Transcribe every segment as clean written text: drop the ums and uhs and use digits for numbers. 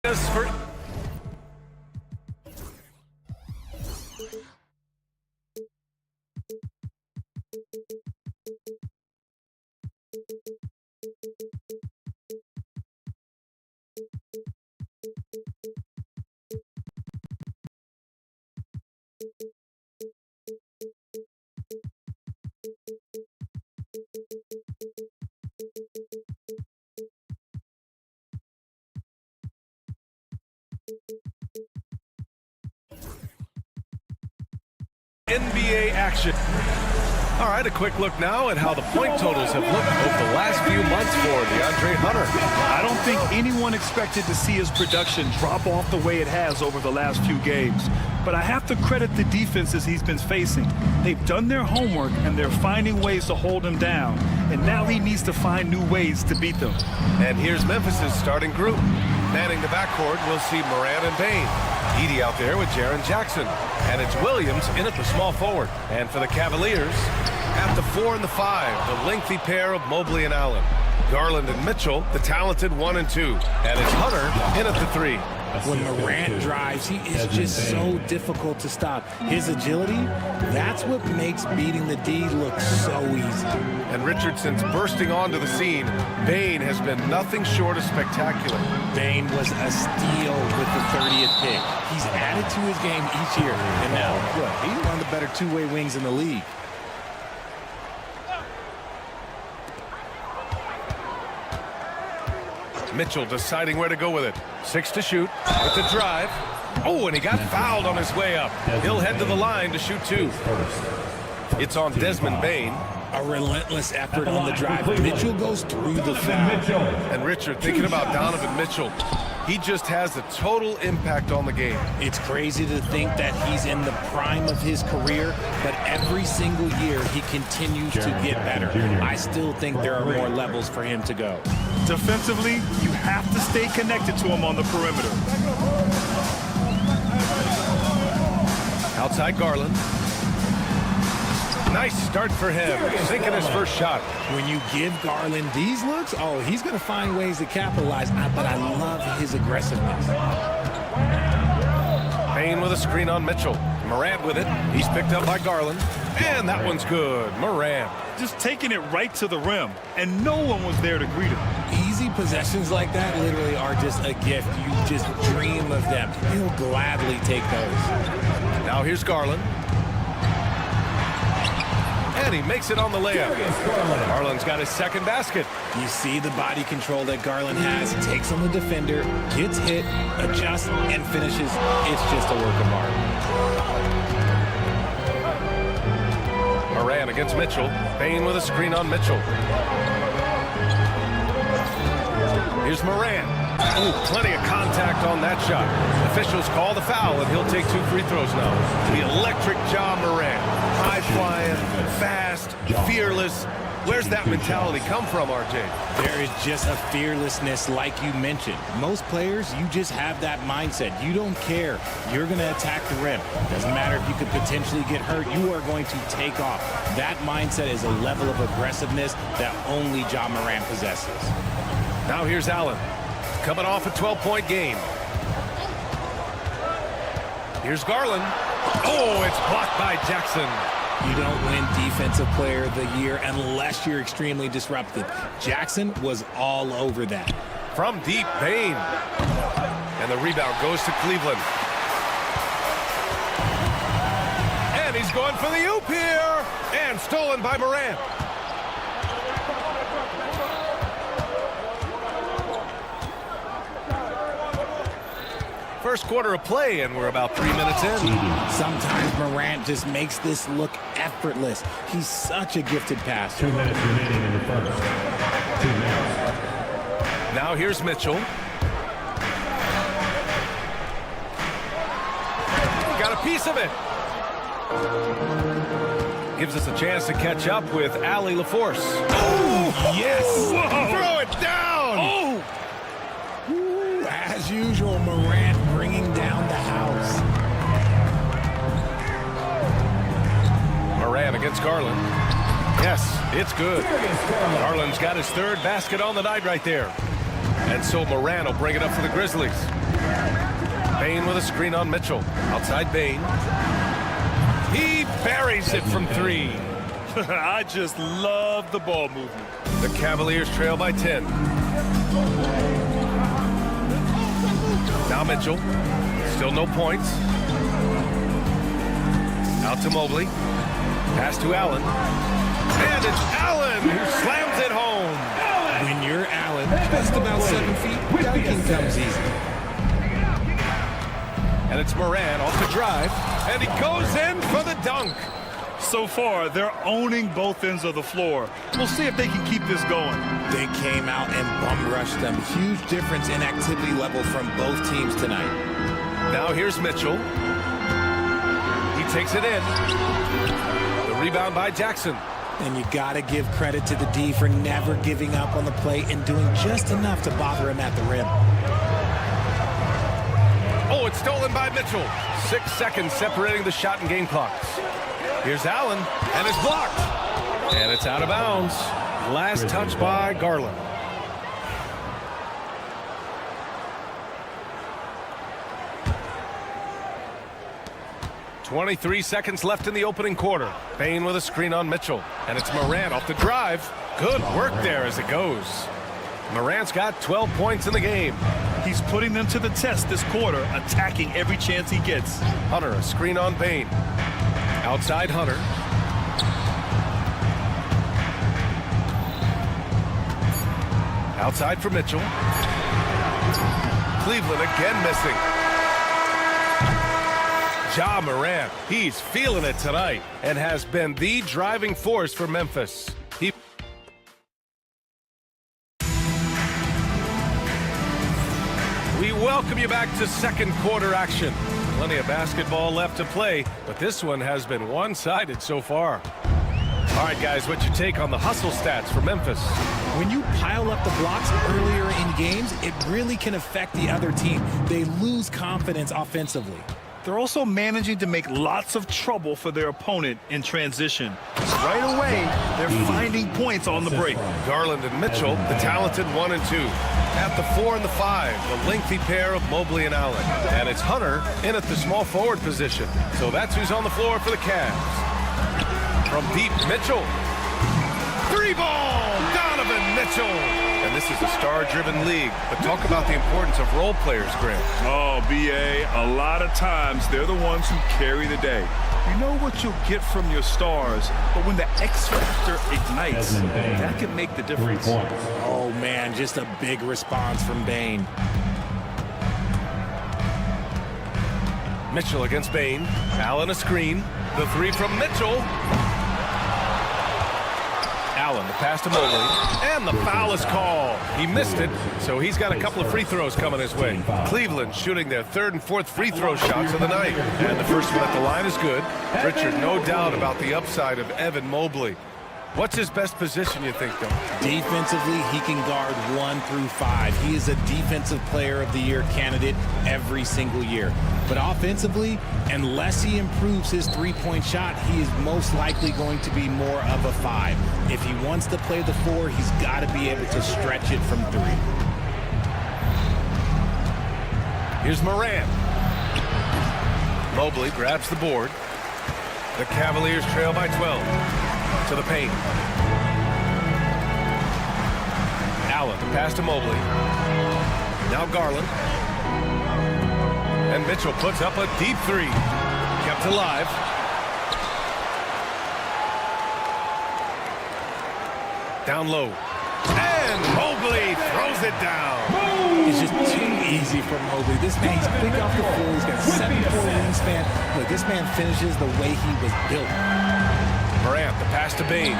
For NBA action. All right, a quick look now at how the point totals have looked over the last few months for DeAndre Hunter. I don't think anyone expected to see his production drop off the way it has over the last few games. But I have to credit the defenses he's been facing. They've done their homework, and they're finding ways to hold him down. And now he needs to find new ways to beat them. And here's Memphis's starting group. Manning the backcourt, we'll see Morant and Bane. Edey out there with Jaren Jackson. And it's Williams in at the small forward. And for the Cavaliers, at the 4 and the 5, the lengthy pair of Mobley and Allen. Garland and Mitchell, the talented 1 and 2. And it's Hunter in at the 3. When Morant drives, he is just so difficult to stop. His agility, that's what makes beating the D look so easy. And Richardson's bursting onto the scene. Bane has been nothing short of spectacular. Bane was a steal with the 30th pick. He's added to his game each year. And now, look, he's one of the better two-way wings in the league. Mitchell deciding where to go with it. 6 to shoot with the drive. Oh, and he got fouled on his way up. He'll head to the line to shoot 2. It's on Desmond Bane. A relentless effort on the drive. Mitchell goes through the foul. And Richard thinking about Donovan Mitchell. He just has a total impact on the game. It's crazy to think that he's in the prime of his career, but every single year he continues to get better. I still think there are more levels for him to go. Defensively, you have to stay connected to him on the perimeter. Outside Garland. Nice start for him, sinking his first shot. When you give Garland these looks, oh, he's going to find ways to capitalize, but I love his aggressiveness. Bane with a screen on Mitchell. Morant with it. He's picked up by Garland. And that one's good. Morant. Just taking it right to the rim, and no one was there to greet him. Easy possessions like that literally are just a gift. You just dream of them. He'll gladly take those. Now here's Garland. And he makes it on the layup. Garland's got his second basket. You see the body control that Garland has. Takes on the defender, gets hit, adjusts, and finishes. It's just a work of art. Morant against Mitchell. Bane with a screen on Mitchell. Here's Morant. Oh, plenty of contact on that shot. Officials call the foul, and he'll take 2 free throws now. The electric Ja Morant. High-flying, fast, fearless. Where's that mentality come from, RJ? There is just a fearlessness like you mentioned. Most players, you just have that mindset. You don't care. You're going to attack the rim. Doesn't matter if you could potentially get hurt. You are going to take off. That mindset is a level of aggressiveness that only Ja Morant possesses. Now here's Allen, coming off a 12-point game. Here's Garland. Oh, it's blocked by Jackson. You don't win Defensive Player of the Year unless you're extremely disruptive. Jackson was all over that. From deep, Bane. And the rebound goes to Cleveland. And he's going for the oop here. And stolen by Morant. First quarter of play, and we're about 3 minutes in. Sometimes Morant just makes this look effortless. He's such a gifted passer. 2 minutes remaining in the first. 2 minutes. Now here's Mitchell. Got a piece of it. Gives us a chance to catch up with Allie LaForce. Oh, yes. Whoa. Throw it down. Oh. Ooh, as usual, Morant bringing down the house. Morant against Garland. Yes, it's good. Garland's got his 3rd basket on the night right there. And so Morant will bring it up for the Grizzlies. Bain with a screen on Mitchell. Outside Bain. He buries it from 3. I just love the ball movement. The Cavaliers trail by 10. Now Mitchell. Still no points. Out to Mobley. Pass to Allen. And it's Allen who slams it home. When you're Allen, just about 7 feet, dunking comes easy. And it's Moran off the drive. And he goes in for the dunk. So far, they're owning both ends of the floor. We'll see if they can keep this going. They came out and bum rushed them. Huge difference in activity level from both teams tonight. Now here's Mitchell. He takes it in. The rebound by Jackson. And you got to give credit to the D for never giving up on the play and doing just enough to bother him at the rim. Oh, it's stolen by Mitchell. 6 seconds separating the shot and game clocks. Here's Allen, and it's blocked. And it's out of bounds. Last touch by Garland. "23 seconds left in the opening quarter. Bain with a screen on Mitchell. And it's Moran off the drive. Good work there as it goes. Morant's got 12 points in the game. He's putting them to the test this quarter, attacking every chance he gets. Hunter, a screen on Bain. Outside Hunter. Outside for Mitchell. Cleveland again missing. Ja Morant, he's feeling it tonight and has been the driving force for Memphis. We welcome you back to second quarter action. Plenty of basketball left to play, but this one has been one-sided so far. All right, guys, what's your take on the hustle stats for Memphis? When you pile up the blocks earlier in games, it really can affect the other team. They lose confidence offensively. They're also managing to make lots of trouble for their opponent in transition. Right away, they're finding points on the break. Garland and Mitchell, the talented 1 and 2. At the 4 and the 5, the lengthy pair of Mobley and Allen. And it's Hunter in at the small forward position. So that's who's on the floor for the Cavs. From deep, Mitchell. 3-ball, Donovan Mitchell. And this is a star-driven league. But talk about the importance of role players, Grant. Oh, B.A., a lot of times they're the ones who carry the day. You know what you'll get from your stars, but when the X factor ignites, that can make the difference. Oh, man, just a big response from Bain. Mitchell against Bain. Allen a screen. The 3 from Mitchell. Allen, the pass to Mobley, and the foul is called. He missed it, so he's got a couple of free throws coming his way. Cleveland shooting their 3rd and 4th free throw shots of the night. And the first one at the line is good. Richard, no doubt about the upside of Evan Mobley. What's his best position, you think, though? Defensively, he can guard 1 through 5. He is a Defensive Player of the Year candidate every single year. But offensively, unless he improves his three-point shot, he is most likely going to be more of a 5. If he wants to play the 4, he's got to be able to stretch it from 3. Here's Moran. Mobley grabs the board. The Cavaliers trail by 12. To the paint. Allen, the pass to Mobley. Now Garland. And Mitchell puts up a deep 3. Kept alive. Down low. And Mobley throws it down. It's just too easy for Mobley. This man, he's quick off the floor. He's got a 7-4 wingspan. Look, this man finishes the way he was built. Morant, the pass to Bain.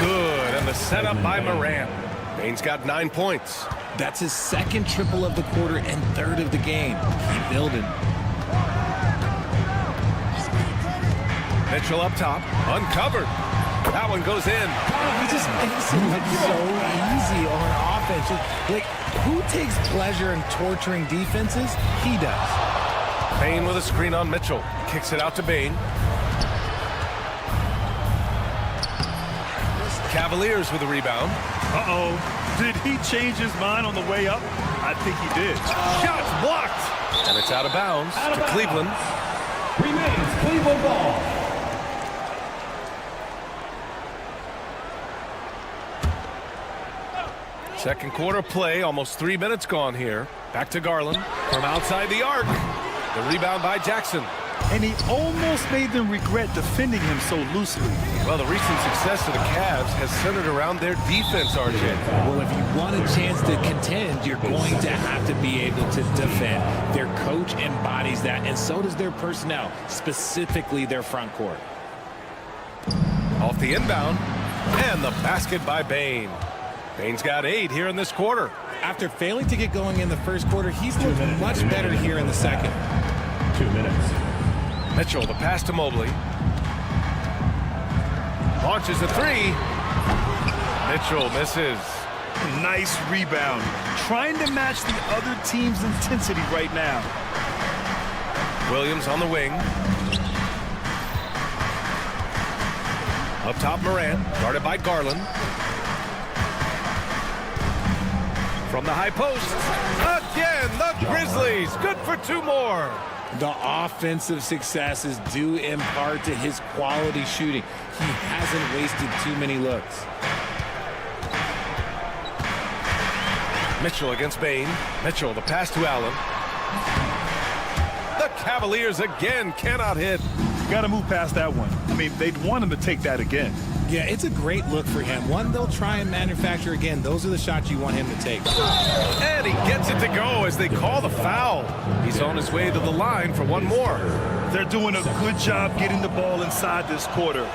Good, and the setup by Morant. Bain's got 9 points. That's his 2nd triple of the quarter and 3rd of the game. Keep building. Mitchell up top, uncovered. That one goes in. He just makes it look so easy on offense. Like, who takes pleasure in torturing defenses? He does. Bain with a screen on Mitchell. Kicks it out to Bain. Cavaliers with a rebound. Uh-oh. Did he change his mind on the way up? I think he did. Shots blocked. And it's out of bounds to Cleveland. Remains Cleveland ball. Second quarter play, almost 3 minutes gone here. Back to Garland from outside the arc. The rebound by Jackson. And he almost made them regret defending him so loosely. Well, the recent success of the Cavs has centered around their defense, RJ. Well, if you want a chance to contend, you're going to have to be able to defend. Their coach embodies that, and so does their personnel, specifically their front court. Off the inbound, and the basket by Bane. Bane's got 8 here in this quarter. After failing to get going in the first quarter, he's looked much better here in the second. 2 minutes. Mitchell, the pass to Mobley. Launches a 3. Mitchell misses. Nice rebound. Trying to match the other team's intensity right now. Williams on the wing. Up top, Morant, guarded by Garland. From the high post. Again, the Grizzlies. Good for 2 more. The offensive success is due in part to his quality shooting. He hasn't wasted too many looks. Mitchell against Bane. Mitchell, the pass to Allen. The Cavaliers again cannot hit. Got to move past that one. I mean, they'd want him to take that again. Yeah, it's a great look for him. One they'll try and manufacture again. Those are the shots you want him to take. And he gets it to go as they call the foul. He's on his way to the line for 1 more. They're doing a good job getting the ball inside this quarter.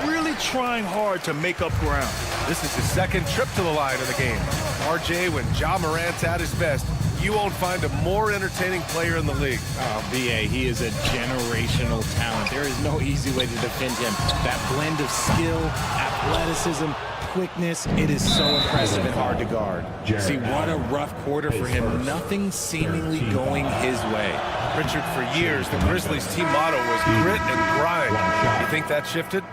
Really trying hard to make up ground. This is his second trip to the line in the game. RJ, when Ja Morant's at his best, you won't find a more entertaining player in the league. Oh, BA, he is a generational talent. There is no easy way to defend him. That blend of skill, athleticism, quickness, it is so impressive and hard to guard. See, what a rough quarter for him. Nothing seemingly going his way. Richard, for years, the Grizzlies' team motto was grit and grind. You think that shifted?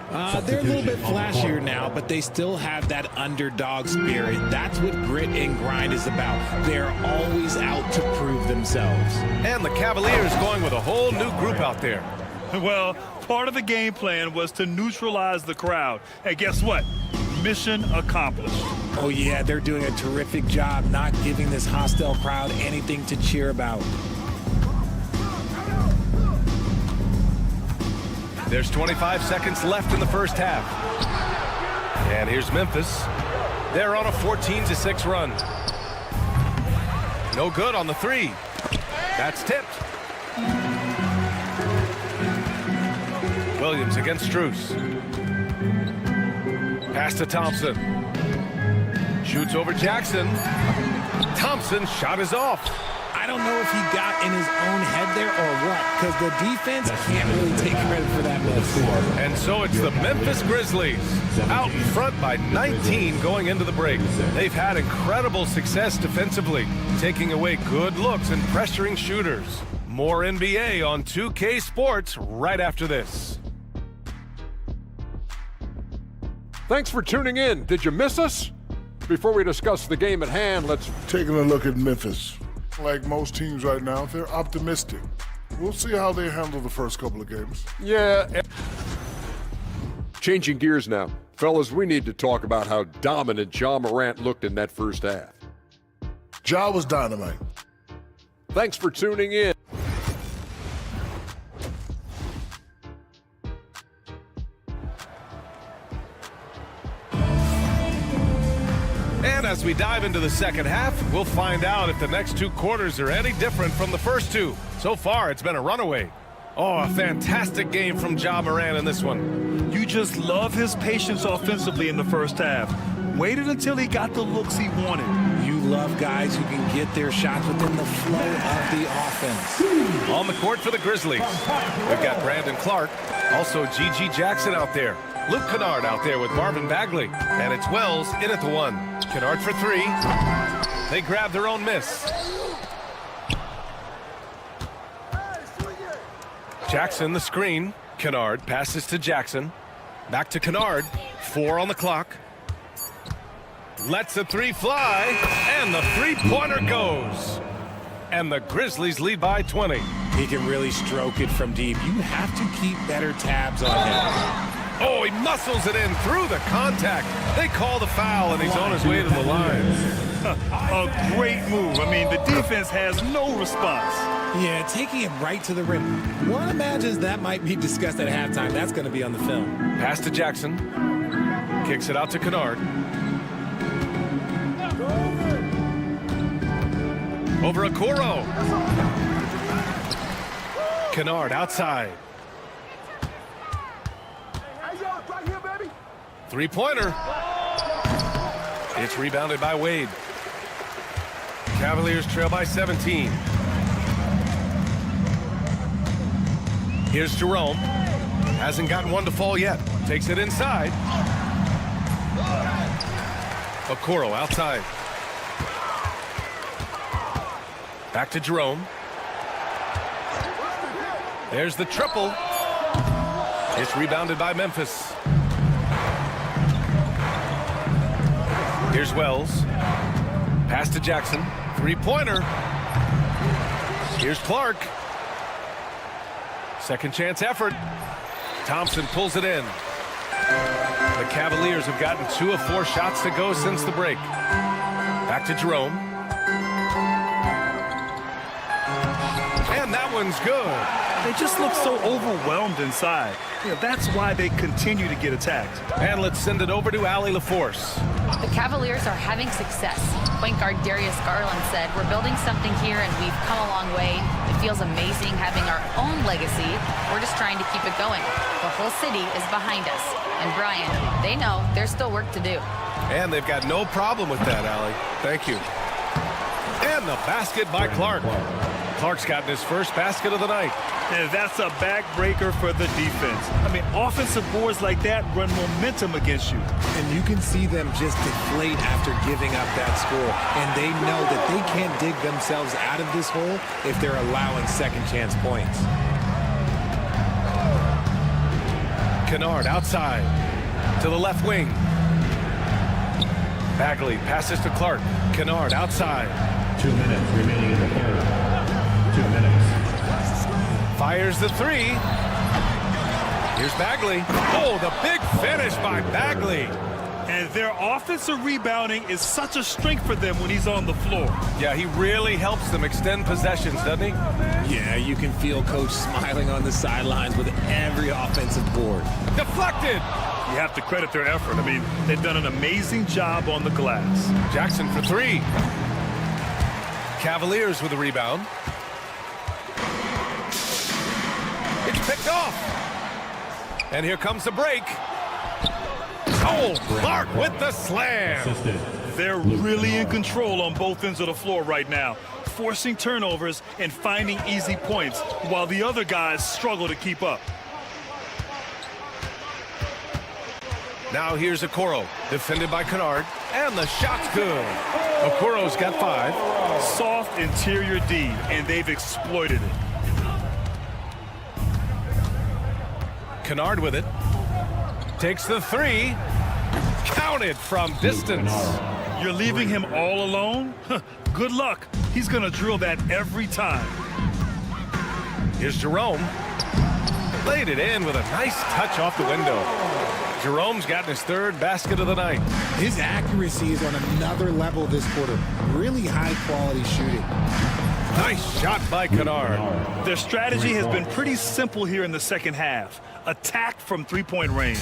They're a little bit flashier now, but they still have that underdog spirit. That's what grit and grind is about. They're always out to prove themselves. And the Cavaliers going with a whole new group out there. Well, part of the game plan was to neutralize the crowd. And guess what? Mission accomplished. Oh, yeah, they're doing a terrific job not giving this hostile crowd anything to cheer about. There's 25 seconds left in the first half. And here's Memphis. They're on a 14-6 run. No good on the 3. That's tipped. Williams against Strus. Pass to Thompson. Shoots over Jackson. Thompson's shot is off. I don't know if he got in his own head there or what, because the defense can't really take credit for that miss. And so it's the Memphis Grizzlies out in front by 19 going into the break. They've had incredible success defensively, taking away good looks and pressuring shooters. More NBA on 2K Sports right after this. Thanks for tuning in. Did you miss us? Before we discuss the game at hand, let's... Taking a look at Memphis. Like most teams right now, they're optimistic. We'll see how they handle the first couple of games. Yeah. Changing gears now. Fellas, we need to talk about how dominant Ja Morant looked in that first half. Ja was dynamite. Thanks for tuning in. And as we dive into the second half, we'll find out if the next 2 quarters are any different from the first 2. So far, it's been a runaway. Oh, a fantastic game from Ja Morant in this one. You just love his patience offensively in the first half. Waited until he got the looks he wanted. You love guys who can get their shots within the flow of the offense. On the court for the Grizzlies, we've got Brandon Clark, also G.G. Jackson out there. Luke Kennard out there with Marvin Bagley. And it's Wells in at the 1. Kennard for 3. They grab their own miss. Jackson the screen. Kennard passes to Jackson. Back to Kennard. 4 on the clock. Lets a three fly, and the three-pointer goes. And the Grizzlies lead by 20. He can really stroke it from deep. You have to keep better tabs on him. Oh, he muscles it in through the contact. They call the foul, and he's on his way to the line. A great move. I mean, the defense has no response. Yeah, taking it right to the rim. One imagines that might be discussed at halftime. That's going to be on the film. Pass to Jackson. Kicks it out to Kennard. Over Okoro. Kennard outside. Three-pointer. It's rebounded by Wade. Cavaliers trail by 17. Here's Jerome. Hasn't gotten one to fall yet. Takes it inside. Okoro outside. Back to Jerome. There's the triple. It's rebounded by Memphis. Here's Wells. Pass to Jackson. Three-pointer. Here's Clark. Second chance effort. Thompson pulls it in. The Cavaliers have gotten 2 of 4 shots to go since the break. Back to Jerome. And that one's good. They just look so overwhelmed inside. Yeah, that's why they continue to get attacked. And let's send it over to Allie LaForce. The Cavaliers are having success. Point guard Darius Garland said, "We're building something here and we've come a long way. It feels amazing having our own legacy. We're just trying to keep it going. The whole city is behind us." And Brian, they know there's still work to do. And they've got no problem with that, Allie. Thank you. And the basket by Clark. Clark's gotten his first basket of the night. And that's a backbreaker for the defense. I mean, offensive boards like that run momentum against you. And you can see them just deflate after giving up that score. And they know that they can't dig themselves out of this hole if they're allowing second chance points. Kennard outside to the left wing. Bagley passes to Clark. Kennard outside. 2 minutes remaining in the third. 2 minutes. Fires the three. Here's Bagley. Oh, the big finish by Bagley. And their offensive rebounding is such a strength for them when he's on the floor. Yeah, he really helps them extend possessions, doesn't he? Yeah, you can feel Coach smiling on the sidelines with every offensive board. Deflected. You have to credit their effort. I mean, they've done an amazing job on the glass. Jackson for three. Cavaliers with a rebound. It's picked off. And here comes the break. Oh, Clark with the slam. They're really in control on both ends of the floor right now, forcing turnovers and finding easy points while the other guys struggle to keep up. Now here's Okoro, defended by Kennard, and the shot's good. Okoro's got 5. Soft interior D, and they've exploited it. Kennard with it. Takes the 3. Counted from distance. You're leaving him all alone? Good luck. He's going to drill that every time. Here's Jerome. Laid it in with a nice touch off the window. Jerome's gotten his 3rd basket of the night. His accuracy is on another level this quarter. Really high-quality shooting. Nice shot by Kennard. Their strategy has been pretty simple here in the second half. Attack from three-point range.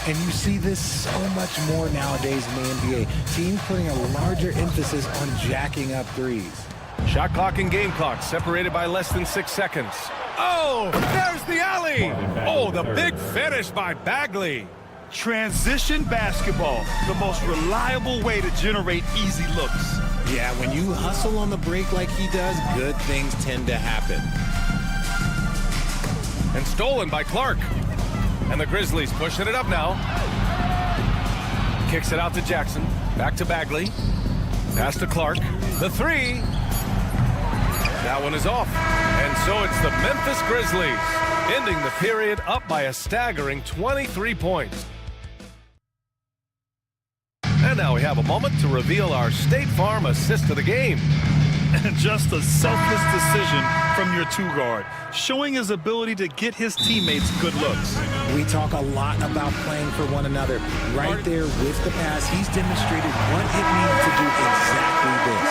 And you see this so much more nowadays in the NBA. Teams putting a larger emphasis on jacking up threes. Shot clock and game clock separated by less than 6 seconds. Oh, there's the alley. Oh, the big finish by Bagley. Transition basketball, the most reliable way to generate easy looks. Yeah, when you hustle on the break like he does, good things tend to happen. And stolen by Clark. And the Grizzlies pushing it up now. Kicks it out to Jackson. Back to Bagley. Pass to Clark. The 3. That one is off. And so it's the Memphis Grizzlies ending the period up by a staggering 23 points. And now we have a moment to reveal our State Farm assist of the game. And just a selfless decision from your two-guard, showing his ability to get his teammates good looks. We talk a lot about playing for one another. Right there with the pass, he's demonstrated what it means to do exactly this.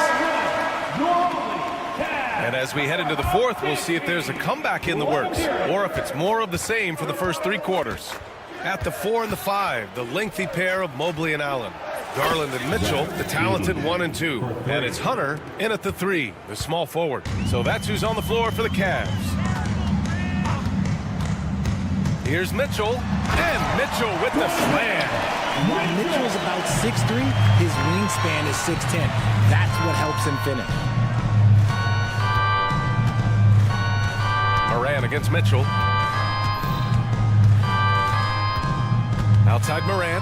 And as we head into the fourth, we'll see if there's a comeback in the works, or if it's more of the same for the first 3 quarters. At the 4 and the 5, the lengthy pair of Mobley and Allen. Garland and Mitchell, the talented 1 and 2. And it's Hunter in at the 3, the small forward. So that's who's on the floor for the Cavs. Here's Mitchell, and Mitchell with the slam. While Mitchell's about 6'3", his wingspan is 6'10". That's what helps him finish. Moran against Mitchell. Outside Moran.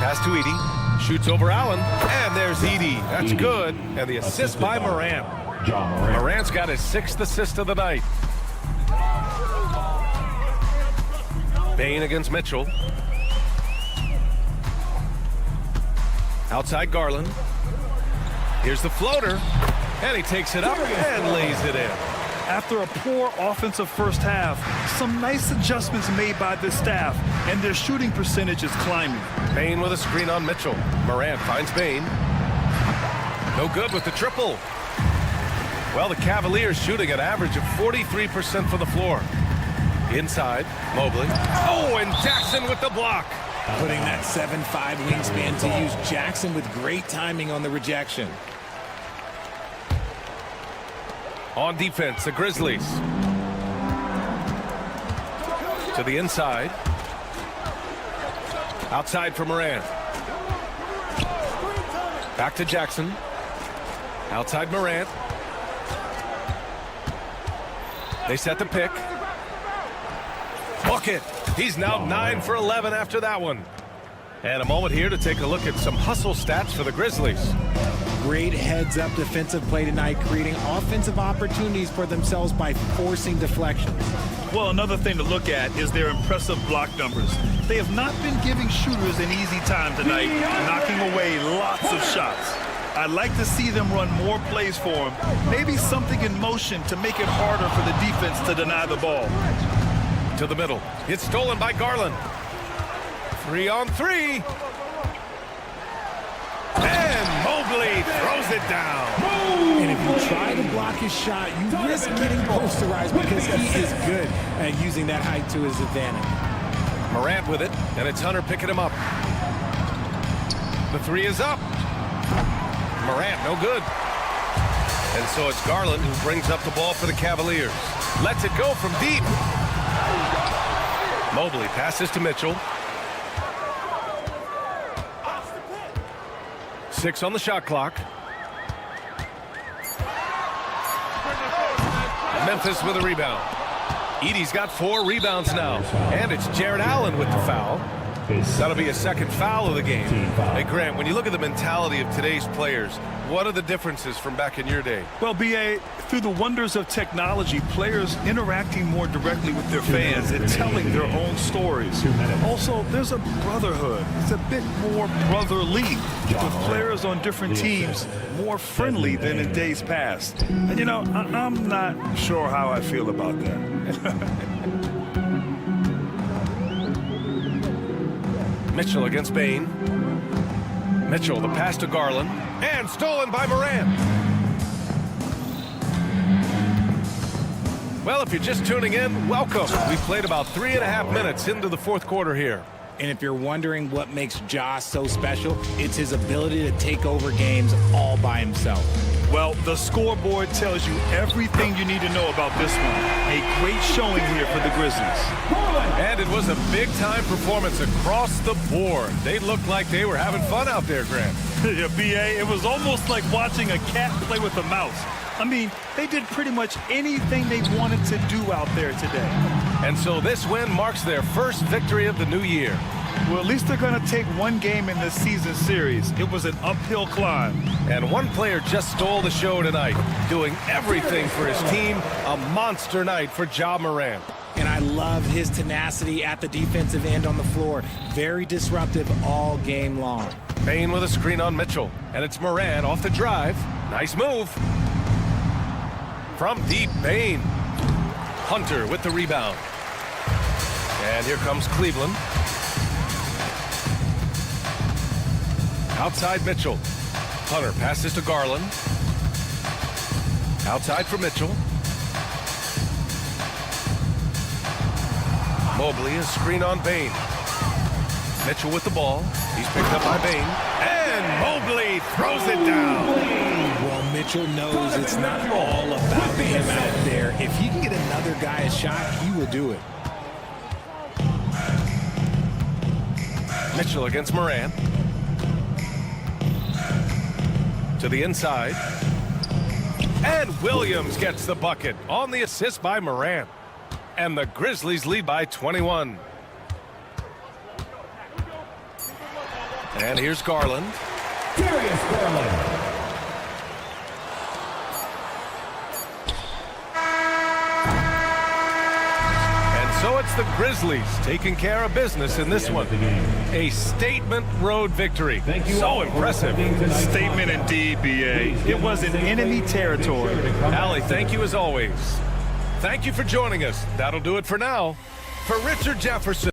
Pass to Edey. Shoots over Allen. And there's Edey. That's good. And the assist by Moran. Moran's got his 6th assist of the night. Bain against Mitchell. Outside Garland. Here's the floater. And he takes it up and lays it in. After a poor offensive first half, some nice adjustments made by this staff, and their shooting percentage is climbing. Bain with a screen on Mitchell. Moran finds Bain. No good with the triple. Well, the Cavaliers shooting an average of 43% for the floor. Inside, Mobley. Oh, and Jackson with the block. Putting that 7'5" wingspan to use. Jackson with great timing on the rejection. On defense, the Grizzlies. To the inside. Outside for Moran. Back to Jackson. Outside Moran. They set the pick. Bucket. He's now 9 for 11 after that one. And a moment here to take a look at some hustle stats for the Grizzlies. Great heads-up defensive play tonight, creating offensive opportunities for themselves by forcing deflections. Well, another thing to look at is their impressive block numbers. They have not been giving shooters an easy time tonight, knocking away lots of shots. I'd like to see them run more plays for him, maybe something in motion to make it harder for the defense to deny the ball. To the middle. It's stolen by Garland. 3 on 3. And Mobley throws it down. And if you try to block his shot, you risk getting posterized because he is good at using that height to his advantage. Morant with it, and it's Hunter picking him up. The 3 is up. Morant, no good. And so it's Garland who brings up the ball for the Cavaliers. Lets it go from deep. Mobley passes to Mitchell. 6 on the shot clock. Memphis with a rebound. Edey's got 4 rebounds now. And it's Jared Allen with the foul. That'll be a 2nd foul of the game. Hey, Grant, when you look at the mentality of today's players, what are the differences from back in your day? Well, B.A., through the wonders of technology, players interacting more directly with their fans and telling their own stories. Also, there's a brotherhood. It's a bit more brotherly, with players on different teams more friendly than in days past. And, you know, I'm not sure how I feel about that. Mitchell against Bain. Mitchell, the pass to Garland. And stolen by Morant. Well, if you're just tuning in, welcome. We played about 3.5 minutes into the 4th quarter here. And if you're wondering what makes Ja so special, it's his ability to take over games all by himself. Well, the scoreboard tells you everything you need to know about this one. A great showing here for the Grizzlies. And it was a big-time performance across the board. They looked like they were having fun out there, Grant. Yeah, B.A., it was almost like watching a cat play with a mouse. I mean, they did pretty much anything they wanted to do out there today. And so this win marks their first victory of the new year. Well, at least they're going to take one game in this season series. It was an uphill climb. And one player just stole the show tonight, doing everything for his team. A monster night for Ja Morant. And I love his tenacity at the defensive end on the floor. Very disruptive all game long. Bain with a screen on Mitchell, and it's Moran off the drive. Nice move. From deep, Bain. Hunter with the rebound. And here comes Cleveland. Outside Mitchell. Hunter passes to Garland. Outside for Mitchell. Mobley, a screen on Bain. Mitchell with the ball. He's picked up by Bain. And Mobley throws it down. Well, Mitchell knows it's not all about him out there. If he can get another guy a shot, he will do it. Mitchell against Moran. To the inside. And Williams gets the bucket on the assist by Moran. And the Grizzlies lead by 21. And here's Garland. Darius Garland. And so it's the Grizzlies taking care of business in this one. A statement road victory. So impressive. Statement indeed, B.A. It was in enemy territory. Allie, thank you as always. Thank you for joining us. That'll do it for now. For Richard Jefferson.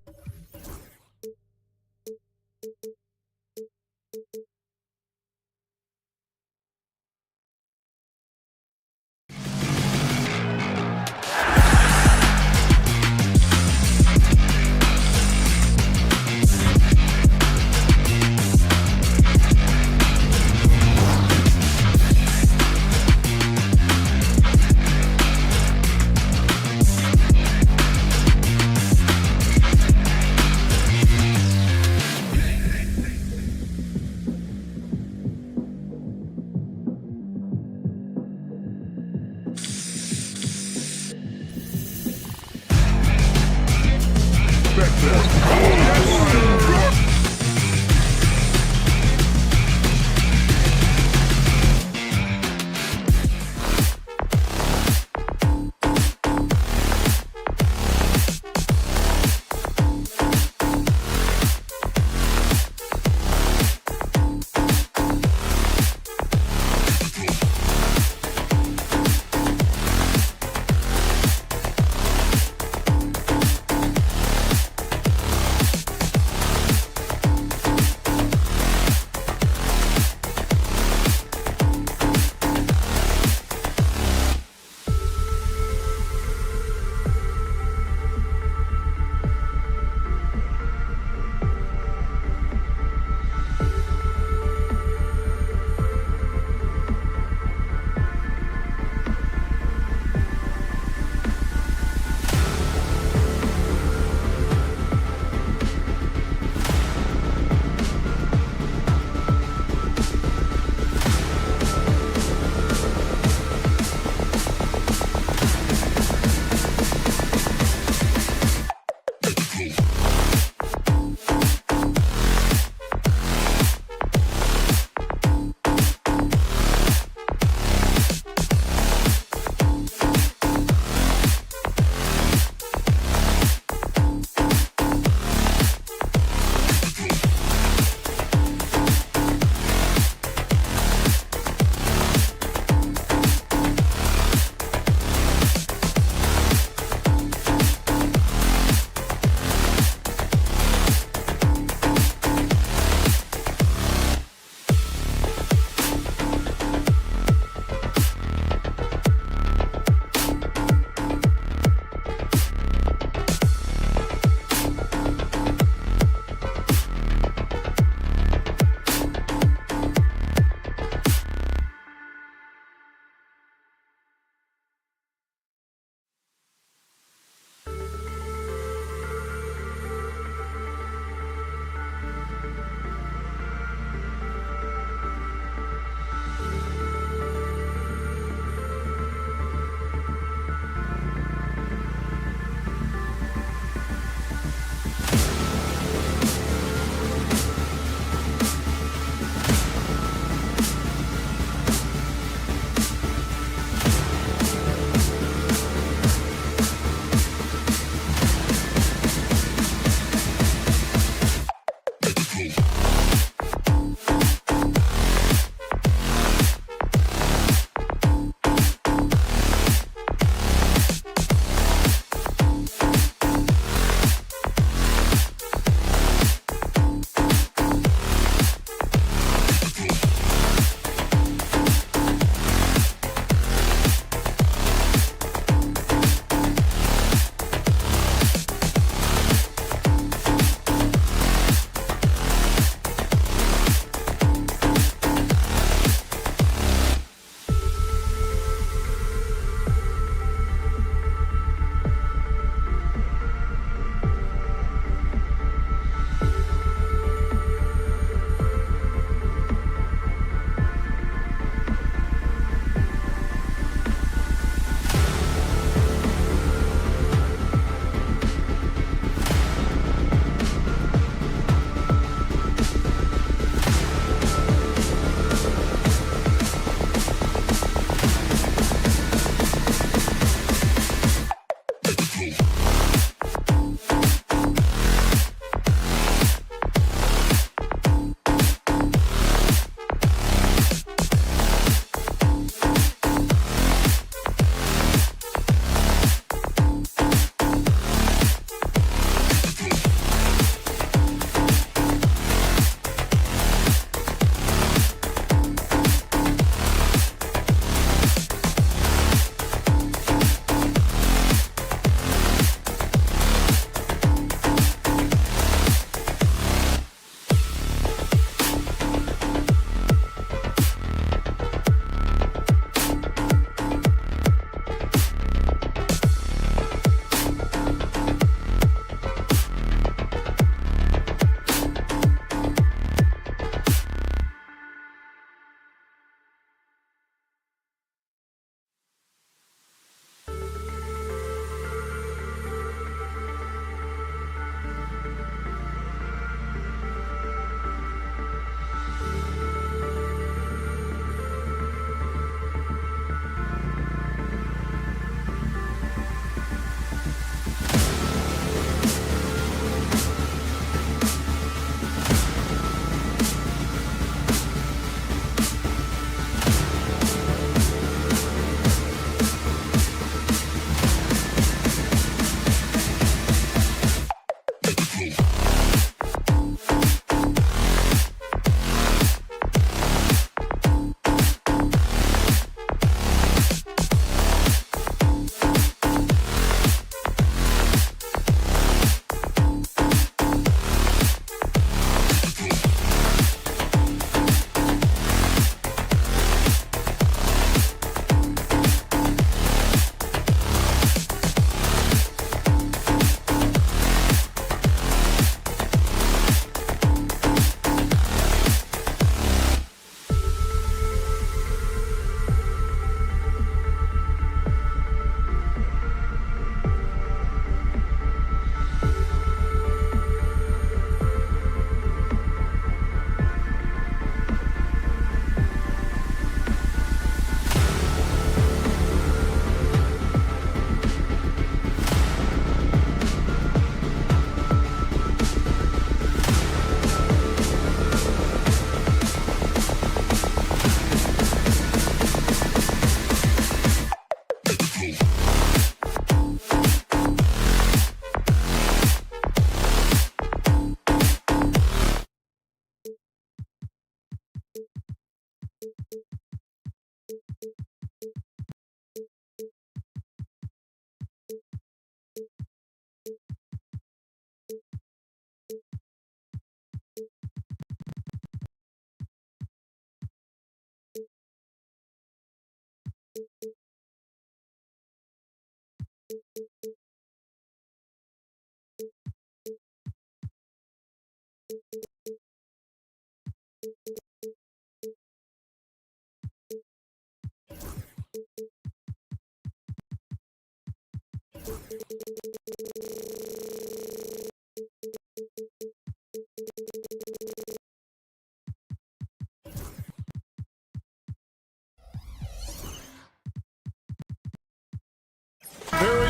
Very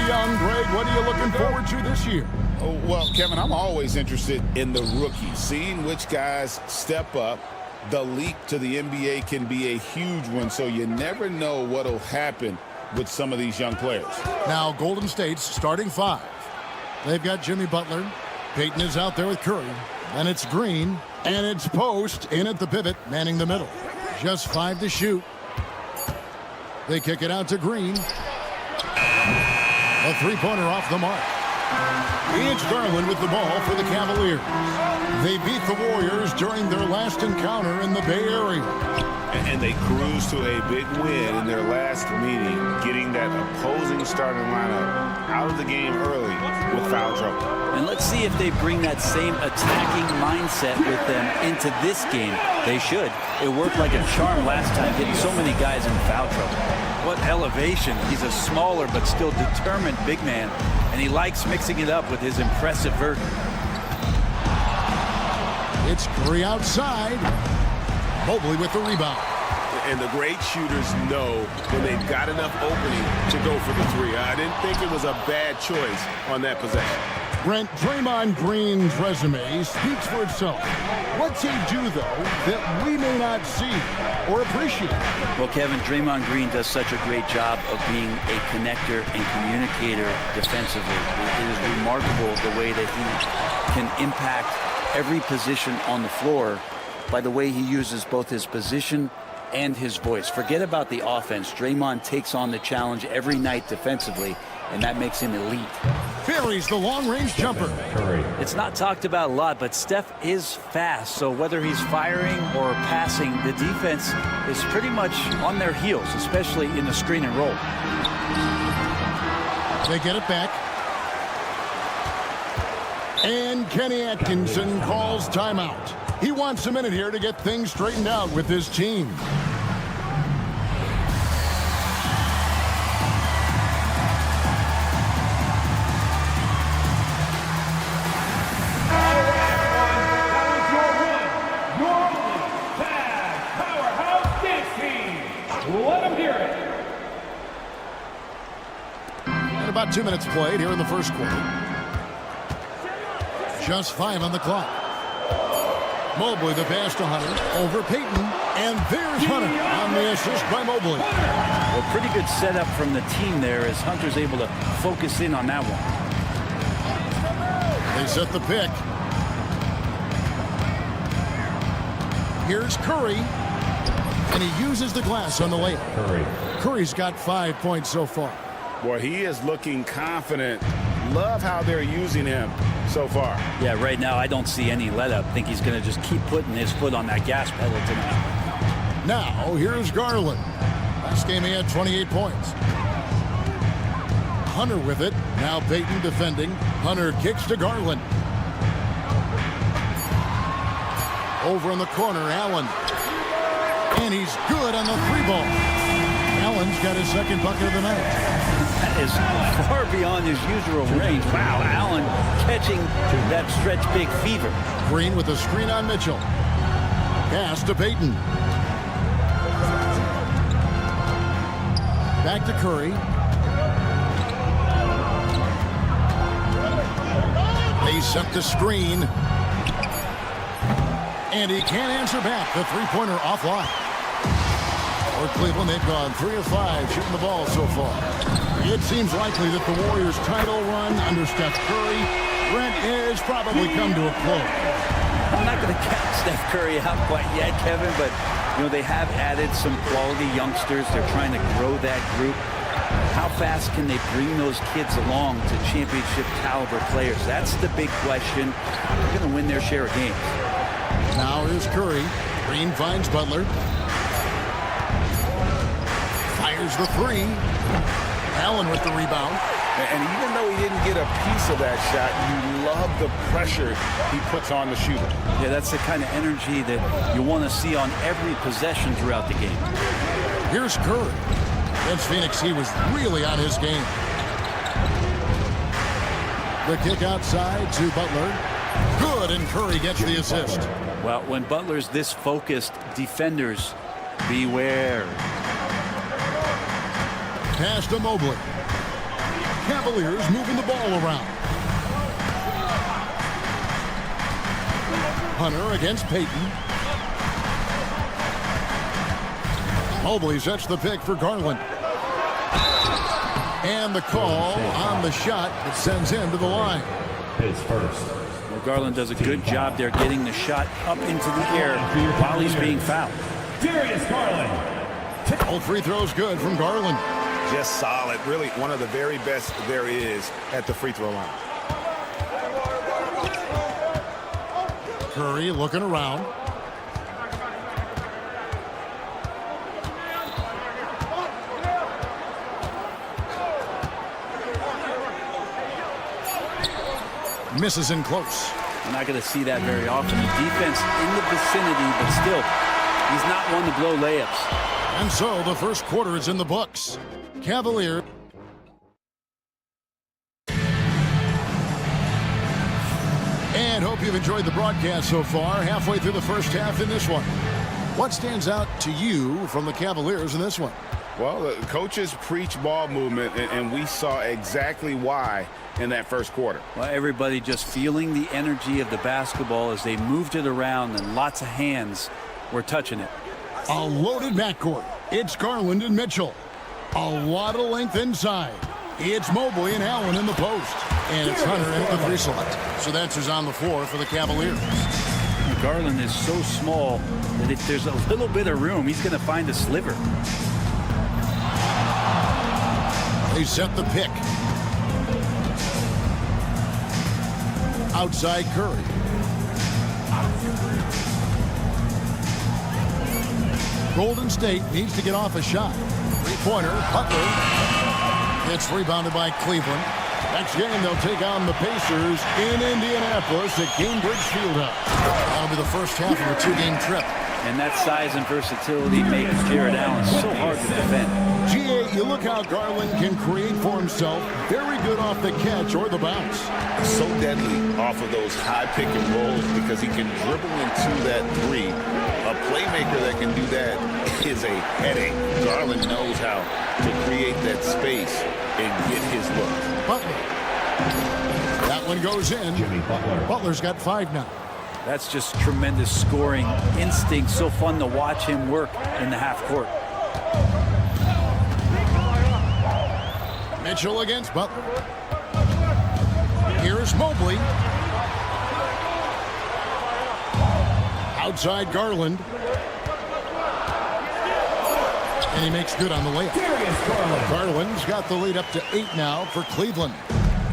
young, Greg. What are you looking forward to this year? Oh, well, Kevin, I'm always interested in the rookies, seeing which guys step up. The leap to the NBA can be a huge one, so you never know what will happen with some of these young players. Now, Golden State's starting five. They've got Jimmy Butler. Peyton is out there with Curry. And it's Green. And it's Post in at the pivot, manning the middle. Just 5 to shoot. They kick it out to Green. A three-pointer off the mark. It's Garland with the ball for the Cavaliers. They beat the Warriors during their last encounter in the Bay Area. And they cruised to a big win in their last meeting, getting that opposing starting lineup out of the game early with foul trouble. And let's see if they bring that same attacking mindset with them into this game. They should. It worked like a charm last time, getting so many guys in foul trouble. What elevation. He's a smaller but still determined big man, and he likes mixing it up with his impressive vert. It's Curry outside. Mobley with the rebound. And the great shooters know when they've got enough opening to go for the three. I didn't think it was a bad choice on that possession. Brent, Draymond Green's resume speaks for itself. What's he do, though, that we may not see or appreciate? Well, Kevin, Draymond Green does such a great job of being a connector and communicator defensively. It is remarkable the way that he can impact every position on the floor by the way he uses both his position and his voice. Forget about the offense. Draymond takes on the challenge every night defensively, and that makes him elite. Buries the long-range jumper. It's not talked about a lot, but Steph is fast, so whether he's firing or passing, the defense is pretty much on their heels, especially in the screen and roll. They get it back. And Kenny Atkinson calls timeout. He wants a minute here to get things straightened out with his team. And about 2 minutes played here in the first quarter. Just 5 on the clock. Mobley the pass to Hunter over Peyton, and there's Hunter on the assist by Mobley. Well, pretty good setup from the team there as Hunter's able to focus in on that one. They set the pick. Here's Curry, and he uses the glass on the layup. Curry's got 5 points so far. Boy, he is looking confident. Love how they're using him so far. Yeah, right now I don't see any let up. Think he's going to just keep putting his foot on that gas pedal tonight. Now, here's Garland. Last game he had 28 points. Hunter with it. Now Peyton defending. Hunter kicks to Garland. Over in the corner, Allen. And he's good on the three ball. Allen's got his second bucket of the night. That is far beyond his usual range. Wow, Allen catching that stretch big fever. Green with a screen on Mitchell. Pass to Peyton. Back to Curry. They set the screen. And he can't answer back. The three-pointer offline. For Cleveland, they've gone 3 of 5 shooting the ball so far. It seems likely that the Warriors' title run under Steph Curry, Brent, is probably come to a close. I'm not going to count Steph Curry out quite yet, Kevin, but you know they have added some quality youngsters. They're trying to grow that group. How fast can they bring those kids along to championship caliber players? That's the big question. They're going to win their share of games. Now here's Curry. Green finds Butler. Fires the three. Allen with the rebound. And even though he didn't get a piece of that shot, you love the pressure he puts on the shooter. Yeah, that's the kind of energy that you want to see on every possession throughout the game. Here's Curry. Against Phoenix, he was really on his game. The kick outside to Butler. Good, and Curry gets the assist. Well, when Butler's this focused, defenders, beware. Pass to Mobley. Cavaliers moving the ball around. Hunter against Payton. Mobley sets the pick for Garland. And the call on the shot that sends him to the line. His first. Well, Garland does a good job there getting the shot up into the air while he's being fouled. Darius Garland. All free throws good from Garland. Just solid. Really one of the very best there is at the free throw line. Curry looking around. Misses in close. We're not going to see that very often. The defense in the vicinity, but still, he's not one to blow layups. And so the first quarter is in the books. Cavaliers. And hope you've enjoyed the broadcast so far. Halfway through the first half in this one. What stands out to you from the Cavaliers in this one? Well, the coaches preach ball movement, and we saw exactly why in that first quarter. Well, everybody just feeling the energy of the basketball as they moved it around, and lots of hands were touching it. A loaded backcourt. It's Garland and Mitchell. A lot of length inside. It's Mobley and Allen in the post. And it's Hunter in the three slot. So that's who's on the floor for the Cavaliers. Garland is so small that if there's a little bit of room, he's going to find a sliver. They set the pick. Outside Curry. Golden State needs to get off a shot. Three-pointer, Butler. It's rebounded by Cleveland. Next game, they'll take on the Pacers in Indianapolis at Gainbridge Fieldhouse. That'll be the first half of a two-game trip. And that size and versatility makes Jared Allen so hard to defend. G.A., you look how Garland can create for himself. Very good off the catch or the bounce. So deadly off of those high pick and rolls because he can dribble into that three. A playmaker that can do that is a headache. Garland knows how to create that space and get his look. Butler. That one goes in. Butler's got 5 now. That's just tremendous scoring instinct. So fun to watch him work in the half court. Mitchell against Butler. Here's Mobley. Outside Garland. And he makes good on the layup. Garland's got the lead up to 8 now for Cleveland.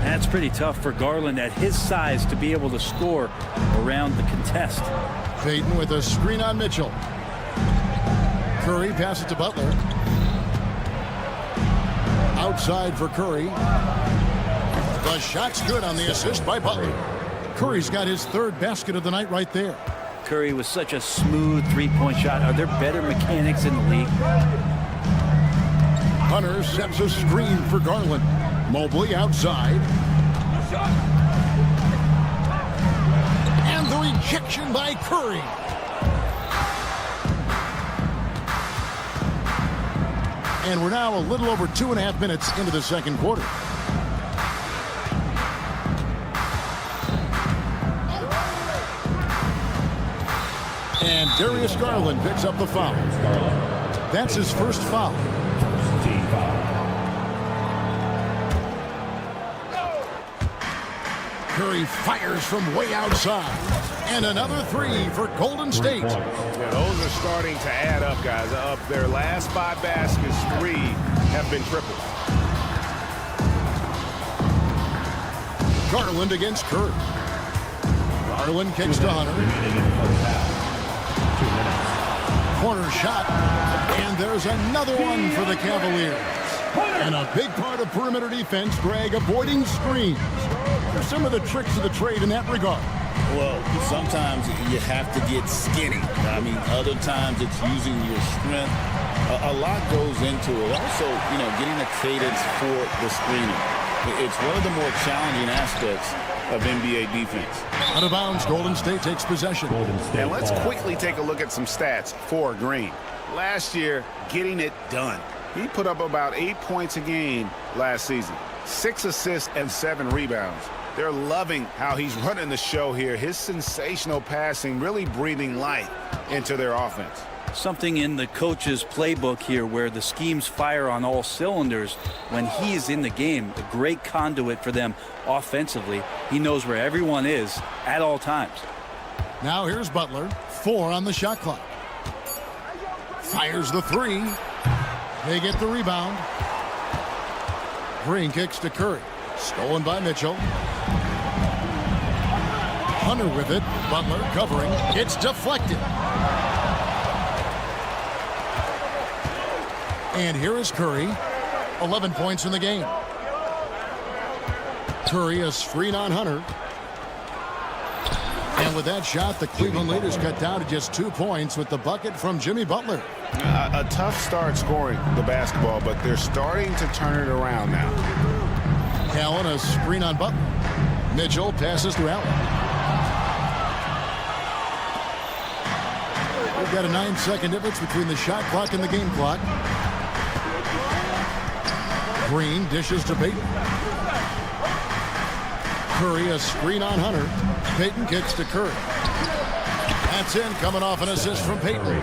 That's pretty tough for Garland at his size to be able to score around the contest. Payton with a screen on Mitchell. Curry passes to Butler. Outside for Curry. The shot's good on the assist by Butler. Curry's got his 3rd basket of the night right there. Curry was such a smooth three-point shot. Are there better mechanics in the league? Hunter sets a screen for Garland. Mobley outside. And the rejection by Curry. And we're now a little over 2.5 minutes into the second quarter. And Darius Garland picks up the foul. That's his first foul. Team foul. Curry fires from way outside. And another 3 for Golden State. Yeah, those are starting to add up, guys. Up their last 5 baskets, 3 have been triples. Garland against Curry. Garland kicks to Hunter. Corner shot. And there's another one for the Cavaliers. And a big part of perimeter defense, Greg, avoiding screens. What are some of the tricks of the trade in that regard? Well, sometimes you have to get skinny. I mean, other times it's using your strength. A lot goes into it. Also, getting a cadence for the screening. It's one of the more challenging aspects of NBA defense. Out of bounds, Golden State takes possession. And let's quickly take a look at some stats for Green. Last year, getting it done. He put up about 8 points a game last season. 6 assists and 7 rebounds. They're loving how he's running the show here. His sensational passing really breathing life into their offense. Something in the coach's playbook here where the schemes fire on all cylinders. When he is in the game, a great conduit for them offensively. He knows where everyone is at all times. Now here's Butler, 4 on the shot clock. Fires the 3. They get the rebound. Green kicks to Curry. Stolen by Mitchell. Hunter with it. Butler covering. It's deflected. And here is Curry. 11 points in the game. Curry a screen on Hunter. And with that shot, the Cleveland lead is cut down to just 2 points with the bucket from Jimmy Butler. A tough start scoring the basketball, but they're starting to turn it around now. Allen a screen on Butler. Mitchell passes to Allen. We've got a 9-second difference between the shot clock and the game clock. Green dishes to Payton. Curry a screen on Hunter. Payton kicks to Curry. That's in, coming off an assist from Payton.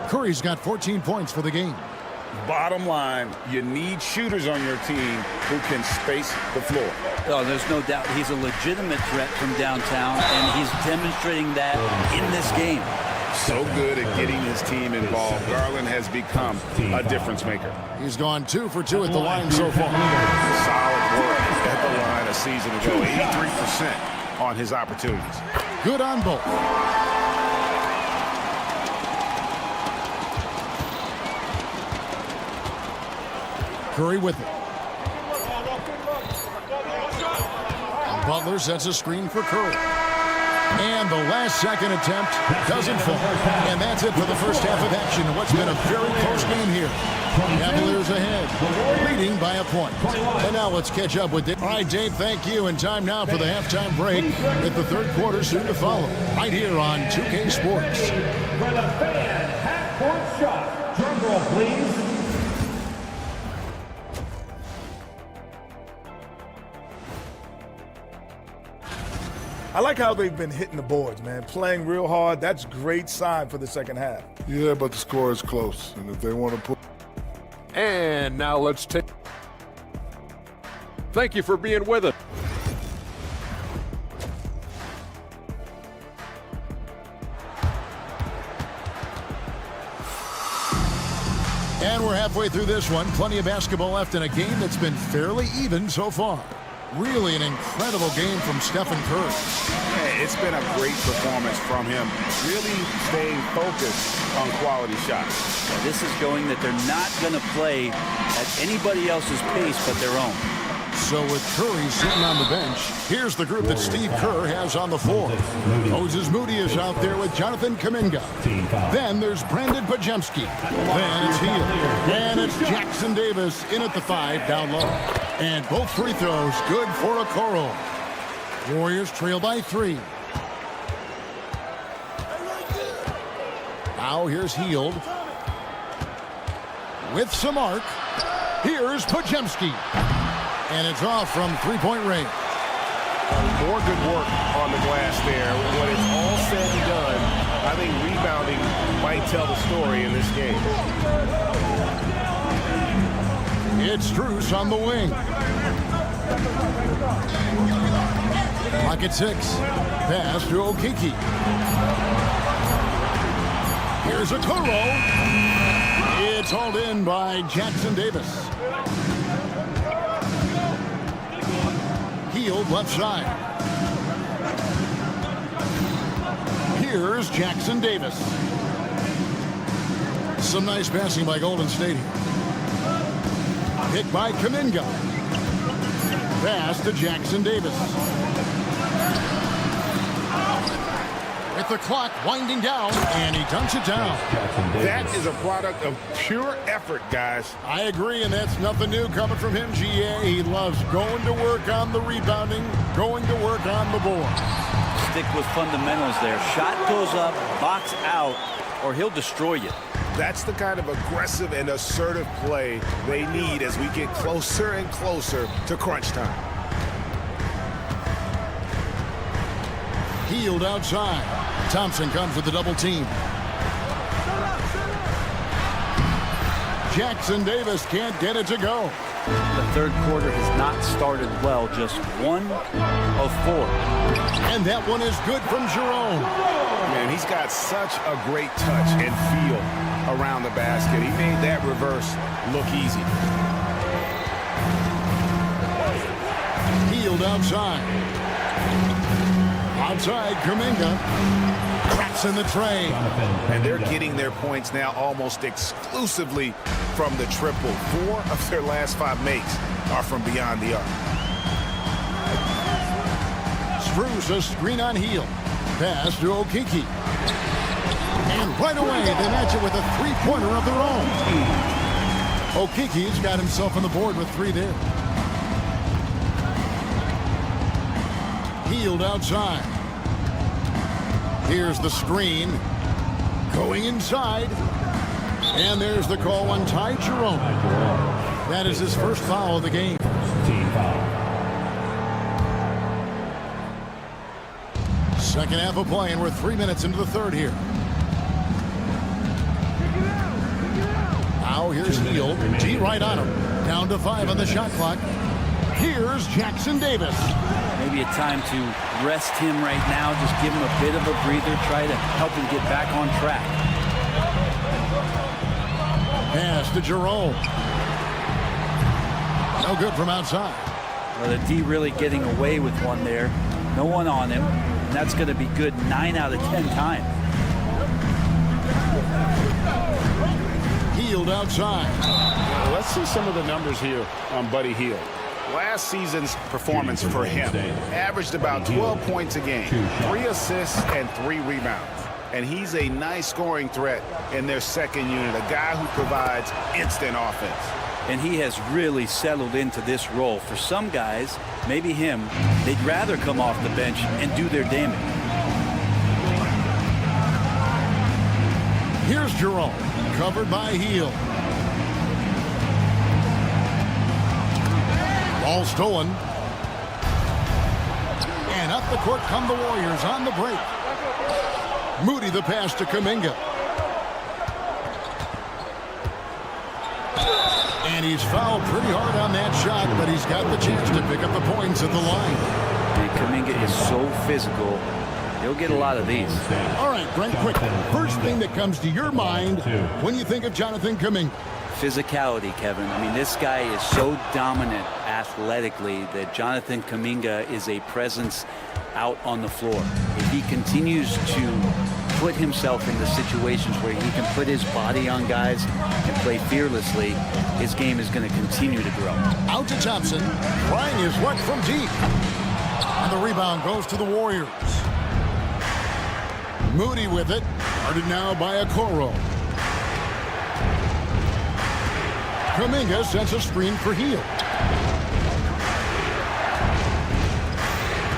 Curry's got 14 points for the game. Bottom line, you need shooters on your team who can space the floor. Oh, there's no doubt he's a legitimate threat from downtown, and he's demonstrating that in this game. So good at getting his team involved. Garland has become a difference maker. He's gone 2 for 2 at the line so far. Solid work at the line a season ago. 83% on his opportunities. Good on both. Curry with it. Butler sets a screen for Curry. And the last second attempt doesn't fall. And that's it for the first half of action. What's been a very close game here. Cavaliers ahead, leading by a point. And now let's catch up with Dave. All right, Dave, thank you. And time now for the halftime break with the third quarter soon to follow. Right here on 2K Sports. For the fan half-court shot. Drum roll, please. I like how they've been hitting the boards, man. Playing real hard. That's a great sign for the second half. Yeah, but the score is close. And if they want to put... And now let's take... Thank you for being with us. And we're halfway through this one. Plenty of basketball left in a game that's been fairly even so far. Really an incredible game from Stephen Curry. Yeah, it's been a great performance from him. Really staying focused on quality shots. Yeah, this is showing that they're not going to play at anybody else's pace but their own. So with Curry sitting on the bench, here's the group that Steve Kerr has on the floor. Moses Moody is out there with Jonathan Kuminga. Then there's Brandon Pajemski. Then it's Hield. And it's Jackson Davis in at the 5 down low. And both free throws good for Okoro. Warriors trail by 3. Now here's Hield. With some arc. Here's Pajemski. And it's off from three-point range. More good work on the glass there. When it's all said and done, I think rebounding might tell the story in this game. It's Strus on the wing. Pocket 6. Pass to Okiki. Here's Okoro. It's hauled in by Jackson Davis. Hield left side. Here's Jackson Davis. Some nice passing by Golden State here. Pick by Kuminga. Pass to Jackson Davis. With the clock winding down, and he dunks it down. That is a product of pure effort, guys. I agree, and that's nothing new coming from him, GA. He loves going to work on the rebounding, going to work on the board. Stick with fundamentals there. Shot goes up, box out, or he'll destroy you. That's the kind of aggressive and assertive play they need as we get closer and closer to crunch time. Healed outside. Thompson comes with the double team. Jackson Davis can't get it to go. The third quarter has not started well, just 1 of 4. And that one is good from Jerome. Man, he's got such a great touch and feel around the basket. He made that reverse look easy. Healed outside. Outside, Kuminga. Cracks in the tray. And they're getting their points now almost exclusively from the triple. 4 of their last 5 makes are from beyond the arc. Strus a screen on Heel. Pass to Okeke. And right away, they match it with a three-pointer of their own. Okeke's got himself on the board with 3 there. Healed outside. Here's the screen. Going inside. And there's the call on Ty Jerome. That is his first foul of the game. Team foul. Second half of play, and we're 3 minutes into the third here. Now here's Hield. T right on him. Down to 5 on the shot clock. Here's Jackson Davis. Maybe a time to rest him right now. Just give him a bit of a breather. Try to help him get back on track. Pass to Jerome. No good from outside. Well, the D really getting away with one there. No one on him. And that's going to be good 9 out of 10 times. Hield outside. Let's see some of the numbers here on Buddy Hield. Last season's performance for him averaged about 12 points a game, 3 assists and 3 rebounds. And he's a nice scoring threat in their second unit, a guy who provides instant offense. And he has really settled into this role. For some guys, maybe him, they'd rather come off the bench and do their damage. Here's Jerome, covered by Hield. Ball stolen. And up the court come the Warriors on the break. Moody the pass to Kuminga. And he's fouled pretty hard on that shot, but he's got the chance to pick up the points at the line. And Kuminga is so physical. He'll get a lot of these. All right, Brent, quick. First thing that comes to your mind when you think of Jonathan Kuminga. Physicality, Kevin. I mean, this guy is so dominant athletically that Jonathan Kuminga is a presence out on the floor. If he continues to put himself into situations where he can put his body on guys and play fearlessly, his game is going to continue to grow. Out to Thompson. Trying his luck from deep. And the rebound goes to the Warriors. Moody with it. Guarded now by Okoro. Kuminga sets a screen for Hield.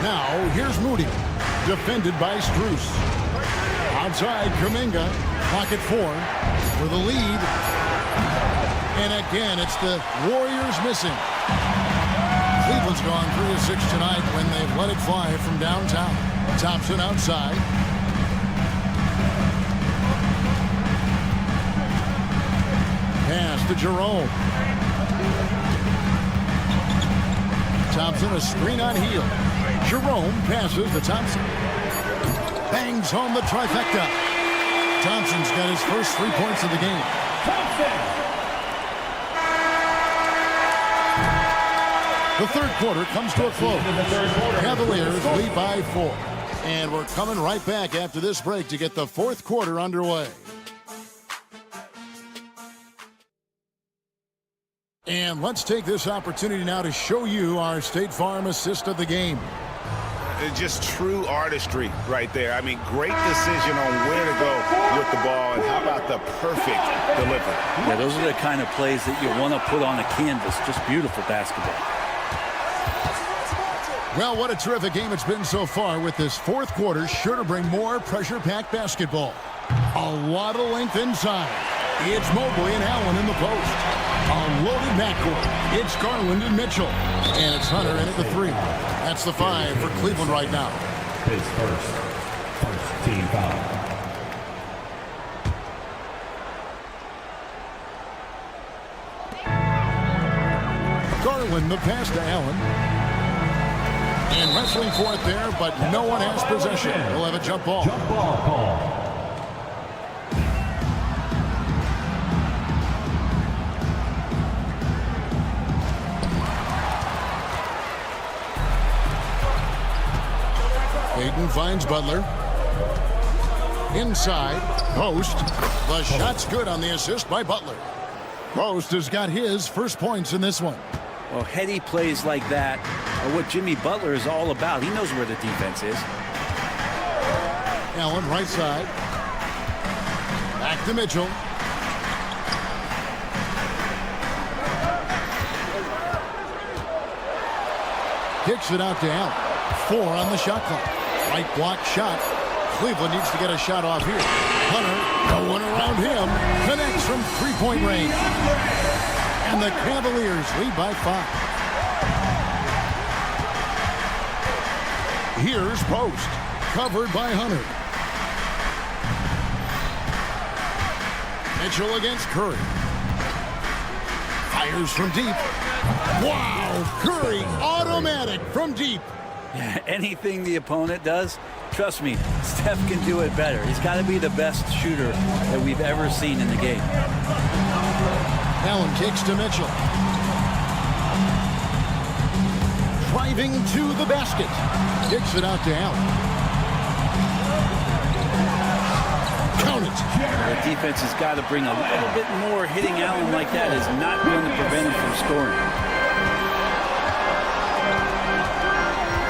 Now, here's Moody. Defended by Strus. Outside, Kuminga. Pocket 4 for the lead. And again, it's the Warriors missing. Cleveland's gone 3 of 6 tonight when they've let it fly from downtown. Thompson outside. Pass to Jerome. Thompson, a screen on Hield. Jerome passes to Thompson. Bangs home the trifecta. Thompson's got his first 3 points of the game. The third quarter comes to a close. Cavaliers lead by 4. And we're coming right back after this break to get the fourth quarter underway. And let's take this opportunity now to show you our State Farm assist of the game. Just true artistry right there. I mean, great decision on where to go with the ball, and how about the perfect delivery. Yeah, those are the kind of plays that you want to put on a canvas. Just beautiful basketball. Well, what a terrific game it's been so far, with this fourth quarter sure to bring more pressure-packed basketball. A lot of length inside. It's Mobley and Allen in the post. A loaded backcourt. It's Garland and Mitchell. And it's Hunter in at the 3. That's the 5 for Cleveland right now. His first team foul. Garland, the pass to Allen. And wrestling for it there, but no one has possession. We'll have a jump ball. Jump ball call. Payton finds Butler. Inside. Post. The shot's good on the assist by Butler. Post has got his first points in this one. Well, heady plays like that are what Jimmy Butler is all about. He knows where the defense is. Allen right side. Back to Mitchell. Kicks it out to Allen. 4 on the shot clock. Right block shot. Cleveland needs to get a shot off here. Hunter, no one around him. Connects from three-point range. And the Cavaliers lead by 5. Here's Post. Covered by Hunter. Mitchell against Curry. Fires from deep. Wow! Curry, automatic from deep. Yeah, anything the opponent does, trust me, Steph can do it better. He's got to be the best shooter that we've ever seen in the game. Allen kicks to Mitchell. Driving to the basket. Kicks it out to Allen. Count it. The defense has got to bring a little bit more. Hitting Allen like that is not going to prevent him from scoring.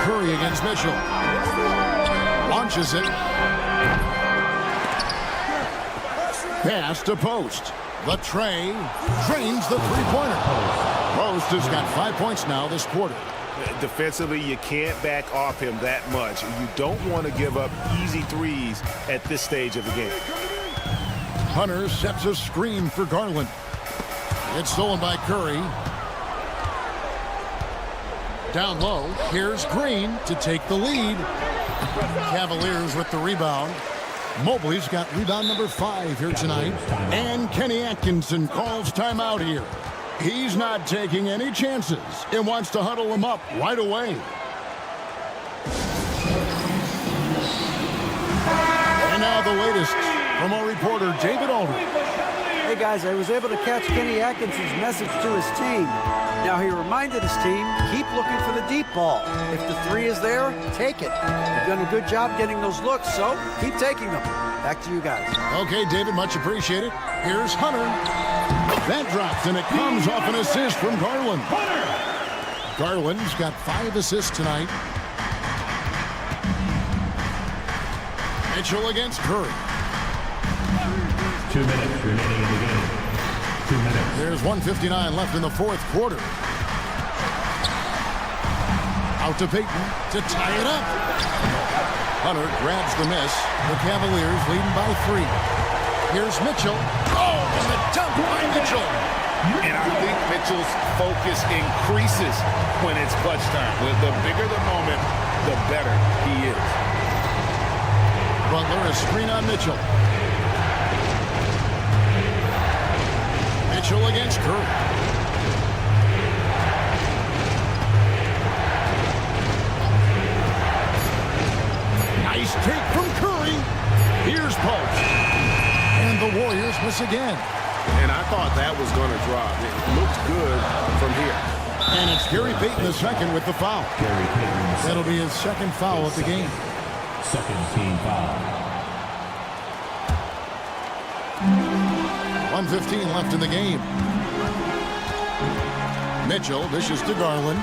Curry against Mitchell. Launches it. Pass to Post. The tray drains the three-pointer. Post has got 5 points now this quarter. Defensively, you can't back off him that much. You don't want to give up easy threes at this stage of the game. Hunter sets a screen for Garland. It's stolen by Curry. Down low, here's Green to take the lead. Cavaliers with the rebound. Mobley's got rebound number 5 here tonight. And Kenny Atkinson calls timeout here. He's not taking any chances and wants to huddle him up right away. And now the latest from our reporter, David Aldridge. Hey guys, I was able to catch Kenny Atkinson's message to his team. Now he reminded his team, keep looking for the deep ball. If the 3 is there, take it. You've done a good job getting those looks, so keep taking them. Back to you guys. Okay, David, much appreciated. Here's Hunter. That drops, and it comes off an assist from Garland. Garland's got 5 assists tonight. Mitchell against Curry. 2 minutes remaining in the game. 2 minutes. There's 1:59 left in the fourth quarter. Out to Payton to tie it up. Hunter grabs the miss. The Cavaliers leading by 3. Here's Mitchell. Oh, and the dunk by Mitchell. And I think Mitchell's focus increases when it's clutch time. The bigger the moment, the better he is. Butler, a screen on Mitchell. Mitchell against Curry. Nice take from Curry. Here's Post. And the Warriors miss again. And I thought that was going to drop. It looked good from here. And it's Gary Payton the second with the foul. Gary Payton. That'll be his second foul of the game. Second team foul. 1:15 left in the game. Mitchell dishes to Garland.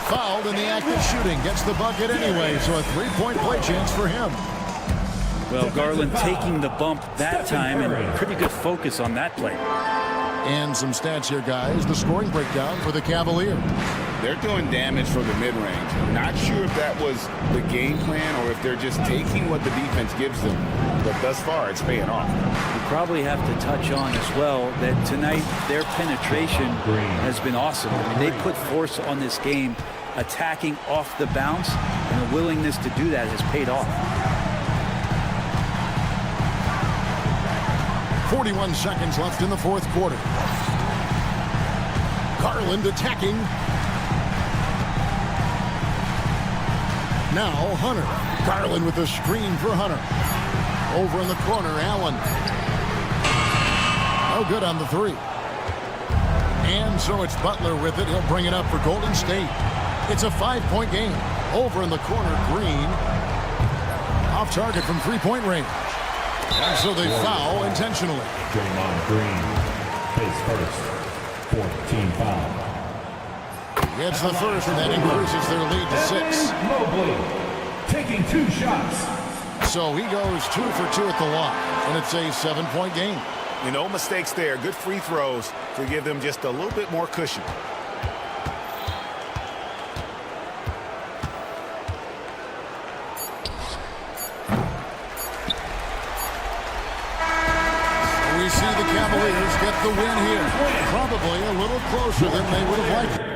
Fouled in the act of shooting. Gets the bucket anyway, so a three-point play chance for him. Well, Garland taking the bump that time and pretty good focus on that play. And some stats here, guys. The scoring breakdown for the Cavaliers. They're doing damage from the mid-range. Not sure if that was the game plan or if they're just taking what the defense gives them. But thus far, it's paying off. We probably have to touch on as well that tonight their penetration has been awesome. I mean, they put force on this game, attacking off the bounce, and the willingness to do that has paid off. 41 seconds left in the fourth quarter. Garland attacking. Now Hunter. Garland with a screen for Hunter. Over in the corner, Allen. No good on the three. And so it's Butler with it. He'll bring it up for Golden State. It's a 5-point game. Over in the corner, Green. Off target from three-point range. And so they foul intentionally. Draymond Green plays first. 14 foul. Gets the first, and that increases their lead to 6. Mobley taking 2 shots. So he goes 2 for 2 at the line, and it's a 7-point game. No mistakes there. Good free throws to give them just a little bit more cushion. We see the Cavaliers get the win here. Probably a little closer than they would have liked.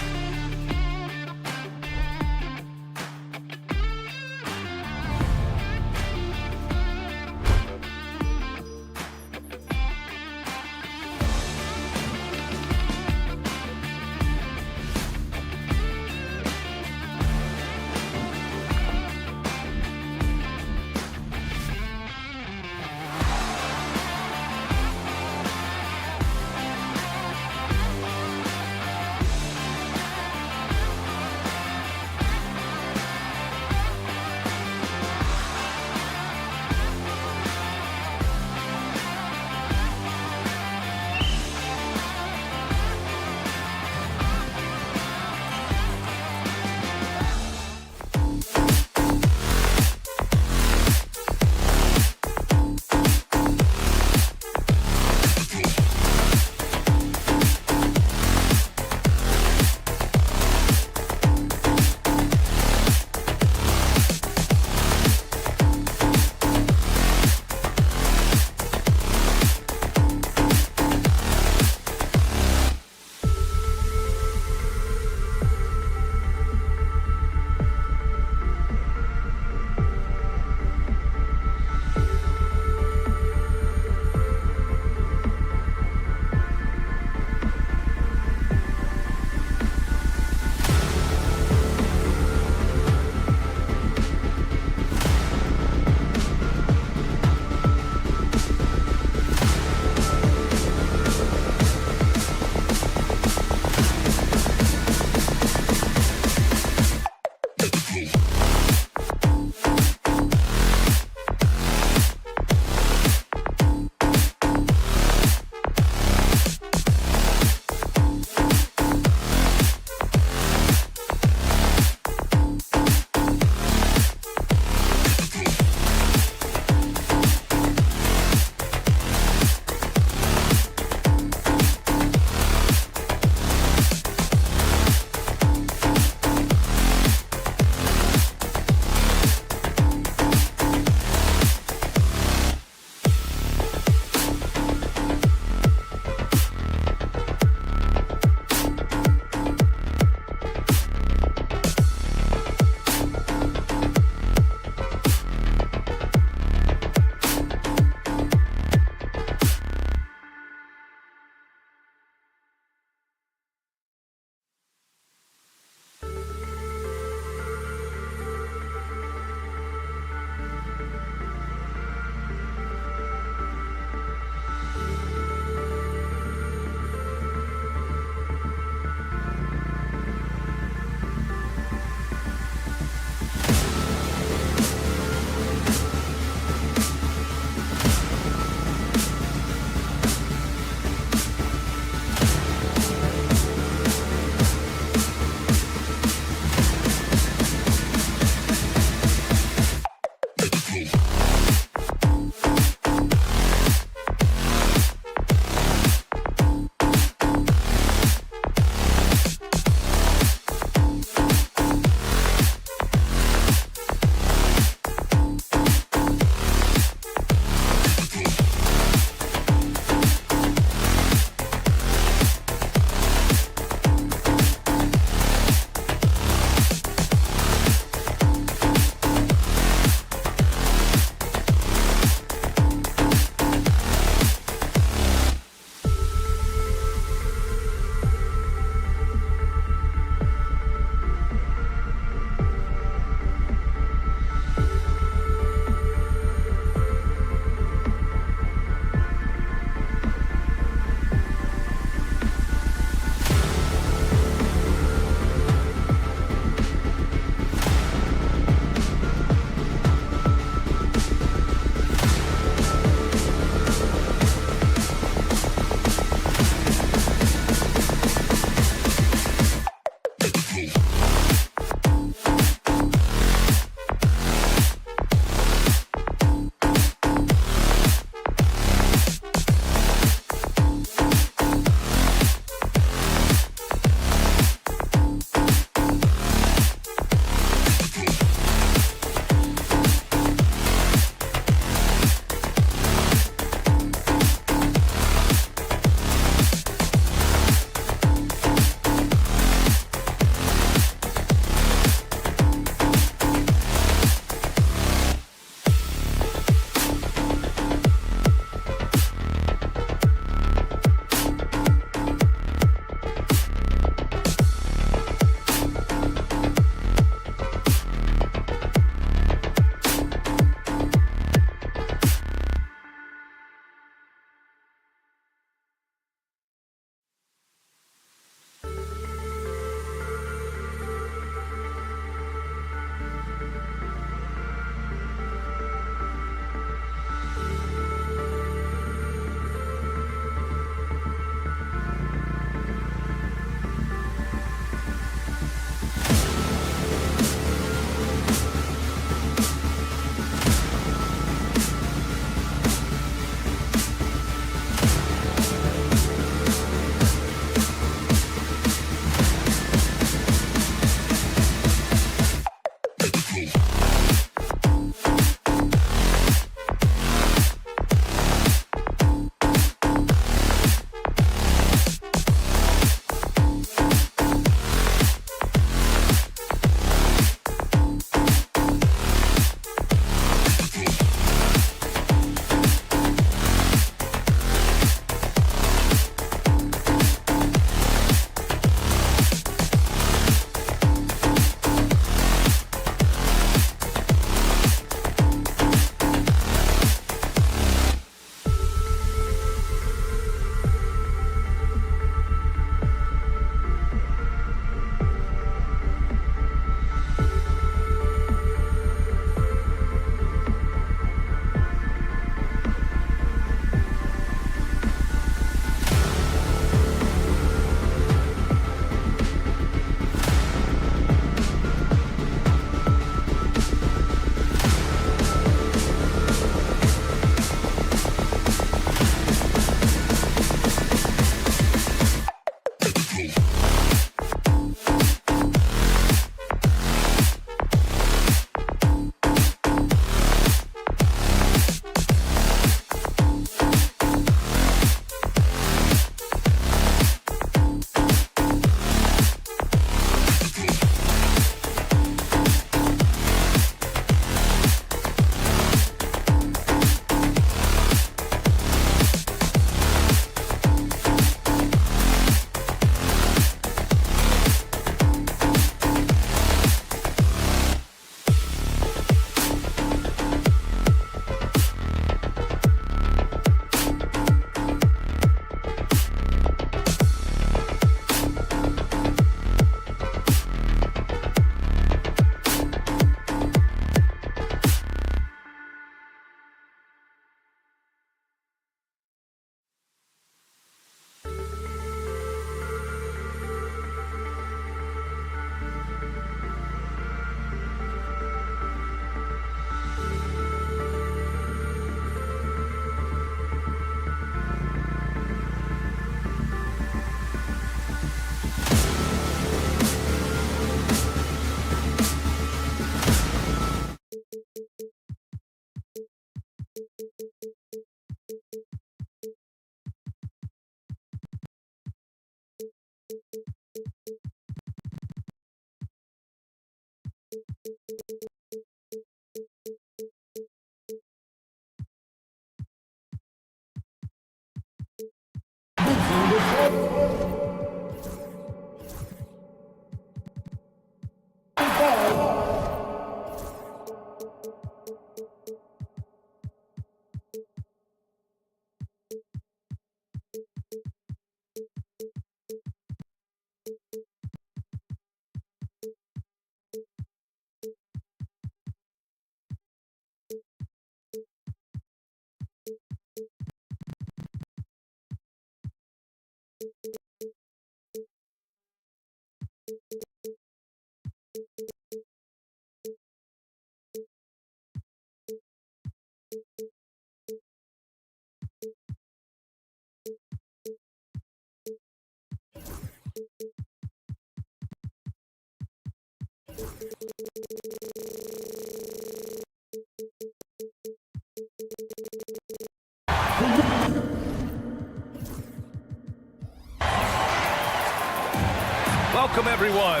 Welcome, everyone.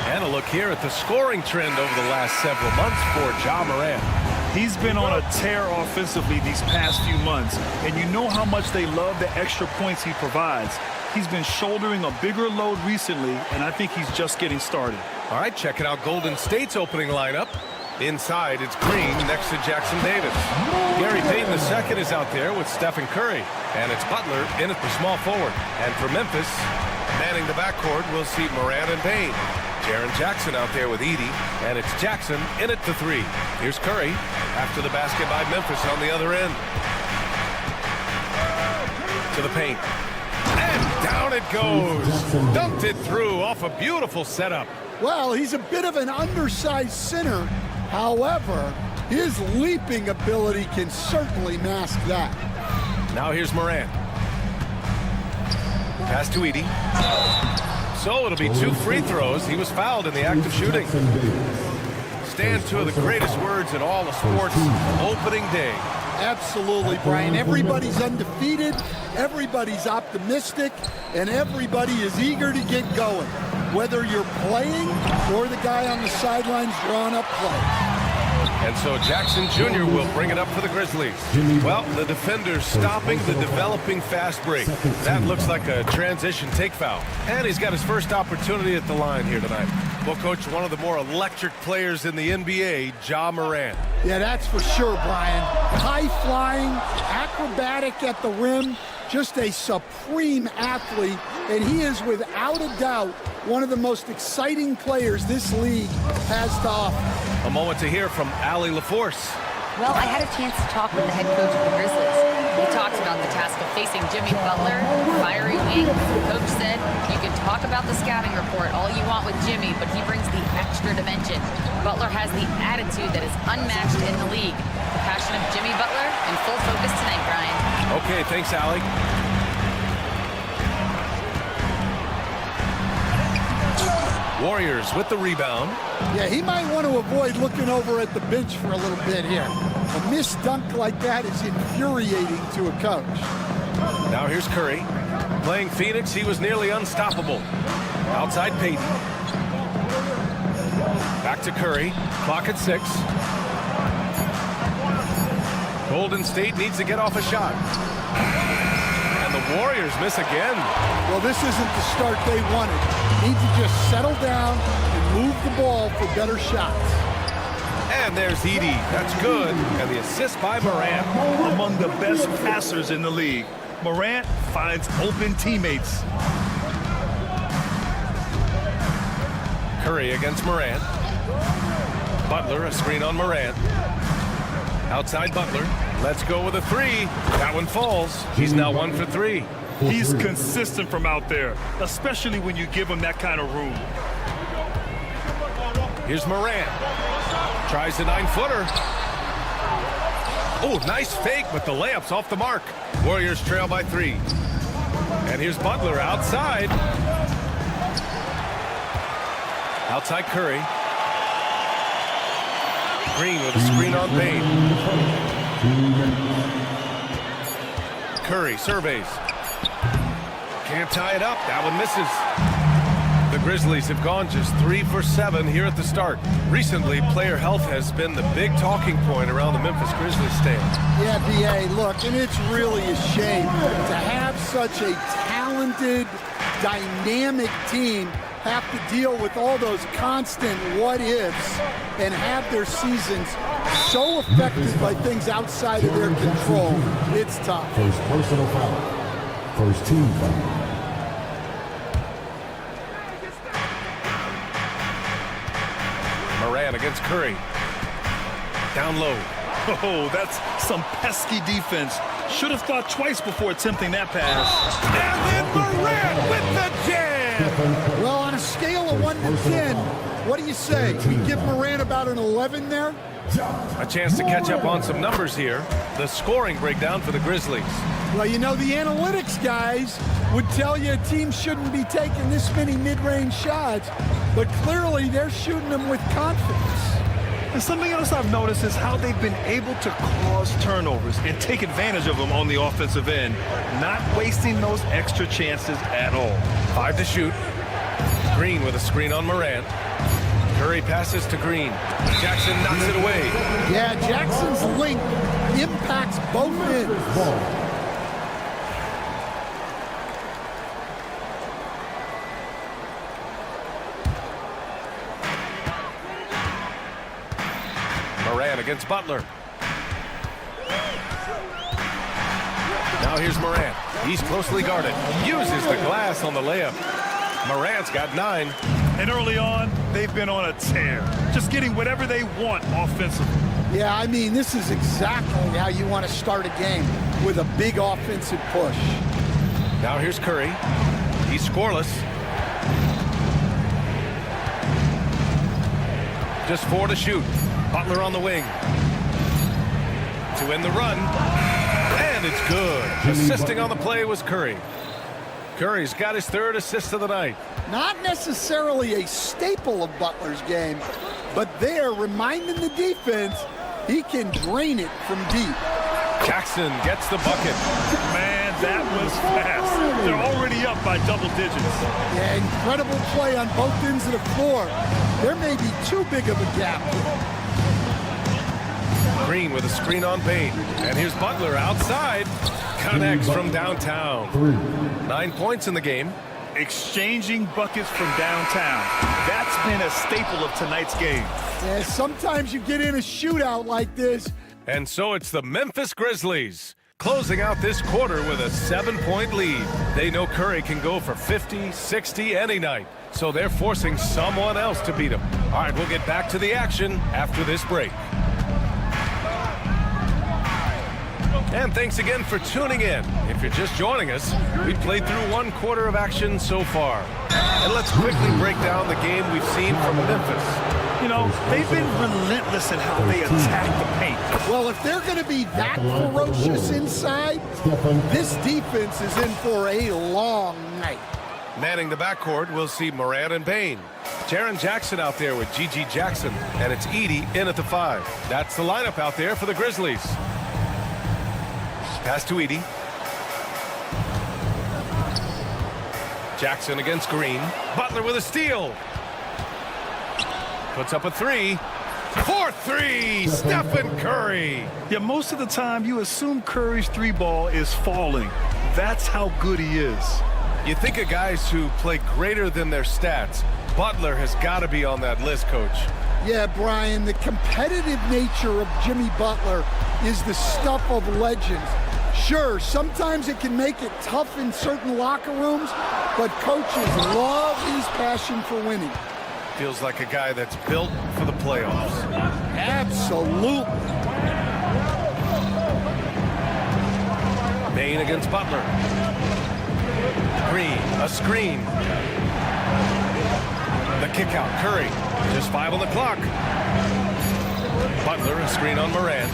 And a look here at the scoring trend over the last several months for Ja Morant. He's been on a tear offensively these past few months, and you know how much they love the extra points he provides. He's been shouldering a bigger load recently, and I think he's just getting started. All right, checking out Golden State's opening lineup. Inside, it's Green next to Jackson Davis. Gary Payton II is out there with Stephen Curry. And it's Butler in at the small forward. And for Memphis, manning the backcourt, we'll see Morant and Payne. Jaren Jackson out there with Edey. And it's Jackson in at the three. Here's Curry after the basket by Memphis on the other end. To the paint. And down it goes. Dunked it through off a beautiful setup. Well, he's a bit of an undersized center. However, his leaping ability can certainly mask that. Now here's Morant. Pass to Edey. So it'll be 2 free throws. He was fouled in the act of shooting. stand two of the greatest words in all of sports, opening day. Absolutely, Brian. Everybody's undefeated, everybody's optimistic, and everybody is eager to get going, whether you're playing or the guy on the sidelines drawing up plays. And so Jackson Jr. will bring it up for the Grizzlies. Well, the defender's stopping the developing fast break. That looks like a transition take foul. And he's got his first opportunity at the line here tonight. Well, Coach, one of the more electric players in the NBA, Ja Morant. Yeah, that's for sure, Brian. High-flying, acrobatic at the rim, just a supreme athlete, and he is without a doubt one of the most exciting players this league has to offer. A moment to hear from Allie LaForce. Well, I had a chance to talk with the head coach of the Grizzlies. He talked about the task of facing Jimmy Butler, fiery wing. The coach said, you can talk about the scouting report all you want with Jimmy, but he brings the extra dimension. Butler has the attitude that is unmatched in the league. The passion of Jimmy Butler in full focus tonight, Brian. Okay, thanks, Allie. Warriors with the rebound. Yeah, he might want to avoid looking over at the bench for a little bit here. A missed dunk like that is infuriating to a coach. Now here's Curry. Playing Phoenix, he was nearly unstoppable. Outside Peyton. Back to Curry. Clock at 6. Golden State needs to get off a shot. And the Warriors miss again. Well, this isn't the start they wanted. Need to just settle down and move the ball for better shots. And there's Edey. That's good. And the assist by Morant. Among the best passers in the league, Morant finds open teammates. Curry against Morant. Butler, a screen on Morant. Outside Butler. Let's go with a 3. That one falls. He's now 1 for 3. He's consistent from out there, especially when you give him that kind of room. Here's Morant. Tries the 9-footer. Oh, nice fake, but the layup's off the mark. Warriors trail by 3. And here's Butler outside. Outside Curry. Green with a screen on Payne. Curry surveys. Can't tie it up. That one misses. The Grizzlies have gone just 3 for 7 here at the start. Recently, player health has been the big talking point around the Memphis Grizzlies stand. Yeah, B.A., look, and it's really a shame to have such a talented, dynamic team have to deal with all those constant what-ifs and have their seasons so affected by things outside of their control. It's tough. First personal foul. First team foul. Morant against Curry. Down low. Oh, that's some pesky defense. Should have thought twice before attempting that pass. And then Morant with the jam. Well, on a scale of 1 to 10, what do you say? We give Morant about an 11 there? A chance to catch up on some numbers here. The scoring breakdown for the Grizzlies. Well, you know, the analytics guys would tell you a team shouldn't be taking this many mid-range shots, but clearly they're shooting them with confidence. And something else I've noticed is how they've been able to cause turnovers and take advantage of them on the offensive end, not wasting those extra chances at all. 5 to shoot. Green with a screen on Morant. Curry passes to Green. Jackson knocks it away. Yeah, Jackson's length impacts both ends. Morant against Butler. Now here's Morant. He's closely guarded. Uses the glass on the layup. Morant's got 9. And early on, they've been on a tear, just getting whatever they want offensively. Yeah, I mean, this is exactly how you want to start a game, with a big offensive push. Now here's Curry. He's scoreless. Just 4 to shoot. Butler on the wing. To end the run. And it's good. Assisting on the play was Curry. Curry's got his 3rd assist of the night. Not necessarily a staple of Butler's game, but they're reminding the defense he can drain it from deep. Jackson gets the bucket. Man, that was fast. They're already up by double digits. Yeah, incredible play on both ends of the floor. There may be too big of a gap. Green with a screen on Payne. And here's Butler outside. Connects from downtown. 9 points in the game. Exchanging buckets from downtown. That's been a staple of tonight's game. Yeah, sometimes you get in a shootout like this. And so it's the Memphis Grizzlies closing out this quarter with a 7-point lead. They know Curry can go for 50, 60 any night. So they're forcing someone else to beat him. All right, we'll get back to the action after this break. And thanks again for tuning in. If you're just joining us, we played through 1 quarter of action so far. And let's quickly break down the game we've seen from Memphis. You know, they've been relentless in how they attack the paint. Well, if they're going to be that ferocious inside, this defense is in for a long night. Manning the backcourt, we'll see Morant and Payne. Jaren Jackson out there with G.G. Jackson, and it's Edey in at the 5. That's the lineup out there for the Grizzlies. Pass to Edey. Jackson against Green. Butler with a steal. Puts up a 3. 4-3, Stephen Curry. Yeah, most of the time you assume Curry's 3-ball is falling. That's how good he is. You think of guys who play greater than their stats. Butler has got to be on that list, Coach. Yeah, Brian, the competitive nature of Jimmy Butler is the stuff of legends. Sure, sometimes it can make it tough in certain locker rooms, but coaches love his passion for winning. Feels like a guy that's built for the playoffs. Absolutely. Payne against Butler. Green, a screen. The kick out, Curry. Just 5 on the clock. Butler, a screen on Morant.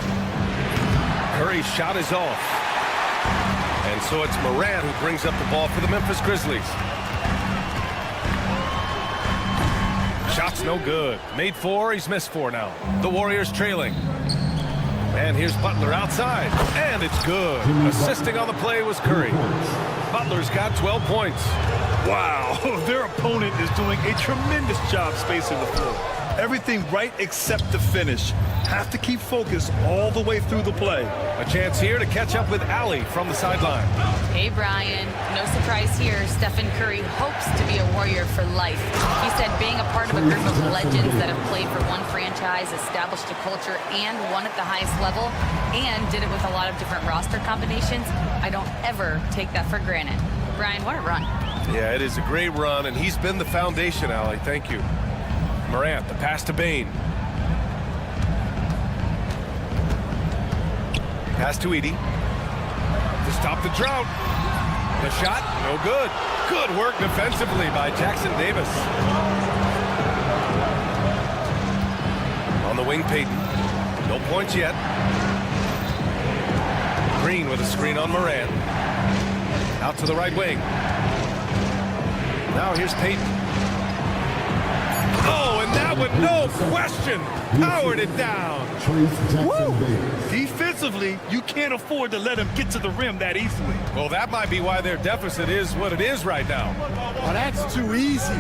Curry's shot is off. And so it's Morant who brings up the ball for the Memphis Grizzlies. Shot's no good. Made 4, he's missed 4 now. The Warriors trailing. And here's Butler outside. And it's good. Assisting on the play was Curry. Butler's got 12 points. Wow, their opponent is doing a tremendous job spacing the floor. Everything right except the finish. Have to keep focused all the way through the play. A chance here to catch up with Allie from the sideline. Hey, Brian. No surprise here. Stephen Curry hopes to be a Warrior for life. He said being a part of a group of legends that have played for one franchise, established a culture, and won at the highest level, and did it with a lot of different roster combinations, I don't ever take that for granted. Brian, what a run. Yeah, it is a great run, and he's been the foundation, Allie. Thank you. Morant, the pass to Payne. Pass to Edey. To stop the drought. The shot, no good. Good work defensively by Jackson Davis. On the wing, Payton. No points yet. Green with a screen on Morant. Out to the right wing. Now here's Payton. Oh, and that one, no question, powered it down. Woo! Defensively, you can't afford to let him get to the rim that easily. Well, that might be why their deficit is what it is right now. Well, that's too easy.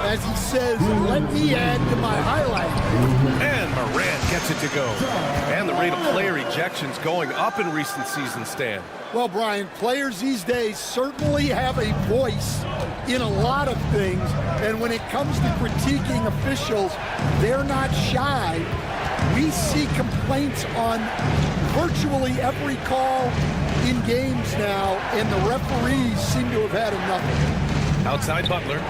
As he says, let me add to my highlight. And Morant gets it to go. And the rate of player ejections going up in recent seasons, Stan. Well, Brian, players these days certainly have a voice in a lot of things, and when it comes to critiquing officials, they're not shy. We see complaints on virtually every call in games now, and the referees seem to have had enough of it. Outside Butler.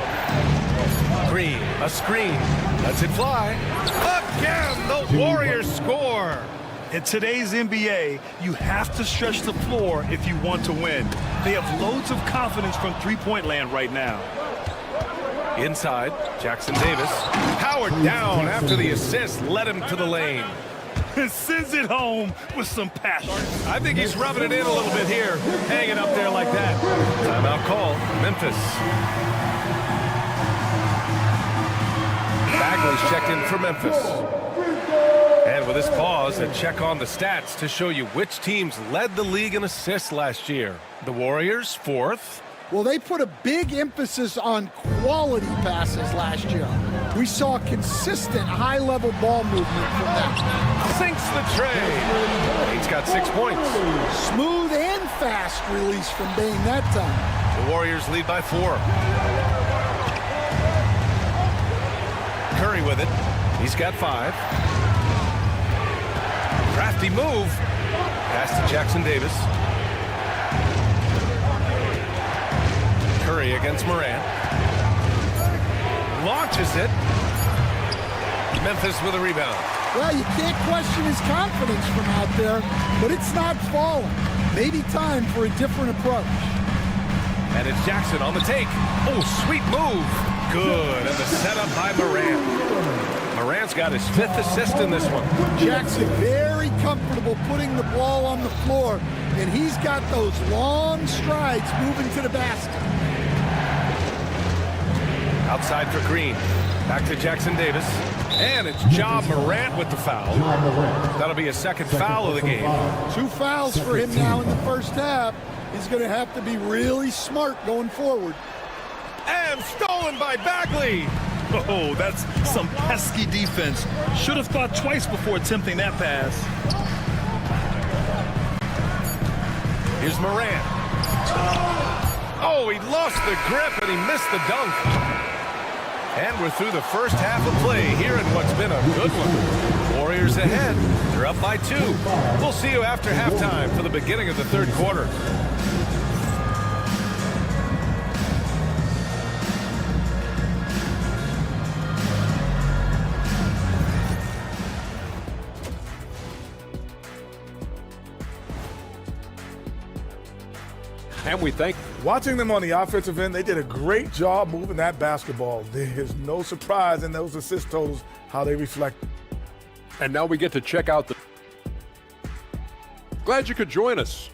Green, a screen. Lets it fly. Again, the Warriors score. In today's NBA, you have to stretch the floor if you want to win. They have loads of confidence from three-point land right now. Inside, Jackson Davis. Powered down after the assist, led him to the lane. Sends it home with some passion. I think he's rubbing it in a little bit here, hanging up there like that. Timeout call, Memphis. Bagley's checked in for Memphis. And with this pause, a check on the stats to show you which teams led the league in assists last year. The Warriors, 4th. Well, they put a big emphasis on quality passes last year. We saw consistent high-level ball movement from them. Sinks the tray. He's got 6 points. Smooth and fast release from Bane that time. The Warriors lead by 4. Curry with it. He's got 5. Crafty move. Pass to Jackson Davis. Curry against Morant. Launches it. Memphis with a rebound. Well, you can't question his confidence from out there, but it's not falling. Maybe time for a different approach. And it's Jackson on the take. Oh, sweet move. Good. And the setup by Morant. Morant's got his 5th assist in this one. Jackson very comfortable putting the ball on the floor, and he's got those long strides moving to the basket. Outside for Green. Back to Jackson Davis. And it's Ja Morant with the foul. That'll be a 2nd foul of the game. 2 fouls for him now in the first half. He's going to have to be really smart going forward. And stolen by Bagley. Oh, that's some pesky defense. Should have thought twice before attempting that pass. Here's Morant. Oh, he lost the grip and he missed the dunk. And we're through the first half of play here in what's been a good one. Warriors ahead. They're up by 2. We'll see you after halftime for the beginning of the 3rd quarter. And we thank. Watching them on the offensive end, they did a great job moving that basketball. There's no surprise in those assist totals, how they reflect. And now we get to check out the. Glad you could join us.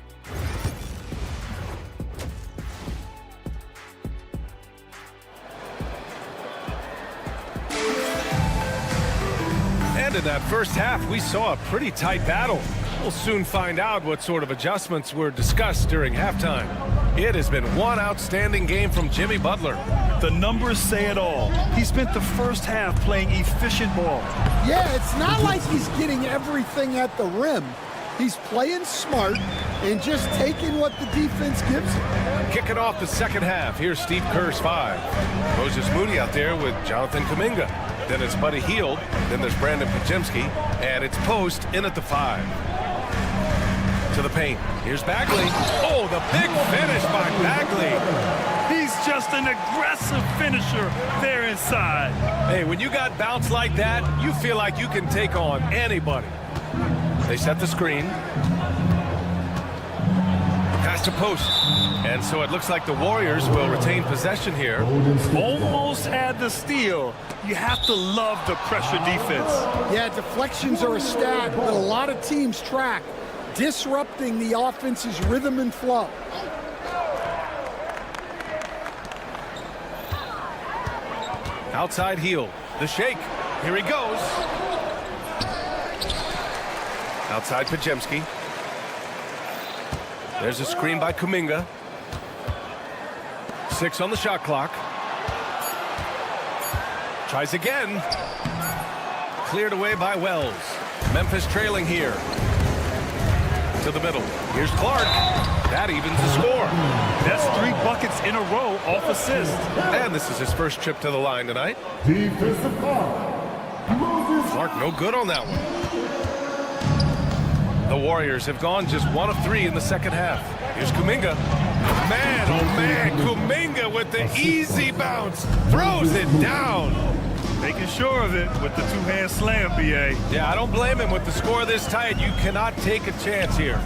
And in that first half, we saw a pretty tight battle. We'll soon find out what sort of adjustments were discussed during halftime. It has been one outstanding game from Jimmy Butler. The numbers say it all. He spent the first half playing efficient ball. Yeah, it's not like he's getting everything at the rim. He's playing smart and just taking what the defense gives him. Kicking off the second half, here's Steve Kerr's 5. Moses Moody out there with Jonathan Kuminga. Then it's Buddy Hield. Then there's Brandon Podziemski. And it's Post in at the 5. To the paint. Here's Bagley. Oh, the big finish by Bagley. He's just an aggressive finisher there inside. Hey, when you got bounce like that, you feel like you can take on anybody. They set the screen. Pass to Post. And so it looks like the Warriors will retain possession here. Almost had the steal. You have to love the pressure defense. Yeah, deflections are a stat that a lot of teams track, disrupting the offense's rhythm and flow. Outside heel. The shake. Here he goes. Outside Podziemski. There's a screen by Kuminga. 6 on the shot clock. Tries again. Cleared away by Wells. Memphis trailing here. To the middle. Here's Clark. That evens the score. That's 3 buckets in a row off assist. And this is his first trip to the line tonight. Defensive foul. Clark no good on that one. The Warriors have gone just 1 of 3 in the second half. Here's Kuminga. Man, oh man, Kuminga with the easy bounce. Throws it down. Making sure of it with the 2-hand slam, B.A. Yeah, I don't blame him with the score this tight. You cannot take a chance here.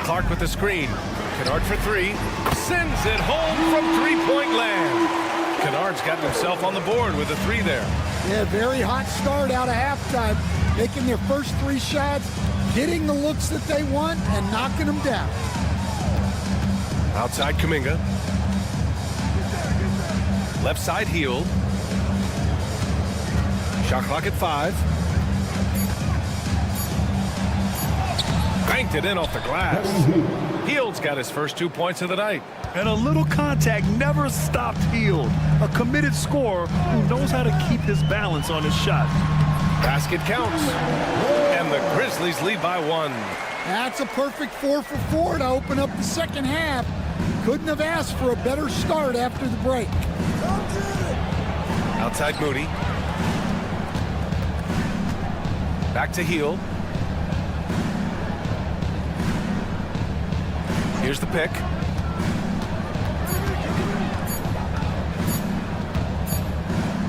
Clark with the screen. Kennard for 3. Sends it home from 3-point land. Kennard's gotten himself on the board with a 3 there. Yeah, very hot start out of halftime. Making their first 3 shots, getting the looks that they want, and knocking them down. Outside Kuminga. Left side Hield. Shot clock at 5. Banked it in off the glass. Hield's got his first 2 points of the night. And a little contact never stopped Hield. A committed scorer who knows how to keep his balance on his shot. Basket counts. And the Grizzlies lead by 1. That's a perfect 4 for 4 to open up the second half. Couldn't have asked for a better start after the break. Outside Moody. Back to Hield. Here's the pick.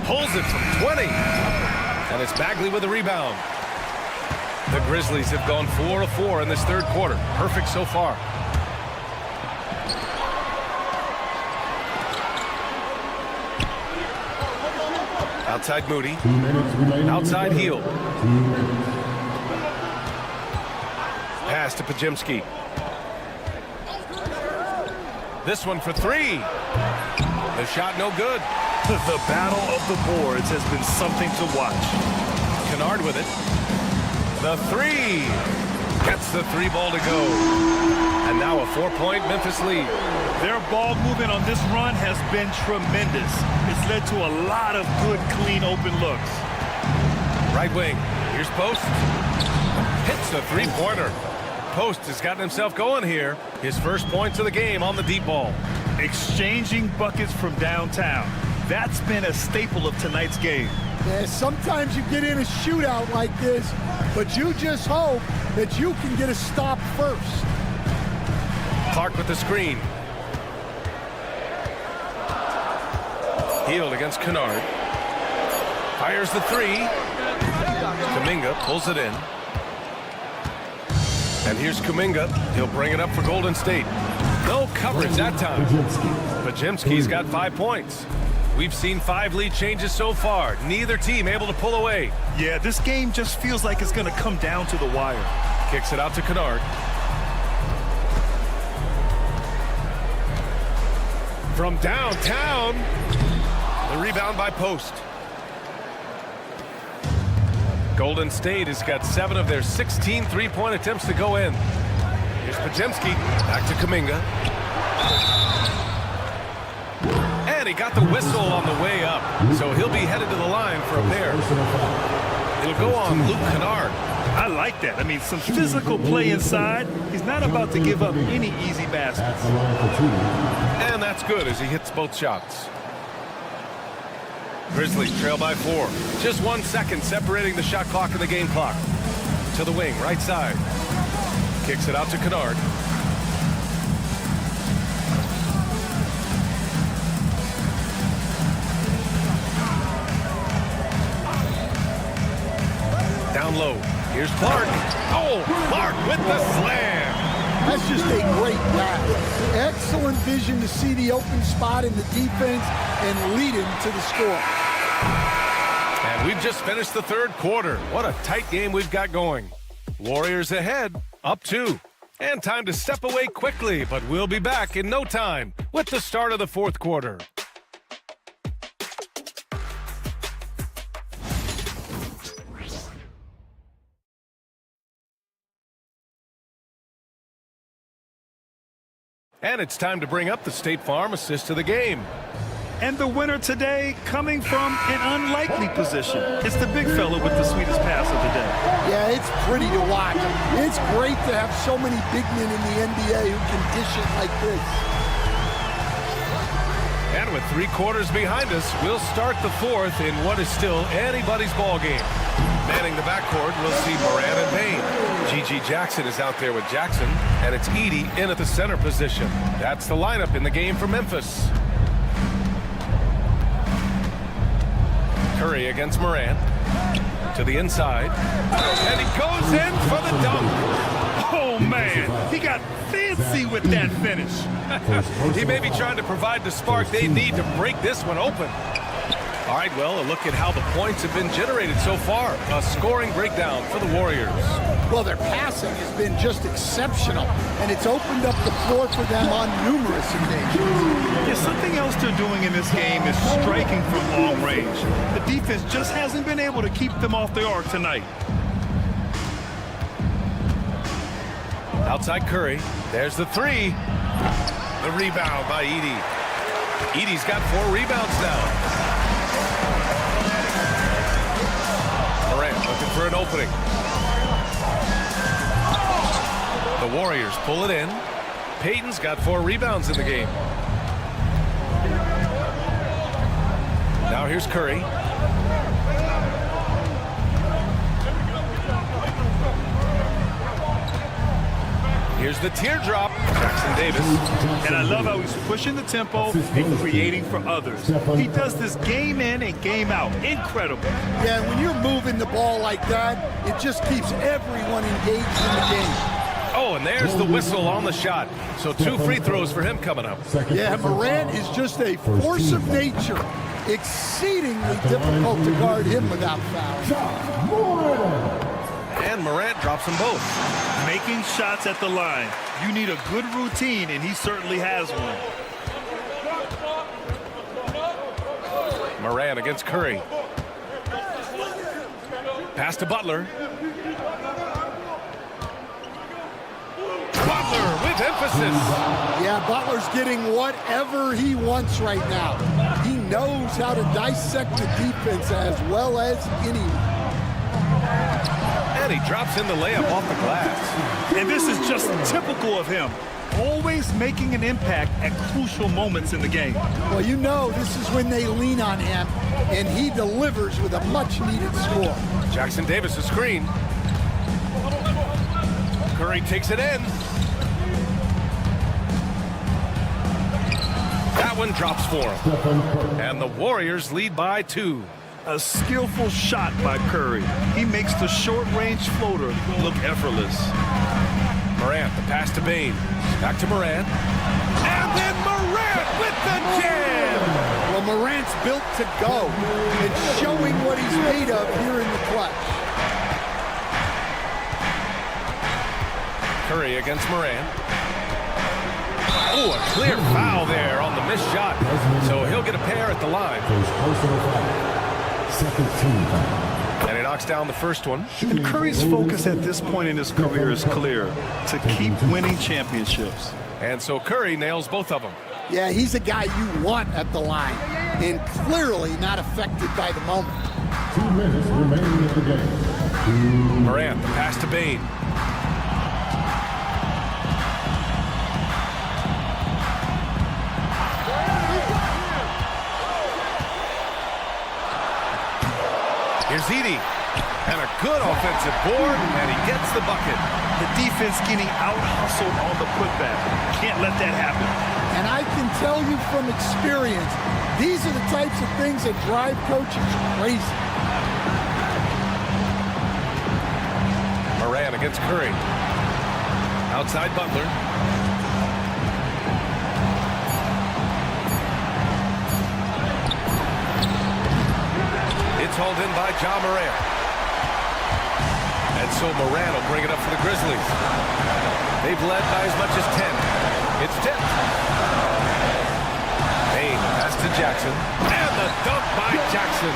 Pulls it from 20. And it's Bagley with the rebound. The Grizzlies have gone 4 of 4 in this third quarter. Perfect so far. Outside Moody. Outside Hield. Pass to Podziemski. This one for 3. The shot no good. The battle of the boards has been something to watch. Kennard with it. The 3. Gets the 3 ball to go. And now a 4-point Memphis lead. Their ball movement on this run has been tremendous. It's led to a lot of good, clean, open looks. Right wing. Here's Post. Hits the 3-pointer. Post has gotten himself going here. His first points of the game on the deep ball. Exchanging buckets from downtown. That's been a staple of tonight's game. Yeah, sometimes you get in a shootout like this, but you just hope that you can get a stop first. Clark with the screen. Hield against Kennard. Fires the 3. Kuminga pulls it in. And here's Kuminga. He'll bring it up for Golden State. No coverage that time. Podziemski's got 5 points. We've seen 5 lead changes so far. Neither team able to pull away. Yeah, this game just feels like it's going to come down to the wire. Kicks it out to Kennard. From downtown. The rebound by Post. Golden State has got 7 of their 16 3-point attempts to go in. Here's Podziemski. Back to Kuminga. And he got the whistle on the way up. So he'll be headed to the line for a pair. It'll go on Luke Kennard. I like that. I mean, some physical play inside. He's not about to give up any easy baskets. And that's good as he hits both shots. Grizzlies trail by 4. Just 1 second separating the shot clock and the game clock. To the wing, right side. Kicks it out to Kennard. Down low. Here's Clark. Oh, Clark with the slam. That's just a great pass. Excellent vision to see the open spot in the defense and lead him to the score. And we've just finished the third quarter. What a tight game we've got going. Warriors ahead, up 2. And time to step away quickly, but we'll be back in no time with the start of the fourth quarter. And it's time to bring up the State Farm assist of the game. And the winner today coming from an unlikely position. It's the big fella with the sweetest pass of the day. Yeah, it's pretty to watch. It's great to have so many big men in the NBA who can dish it like this. And with 3 quarters behind us, we'll start the fourth in what is still anybody's ball game. Manning the backcourt, we'll see Moran and Payne. G.G. Jackson is out there with Jackson, and it's Edey in at the center position. That's the lineup in the game for Memphis. Curry against Moran. To the inside. And he goes in for the dunk. Oh, man. He got fancy with that finish. He may be trying to provide the spark they need to break this one open. All right, well, a look at how the points have been generated so far. A scoring breakdown for the Warriors. Well, their passing has been just exceptional, and it's opened up the floor for them on numerous occasions. Yeah, something else they're doing in this game is striking from long range. The defense just hasn't been able to keep them off the arc tonight. Outside Curry. There's the three. The rebound by Edey. Edey's got 4 rebounds now. Morant looking for an opening. The Warriors pull it in. Payton's got 4 rebounds in the game. Now here's Curry. Here's the teardrop, Jackson Davis. And I love how he's pushing the tempo and creating for others. He does this game in and game out. Incredible. Yeah, when you're moving the ball like that, it just keeps everyone engaged in the game. Oh, and there's the whistle on the shot. So 2 free throws for him coming up. Yeah, Morant is just a force of nature. Exceedingly difficult to guard him without fouling. And Morant drops them both. Making shots at the line. You need a good routine, and he certainly has one. Morant against Curry. Pass to Butler. Butler with emphasis. Yeah, Butler's getting whatever he wants right now. He knows how to dissect the defense as well as anyone. And he drops in the layup off the glass. And this is just typical of him. Always making an impact at crucial moments in the game. Well, you know this is when they lean on him, and he delivers with a much-needed score. Jackson Davis a screen. Curry takes it in. That one drops for him. And the Warriors lead by 2. A skillful shot by Curry. He makes the short-range floater look effortless. Morant, the pass to Bane. Back to Morant. And then Morant with the jam! Well, Morant's built to go. It's showing what he's made of here in the clutch. Curry against Morant. Oh, a clear foul there on the missed shot. So he'll get a pair at the line. And he knocks down the first one. And Curry's focus at this point in his career is clear: to keep winning championships. And so Curry nails both of them. Yeah, he's a guy you want at the line, and clearly not affected by the moment. 2 minutes remaining in the game. Morant, the pass to Bane. Here's Edey, and a good offensive board, and he gets the bucket. The defense getting out-hustled on the putback. Can't let that happen. And I can tell you from experience, these are the types of things that drive coaches crazy. Morant against Curry. Outside Butler. It's hauled in by Ja Morant. And so Morant will bring it up for the Grizzlies. They've led by as much as 10. It's tipped. Bane pass to Jackson. And the dunk by Jackson.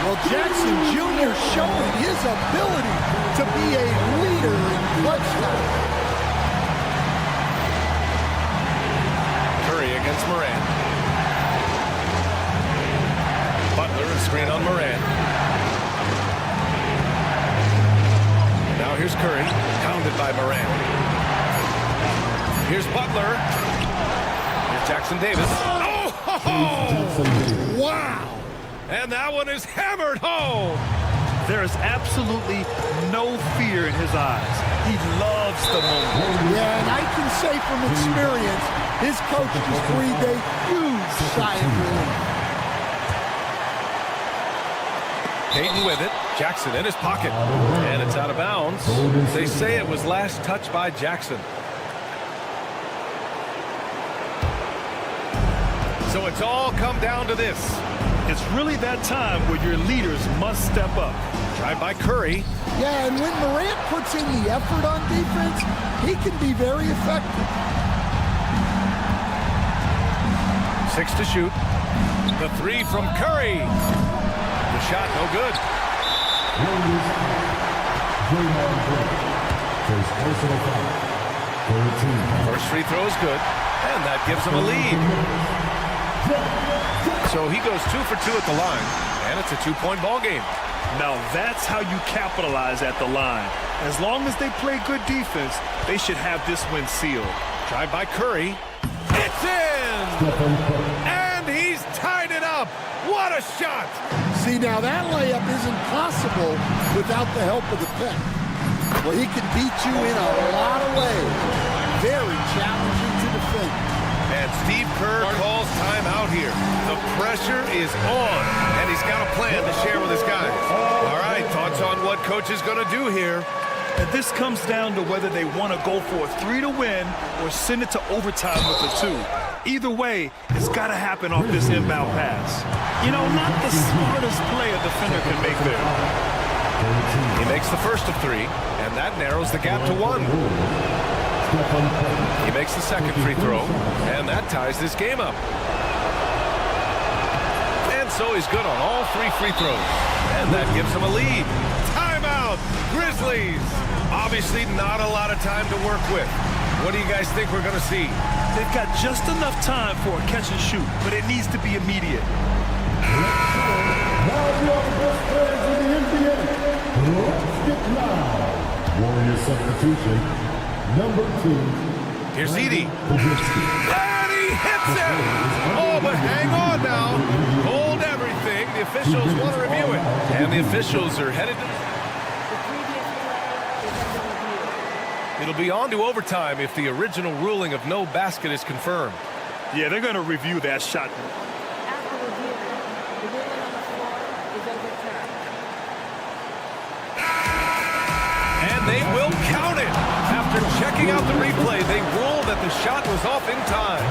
Well, Jackson Jr. showing his ability to be a leader in clutch time. Curry against Morant. Butler, a screen on Morant. Now here's Curry, pounded by Morant. Here's Butler. Here's Jackson Davis. Oh! Wow! And that one is hammered home. There is absolutely no fear in his eyes. He loves the moment. Yeah, and I can say from experience, his coach just breathed a huge sigh of relief. Payton with it. Jackson in his pocket. And it's out of bounds. They say it was last touched by Jackson. So it's all come down to this. It's really that time where your leaders must step up. Drive by Curry. Yeah, and when Morant puts in the effort on defense, he can be very effective. 6 to shoot. The 3 from Curry. The shot, no good. First free throw is good, and that gives him a lead. So he goes 2 for 2 at the line, and it's a 2-point ball game. Now that's how you capitalize at the line. As long as they play good defense, they should have this win sealed. Drive by Curry. It's in! And he's tied it up. What a shot! See, now that layup isn't possible without the help of the pick. Well, he can beat you in a lot of ways. Very challenging to defend. And Steve Kerr calls timeout here. The pressure is on, and he's got a plan to share with his guys. All right, thoughts on what coach is going to do here? And this comes down to whether they want to go for a 3 to win or send it to overtime with a 2. Either way, it's got to happen off this inbound pass. You know, not the smartest play a defender can make there. He makes the first of 3, and that narrows the gap to 1. He makes the second free throw, and that ties this game up. And so he's good on all 3 free throws, and that gives him a lead. Timeout, Grizzlies! Obviously not a lot of time to work with. What do you guys think we're going to see? They've got just enough time for a catch and shoot, but it needs to be immediate. Warrior substitution, number 2. Here's Edie. And he hits it! Oh, but hang on now. Hold everything. The officials want to review it. And the officials are headed to It'll be on to overtime if the original ruling of no basket is confirmed. Yeah, they're going to review that shot. And they will count it. After checking out the replay, they rule that the shot was off in time.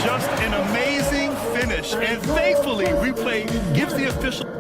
Just an amazing finish. And thankfully, replay gives the official...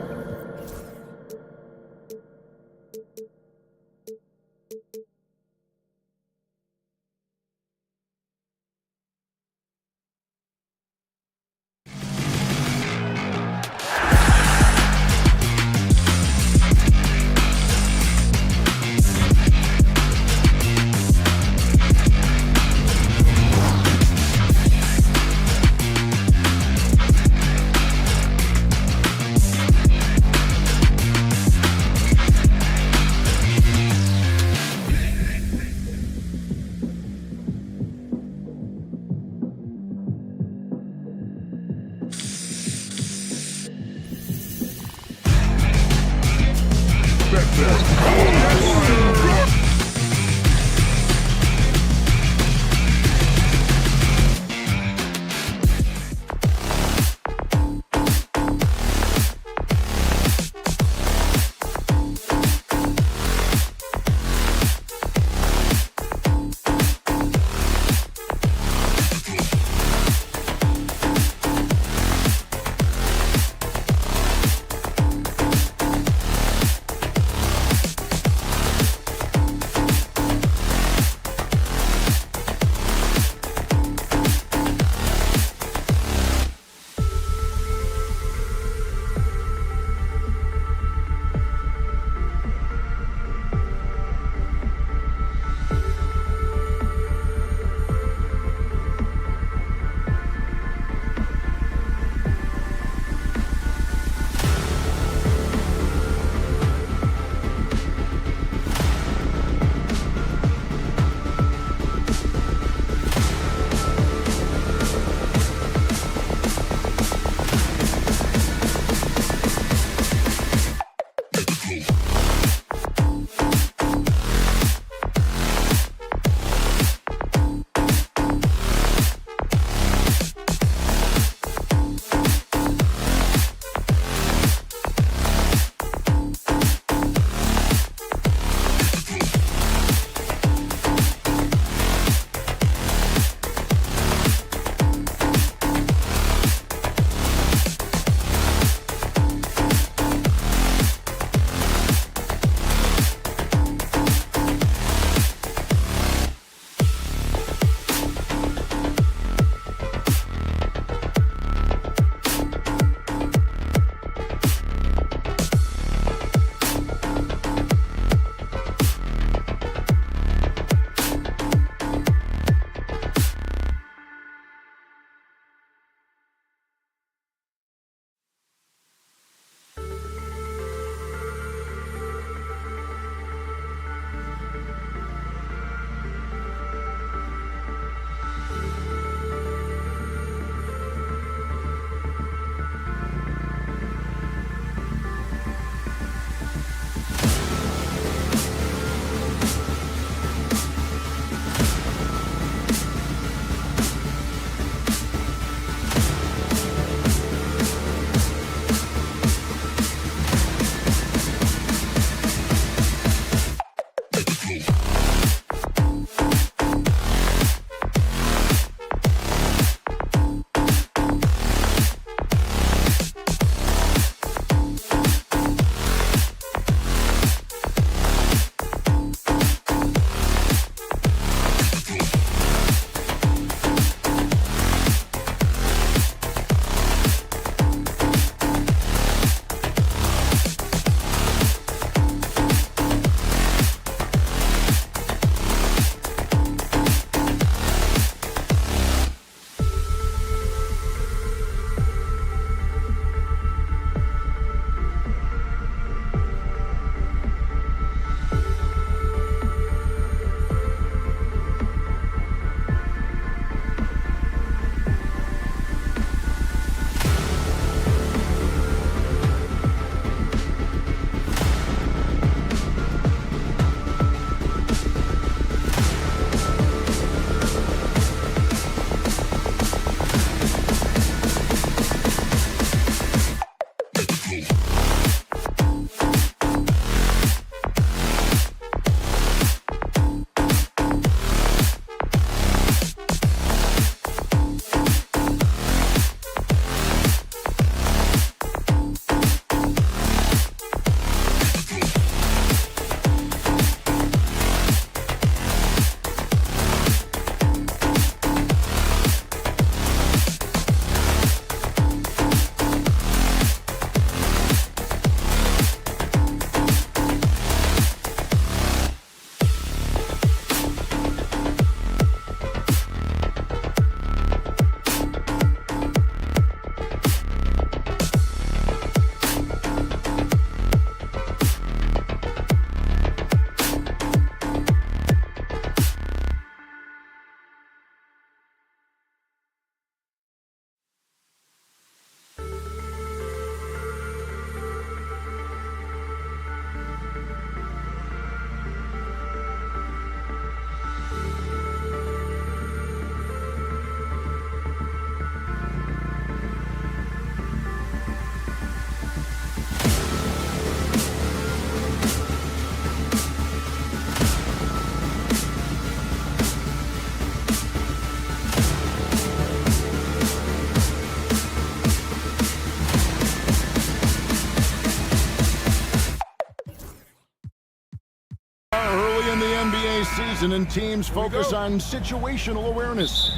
season and teams focus on situational awareness.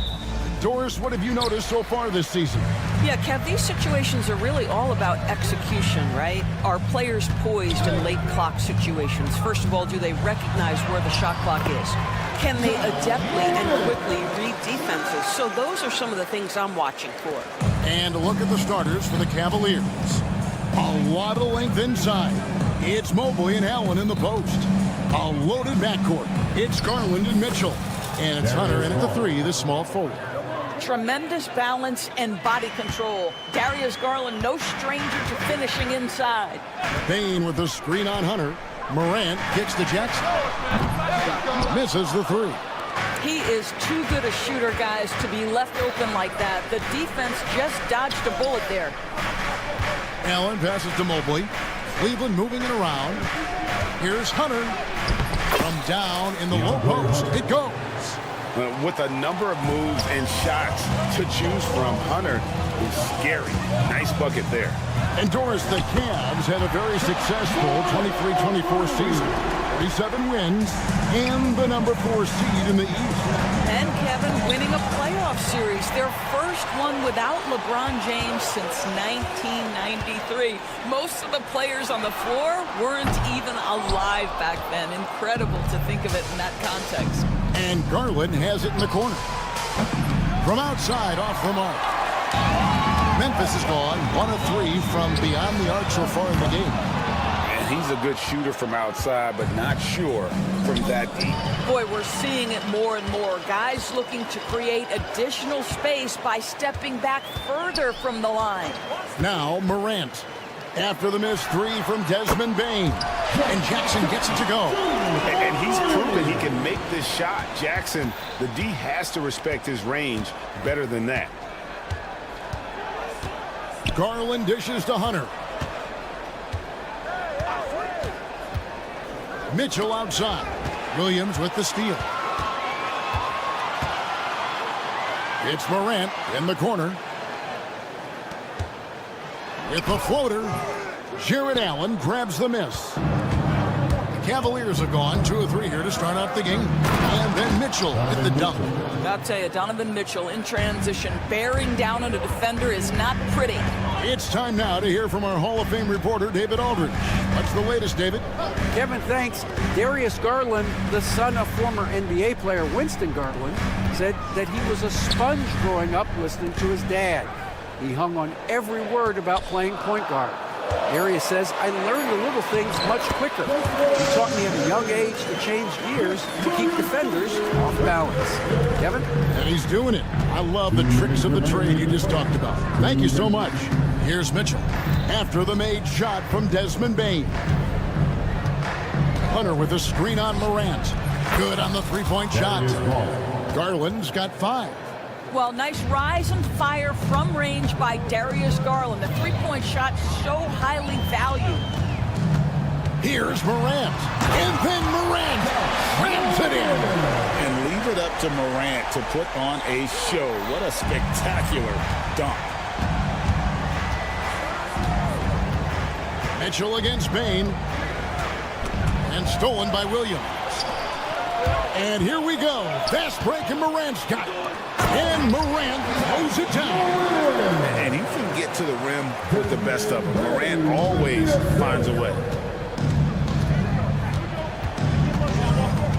Doris, what have you noticed so far this season? Yeah, Kev, these situations are really all about execution, right? Are players poised in late clock situations? First of all, do they recognize where the shot clock is? Can they adeptly and quickly read defenses? So those are some of the things I'm watching for. And look at the starters for the Cavaliers. A lot of length inside. It's Mobley and Allen in the post. A loaded backcourt. It's Garland and Mitchell. And it's Hunter in at the 3, the small forward. Tremendous balance and body control. Darius Garland, no stranger to finishing inside. Bane with the screen on Hunter. Morant kicks to Jackson. Misses the 3. He is too good a shooter, guys, to be left open like that. The defense just dodged a bullet there. Allen passes to Mobley. Cleveland moving it around. Here's Hunter. From down in the low post, it goes. With a number of moves and shots to choose from, Hunter is scary. Nice bucket there. And Doris, the Cavs had a very successful 23-24 season. 37 wins and the number 4 seed in the East. And Kevin winning a playoff series, their first one without LeBron James since 1993. Most of the players on the floor weren't even alive back then. Incredible to think of it in that context. And Garland has it in the corner. From outside, off the mark. Memphis is gone, 1 of 3 from beyond the arc so far in the game. And he's a good shooter from outside, but not sure from that deep. Boy, we're seeing it more and more. Guys looking to create additional space by stepping back further from the line. Now Morant. After the missed 3 from Desmond Bane. And Jackson gets it to go. And he's proven he can make this shot. Jackson, the D has to respect his range better than that. Garland dishes to Hunter. Mitchell outside. Williams with the steal. It's Morant in the corner. With the floater, Jared Allen grabs the miss. The Cavaliers have gone 2 of 3 here to start out the game. And then Mitchell with the dunk. I'll tell you, Donovan Mitchell in transition, bearing down on a defender is not pretty. It's time now to hear from our Hall of Fame reporter, David Aldridge. What's the latest, David? Kevin, thanks. Darius Garland, the son of former NBA player Winston Garland, said that he was a sponge growing up listening to his dad. He hung on every word about playing point guard. Darius says, I learned the little things much quicker. He taught me at a young age to change gears to keep defenders off balance. Kevin? And he's doing it. I love the tricks of the trade you just talked about. Thank you so much. Here's Mitchell. After the made shot from Desmond Bane. Hunter with a screen on Morant. Good on the three-point shot. Garland's got 5. Well, nice rise and fire from range by Darius Garland. The three-point shot so highly valued. Here's Morant. And then Morant rams it in. And leave it up to Morant to put on a show. What a spectacular dunk. Mitchell against Bane. And stolen by Williams. And here we go. Fast break, and Morant's got it. And Morant throws it down. And he can get to the rim with the best of them. Morant always finds a way.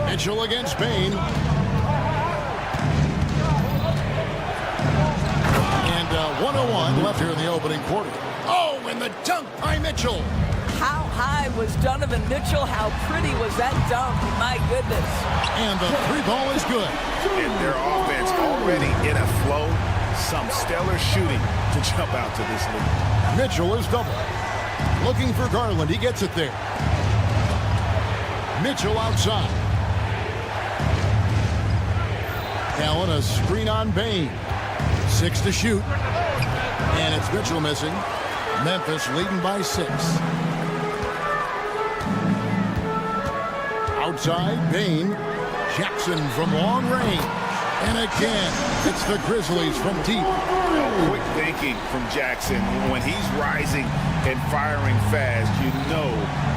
Mitchell against Bane. And 101 left here in the opening quarter. Oh, and the dunk by Mitchell. How high was Donovan Mitchell? How pretty was that dunk? My goodness. And the 3-ball is good. And their offense already in a flow. Some stellar shooting to jump out to this lead. Mitchell is double. Looking for Garland. He gets it there. Mitchell outside. Allen a screen on Bane. 6 to shoot. And it's Mitchell missing. Memphis leading by 6. Outside, Bane. Jackson from long range. And again, it's the Grizzlies from deep. Quick thinking from Jackson. When he's rising and firing fast, you know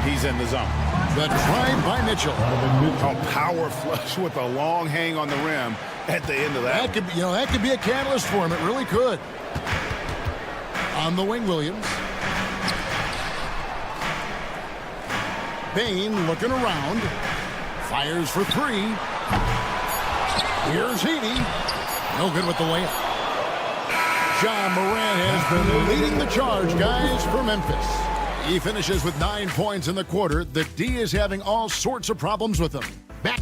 he's in the zone. The try by Mitchell. A power flush with a long hang on the rim at the end of that. That could be a catalyst for him. It really could. On the wing, Williams. Bain looking around. Fires for three. Here's Heaney. No good with the layup. John Morant has been leading the charge, guys, for Memphis. He finishes with 9 points in the quarter. The D is having all sorts of problems with him. Back.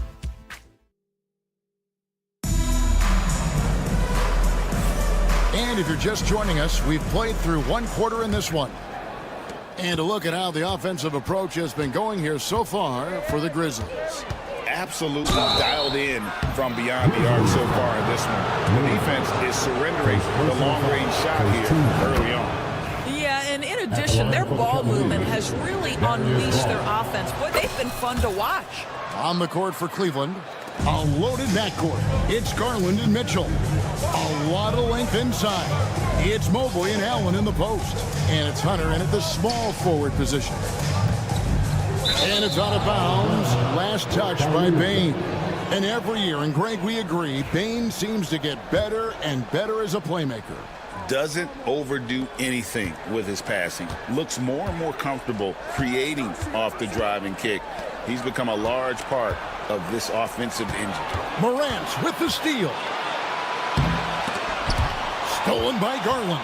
And if you're just joining us, we've played through one quarter in this one. And a look at how the offensive approach has been going here so far for the Grizzlies. Absolutely dialed in from beyond the arc so far in this one. The defense is surrendering the long-range shot here early on. Yeah, and in addition, their ball movement has really unleashed their offense. Boy, they've been fun to watch. On the court for Cleveland, a loaded backcourt. It's Garland and Mitchell. A lot of length inside. It's Mobley and Allen in the post. And it's Hunter in at the small forward position. And it's out of bounds. Last touch by Bain. And every year, and Greg, we agree, Bain seems to get better and better as a playmaker. Doesn't overdo anything with his passing. Looks more and more comfortable creating off the driving kick. He's become a large part of this offensive engine. Morant with the steal. Stolen by Garland.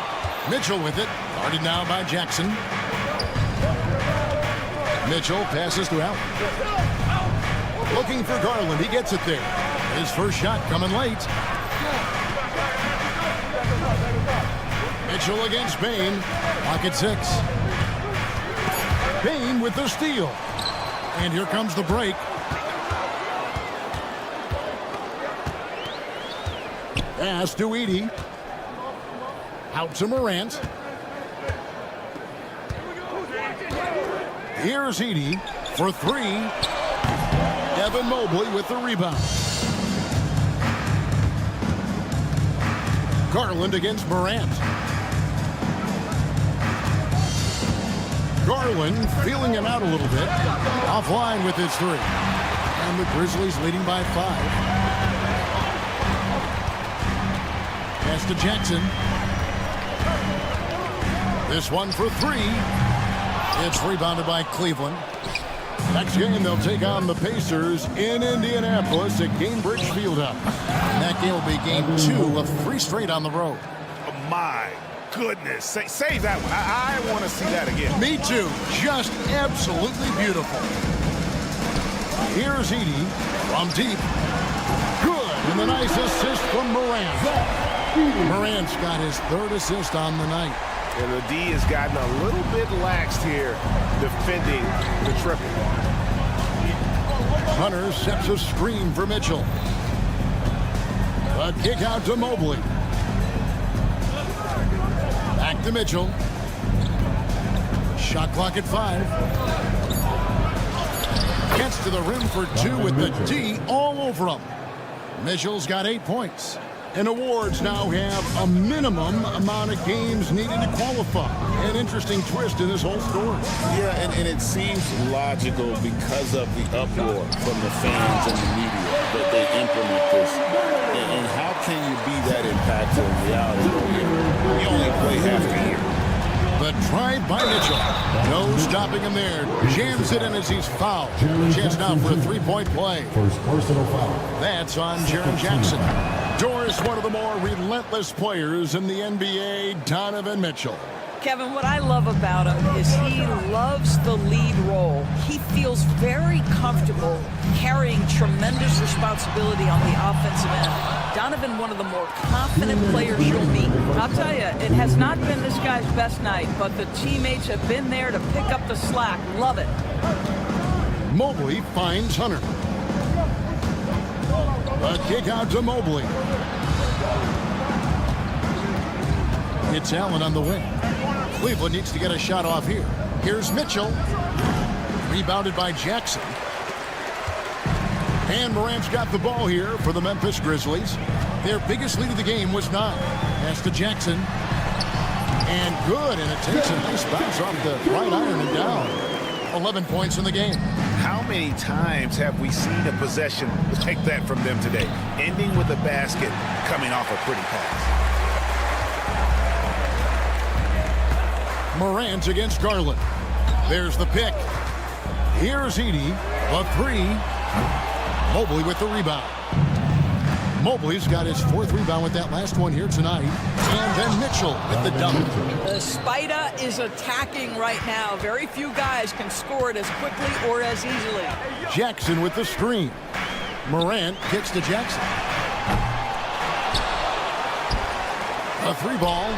Mitchell with it. Guarded now by Jackson. Mitchell passes to Allen. Looking for Garland. He gets it there. His first shot coming late. Mitchell against Bain. Pocket 6. Bain with the steal. And here comes the break. Pass to Edey. Out to Morant. Here's Edey for three. Evan Mobley with the rebound. Garland against Morant. Garland feeling him out a little bit. Offline with his three. And the Grizzlies leading by 5. Pass to Jackson. This one for 3. It's rebounded by Cleveland. Next game, they'll take on the Pacers in Indianapolis at Gainbridge Fieldhouse. And that game will be game 2 of 3 straight on the road. Oh my goodness. Save that one. I want to see that again. Me too. Just absolutely beautiful. Here's Edey from deep. Good. And the nice assist from Morant. Morant's got his 3rd assist on the night. And the D has gotten a little bit laxed here defending the triple. Hunter sets a screen for Mitchell. A kick out to Mobley. Back to Mitchell. Shot clock at 5. Gets to the rim for 2 with the D all over him. Mitchell's got 8 points. And awards now have a minimum amount of games needed to qualify. An interesting twist in this whole story. Yeah, and it seems logical because of the uproar from the fans and the media that they implement this. And how can you be that impactful in reality? You only play half the year. The try by Mitchell. No stopping him there. Jams it in as he's fouled. Chance now for a 3-point play. First personal foul. That's on Jaren Jackson. Doris, one of the more relentless players in the NBA, Donovan Mitchell. Kevin, what I love about him is he loves the lead role. He feels very comfortable carrying tremendous responsibility on the offensive end. Donovan, one of the more confident players you'll meet. I'll tell you, it has not been this guy's best night, but the teammates have been there to pick up the slack. Love it. Mobley finds Hunter. A kick out to Mobley. It's Allen on the wing. Cleveland needs to get a shot off here. Here's Mitchell. Rebounded by Jackson. And Morant's got the ball here for the Memphis Grizzlies. Their biggest lead of the game was 9. Pass to Jackson. And good, and it takes a nice bounce off the right iron and down. 11 points in the game. How many times have we seen a possession like that from them today, ending with a basket coming off a pretty pass? Morant against Garland. There's the pick. Here's Edey, a three. Mobley with the rebound. Mobley's got his 4th rebound with that last one here tonight. And then Mitchell with the dunk. The Spider is attacking right now. Very few guys can score it as quickly or as easily. Jackson with the screen. Morant kicks to Jackson. A 3-ball.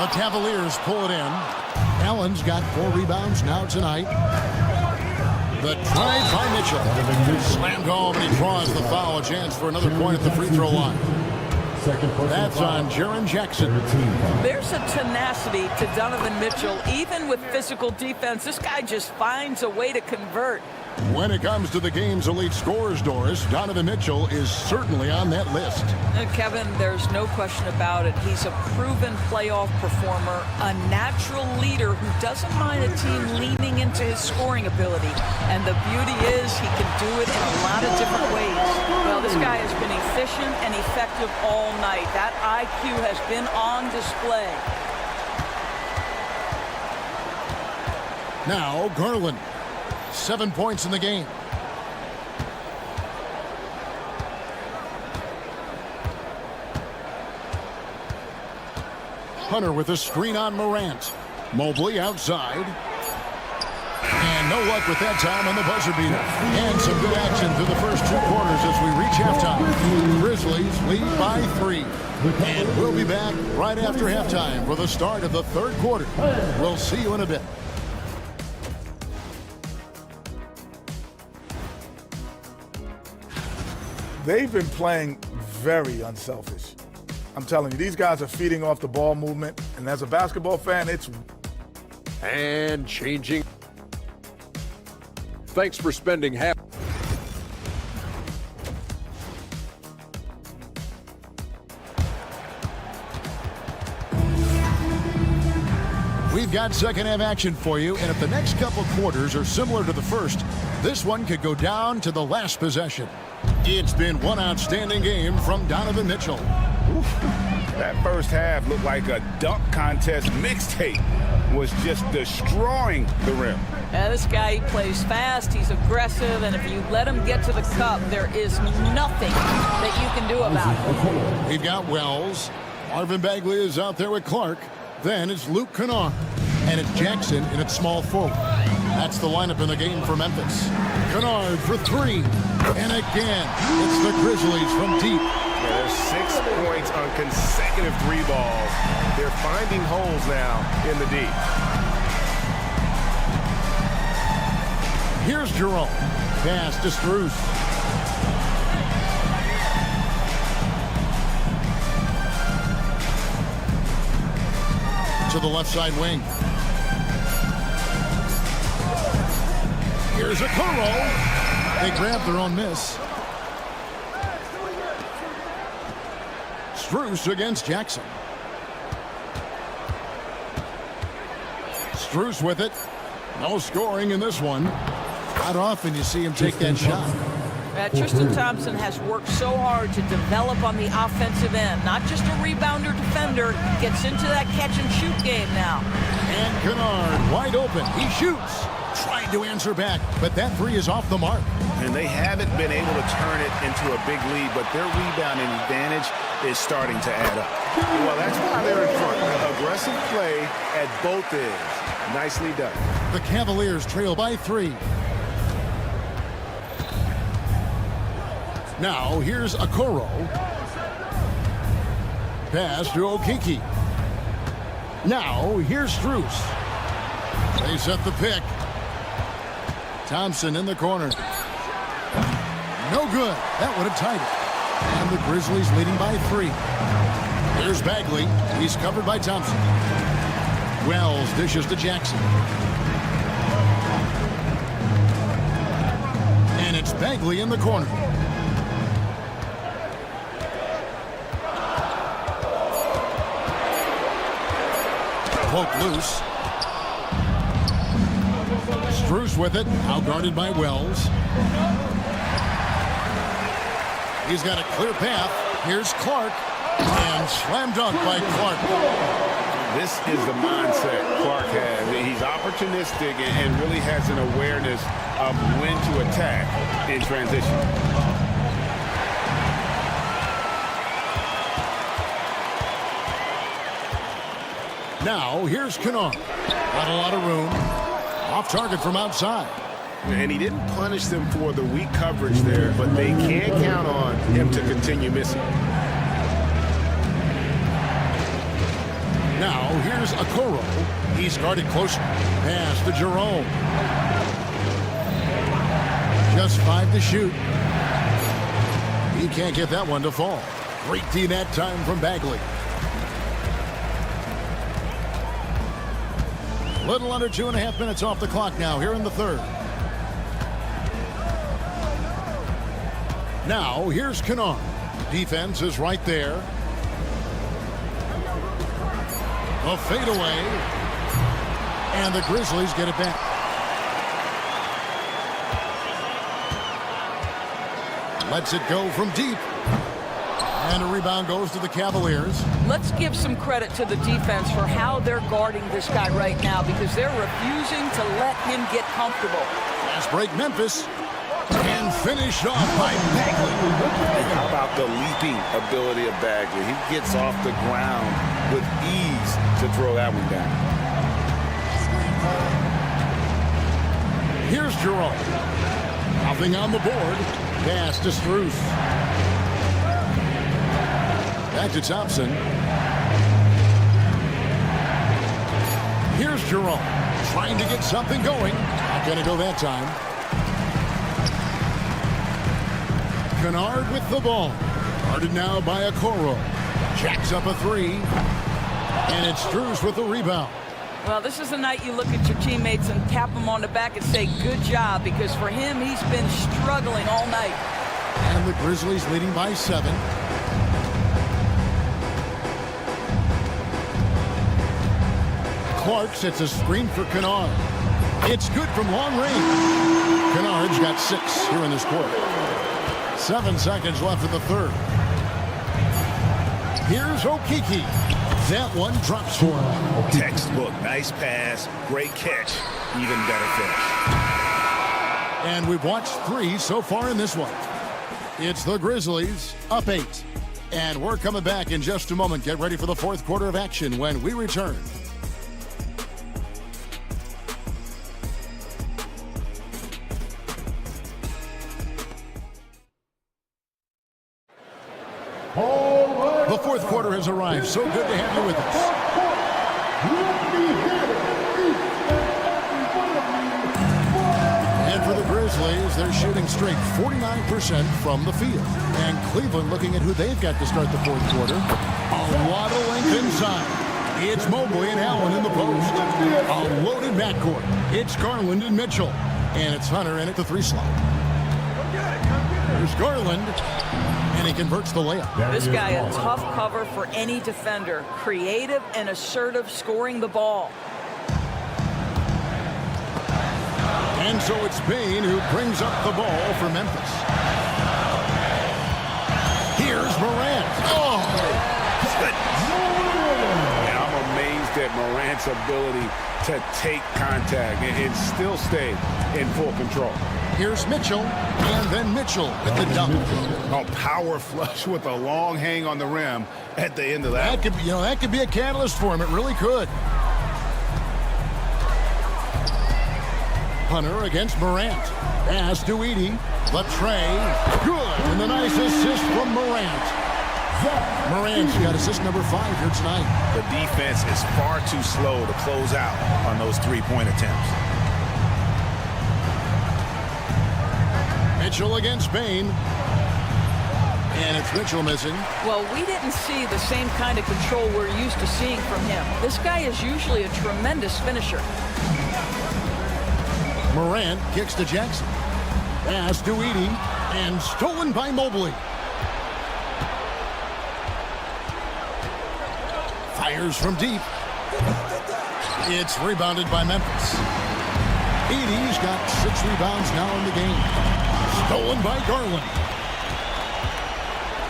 The Cavaliers pull it in. Allen's got 4 rebounds now tonight. The drive by Mitchell. Slammed home, and he draws the foul. A chance for another point at the free throw line. That's on Jaren Jackson. There's a tenacity to Donovan Mitchell. Even with physical defense, this guy just finds a way to convert. When it comes to the game's elite scorers, Doris, Donovan Mitchell is certainly on that list. Kevin, there's no question about it. He's a proven playoff performer, a natural leader who doesn't mind a team leaning into his scoring ability. And the beauty is he can do it in a lot of different ways. Well, this guy has been efficient and effective all night. That IQ has been on display. Now, Garland. 7 points in the game. Hunter with a screen on Morant. Mobley outside. And no luck with that time on the buzzer beater. And some good action through the first 2 quarters as we reach halftime. Grizzlies lead by 3. And we'll be back right after halftime for the start of the 3rd quarter. We'll see you in a bit. They've been playing very unselfish. I'm telling you, these guys are feeding off the ball movement, and as a basketball fan, it's... And changing. Thanks for spending half. We've got second half action for you, and if the next couple quarters are similar to the first, this one could go down to the last possession. It's been one outstanding game from Donovan Mitchell. Oof. That first half looked like a dunk contest mixtape. Was just destroying the rim. This guy plays fast, he's aggressive, and if you let him get to the cup, there is nothing that you can do about it. We've got Wells. Marvin Bagley is out there with Clark. Then it's Luke Kennard. And it's Jackson in its small forward. That's the lineup in the game for Memphis. Kennard for 3. And again, it's the Grizzlies from deep. Yeah, there's 6 points on consecutive 3 balls. They're finding holes now in the deep. Here's Jerome. Pass to Strus. To the left side wing. Here's a Okoro. They grab their own miss. Strus against Jackson. Strus with it. No scoring in this one. Not often you see him take that shot. Tristan Thompson has worked so hard to develop on the offensive end. Not just a rebounder defender. Gets into that catch and shoot game now. And Kennard wide open. He shoots. Trying to answer back, but that 3 is off the mark. And they haven't been able to turn it into a big lead, but their rebounding advantage is starting to add up. Well, that's why they're in front. Aggressive play at both ends. Nicely done. The Cavaliers trail by 3. Now, here's Okoro. Pass to Okeke. Now, here's Strus. They set the pick. Thompson in the corner. No good. That would have tied it. And the Grizzlies leading by 3. Here's Bagley. He's covered by Thompson. Wells dishes to Jackson. And it's Bagley in the corner. Poke loose. Strus with it, outguarded by Wells. He's got a clear path. Here's Clark, and slam dunk by Clark. This is the mindset Clark has. He's opportunistic and really has an awareness of when to attack in transition. Now, here's Kennard. Not a lot of room. Off target from outside. And he didn't punish them for the weak coverage there, but they can't count on him to continue missing. Now, here's Okoro. He's guarded closer. Pass to Jerome. Just 5 to shoot. He can't get that one to fall. Great D that time from Bagley. Little under 2.5 minutes off the clock now here in the third. Now, here's Kennard. Defense is right there. A fadeaway. And the Grizzlies get it back. Lets it go from deep. And a rebound goes to the Cavaliers. Let's give some credit to the defense for how they're guarding this guy right now, because they're refusing to let him get comfortable. Fast break Memphis. And finished off by Bagley. How about the leaping ability of Bagley? He gets off the ground with ease to throw that one down. Here's Jerome. Nothing on the board. Pass to Strus. Back to Thompson. Here's Jerome. Trying to get something going. Not going to go that time. Kennard with the ball. Guarded now by Okoro. Jacks up a three. And it's Strus with the rebound. Well, this is the night you look at your teammates and tap them on the back and say, good job, because for him, he's been struggling all night. And the Grizzlies leading by 7. Clark sets a screen for Kennard. It's good from long range. Kennard's got 6 here in this quarter. 7 seconds left in the third. Here's Okiki. That one drops for him. Textbook. Nice pass. Great catch. Even better finish. And we've watched 3 so far in this one. It's the Grizzlies up 8. And we're coming back in just a moment. Get ready for the fourth quarter of action when we return. The fourth quarter has arrived. So good to have you with us. And for the Grizzlies, they're shooting straight 49% from the field. And Cleveland looking at who they've got to start the fourth quarter. A lot of length inside. It's Mobley and Allen in the post. A loaded backcourt. It's Garland and Mitchell. And it's Hunter in at the 3 slot. There's Garland. And he converts the layup. This guy, a tough cover for any defender. Creative and assertive scoring the ball. And so it's Payne who brings up the ball for Memphis. Here's Morant. Oh! And I'm amazed at Morant's ability to take contact and still stay in full control. Here's Mitchell, and then Mitchell with the dunk. A power flush with a long hang on the rim at the end of that. That could be, that could be a catalyst for him. It really could. Hunter against Morant. Pass to Edey. Latrey. Good. And the nice assist from Morant. Morant's got assist number 5 here tonight. The defense is far too slow to close out on those 3-point attempts. Mitchell against Payne. And it's Mitchell missing. Well, we didn't see the same kind of control we're used to seeing from him. This guy is usually a tremendous finisher. Morant kicks to Jackson. Pass to Edey. And stolen by Mobley. Fires from deep. It's rebounded by Memphis. Edie's got 6 rebounds now in the game. Stolen by Garland.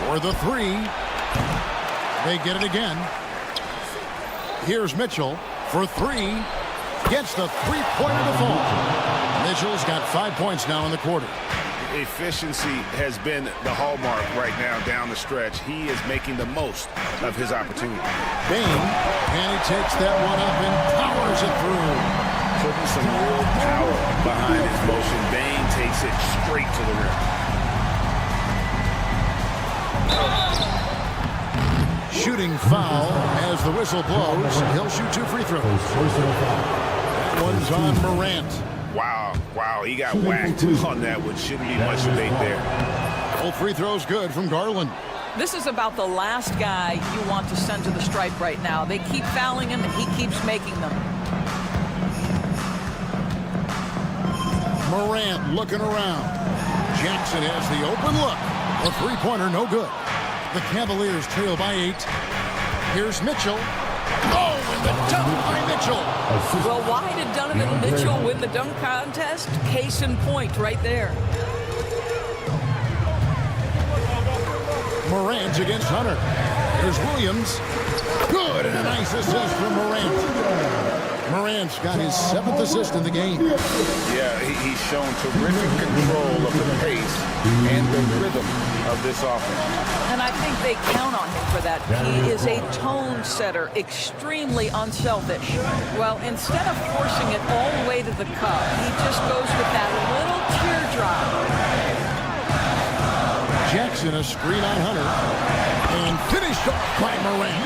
For the 3. They get it again. Here's Mitchell for 3. Gets the three-pointer to fall. Mitchell's got 5 points now in the quarter. Efficiency has been the hallmark right now down the stretch. He is making the most of his opportunity. Bain, and he takes that one up and powers it through. Putting some real power behind his motion. Bain takes it straight to the rim. Shooting foul as the whistle blows. He'll shoot 2 free throws. That one's on Morant. Wow, he got whacked on that one. Shouldn't be much debate there. Full free throws good from Garland. This is about the last guy you want to send to the stripe right now. They keep fouling him, and he keeps making them. Morant looking around. Jackson has the open look. A three-pointer, no good. The Cavaliers trail by 8. Here's Mitchell. Oh, and the dunk by Mitchell. Well, why did Donovan Mitchell win the dunk contest? Case in point right there. Morant against Hunter. There's Williams. Good, and a nice assist from Morant. Morant's got his 7th assist in the game. Yeah, he's shown terrific control of the pace and the rhythm of this offense. And I think they count on him for that. He is a tone setter, extremely unselfish. Well, instead of forcing it all the way to the cup, he just goes with that little teardrop. Jackson a screen on Hunter. And finished off by Morant.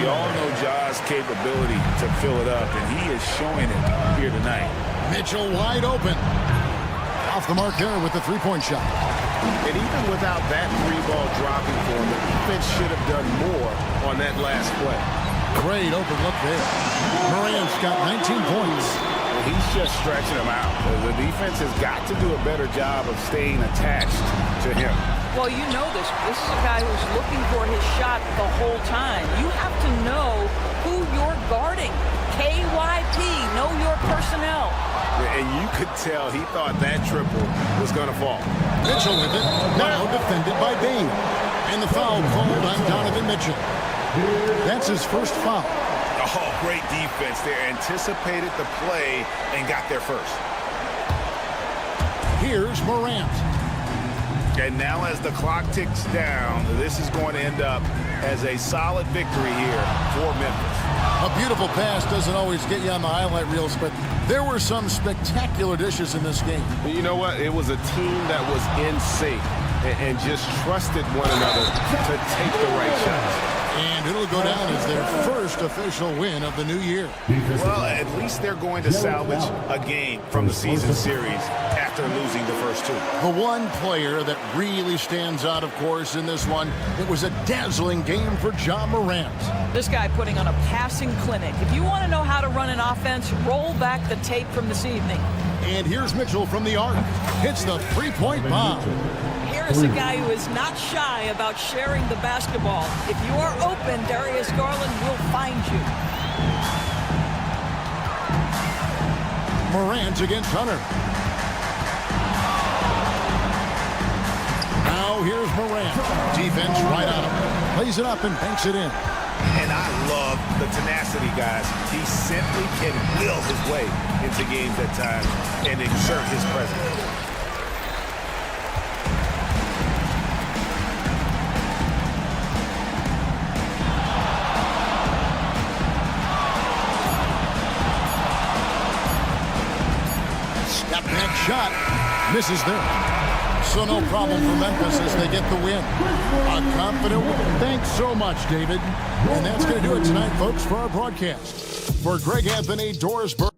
We all know Ja's capability to fill it up, and he is showing it here tonight. Mitchell wide open. Off the mark there with the three-point shot. And even without that 3-ball dropping for him, the defense should have done more on that last play. Great open look there. Morant's got 19 points. He's just stretching him out. The defense has got to do a better job of staying attached to him. Well, you know this. This is a guy who's looking for his shot the whole time. You have to know who you're guarding. KYP, know your personnel. And you could tell he thought that triple was going to fall. Mitchell with it. Now defended by Bain. And the foul called on Donovan Mitchell. That's his first foul. Oh, great defense there. Anticipated the play and got there first. Here's Morant. And now as the clock ticks down, this is going to end up as a solid victory here for Memphis. A beautiful pass doesn't always get you on the highlight reels, but there were some spectacular dishes in this game. You know what? It was a team that was in sync and just trusted one another to take the right shots. And it'll go down as their first official win of the new year. Well, at least they're going to salvage a game from the season series after losing the first 2. The one player that really stands out, of course, in this one, it was a dazzling game for Ja Morant. This guy putting on a passing clinic. If you want to know how to run an offense, roll back the tape from this evening. And here's Mitchell from the arc. Hits the three-point bomb. Here's a guy who is not shy about sharing the basketball. If you are open, Darius Garland will find you. Morant against Hunter. Now here's Morant. Defense right on him. Plays it up and banks it in. And I love the tenacity, guys. He simply can will his way into games at times and exert his presence. Step back shot. Misses there. So no problem for Memphis as they get the win. A confident win. Thanks so much, David. And that's going to do it tonight, folks, for our broadcast. For Greg Anthony, Doris Burke.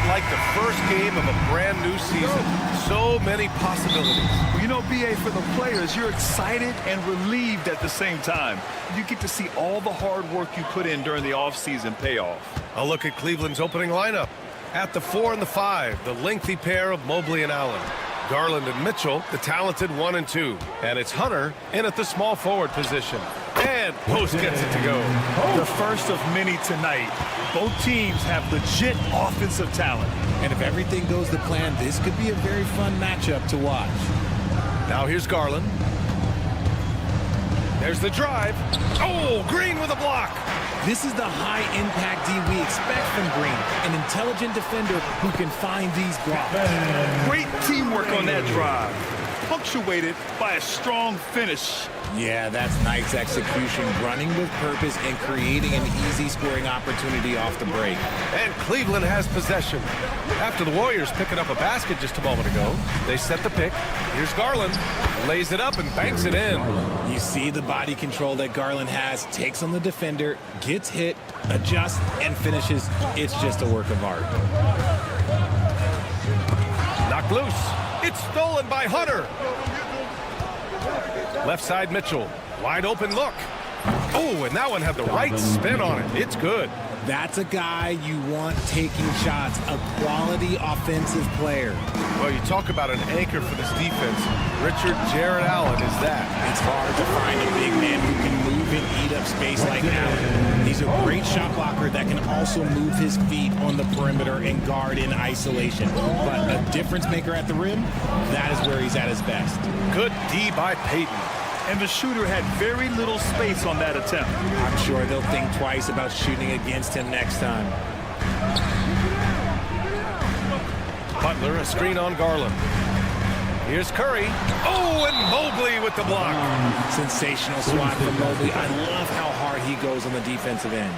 Like the first game of a brand new season. So many possibilities. Well, you know, BA, for the players, you're excited and relieved at the same time. You get to see all the hard work you put in during the offseason pay off. A look at Cleveland's opening lineup. At the 4 and the 5, the lengthy pair of Mobley and Allen. Garland and Mitchell, the talented 1 and 2. And it's Hunter in at the small forward position. And Post gets it to go. The first of many tonight. Both teams have legit offensive talent. And if everything goes to plan, this could be a very fun matchup to watch. Now here's Garland. There's the drive. Oh, Green with a block. This is the high-impact D we expect from Green, an intelligent defender who can find these blocks. Great teamwork on that drive, punctuated by a strong finish. Yeah, that's nice execution, running with purpose and creating an easy scoring opportunity off the break. And Cleveland has possession. After the Warriors picking up a basket just a moment ago, they set the pick. Here's Garland, lays it up and banks it in. You see the body control that Garland has, takes on the defender, gets hit, adjusts, and finishes. It's just a work of art. Knocked loose. It's stolen by Hunter. Left side Mitchell. Wide open look. Oh, and that one had the right spin on it. It's good. That's a guy you want taking shots, a quality offensive player. Well, you talk about an anchor for this defense. Richard Jared Allen is that. It's hard to find a big man who can move and eat up space like Allen. He's a great shot blocker that can also move his feet on the perimeter and guard in isolation. But a difference maker at the rim, that is where he's at his best. Good D by Payton. And the shooter had very little space on that attempt. I'm sure they'll think twice about shooting against him next time. Butler, a screen on Garland. Here's Curry. Oh, and Mobley with the block. Sensational swat from Mobley. I love how hard he goes on the defensive end.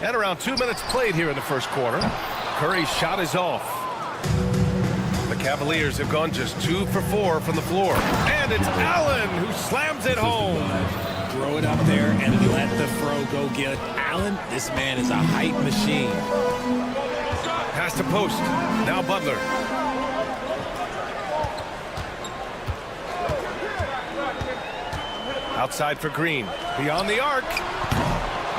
And around 2 minutes played here in the first quarter. Curry's shot is off. The Cavaliers have gone just 2 for 4 from the floor. And it's Allen who slams it home. Throw it up there and let the throw go get it. Allen, this man is a height machine. Pass to post. Now Butler. Outside for Green. Beyond the arc.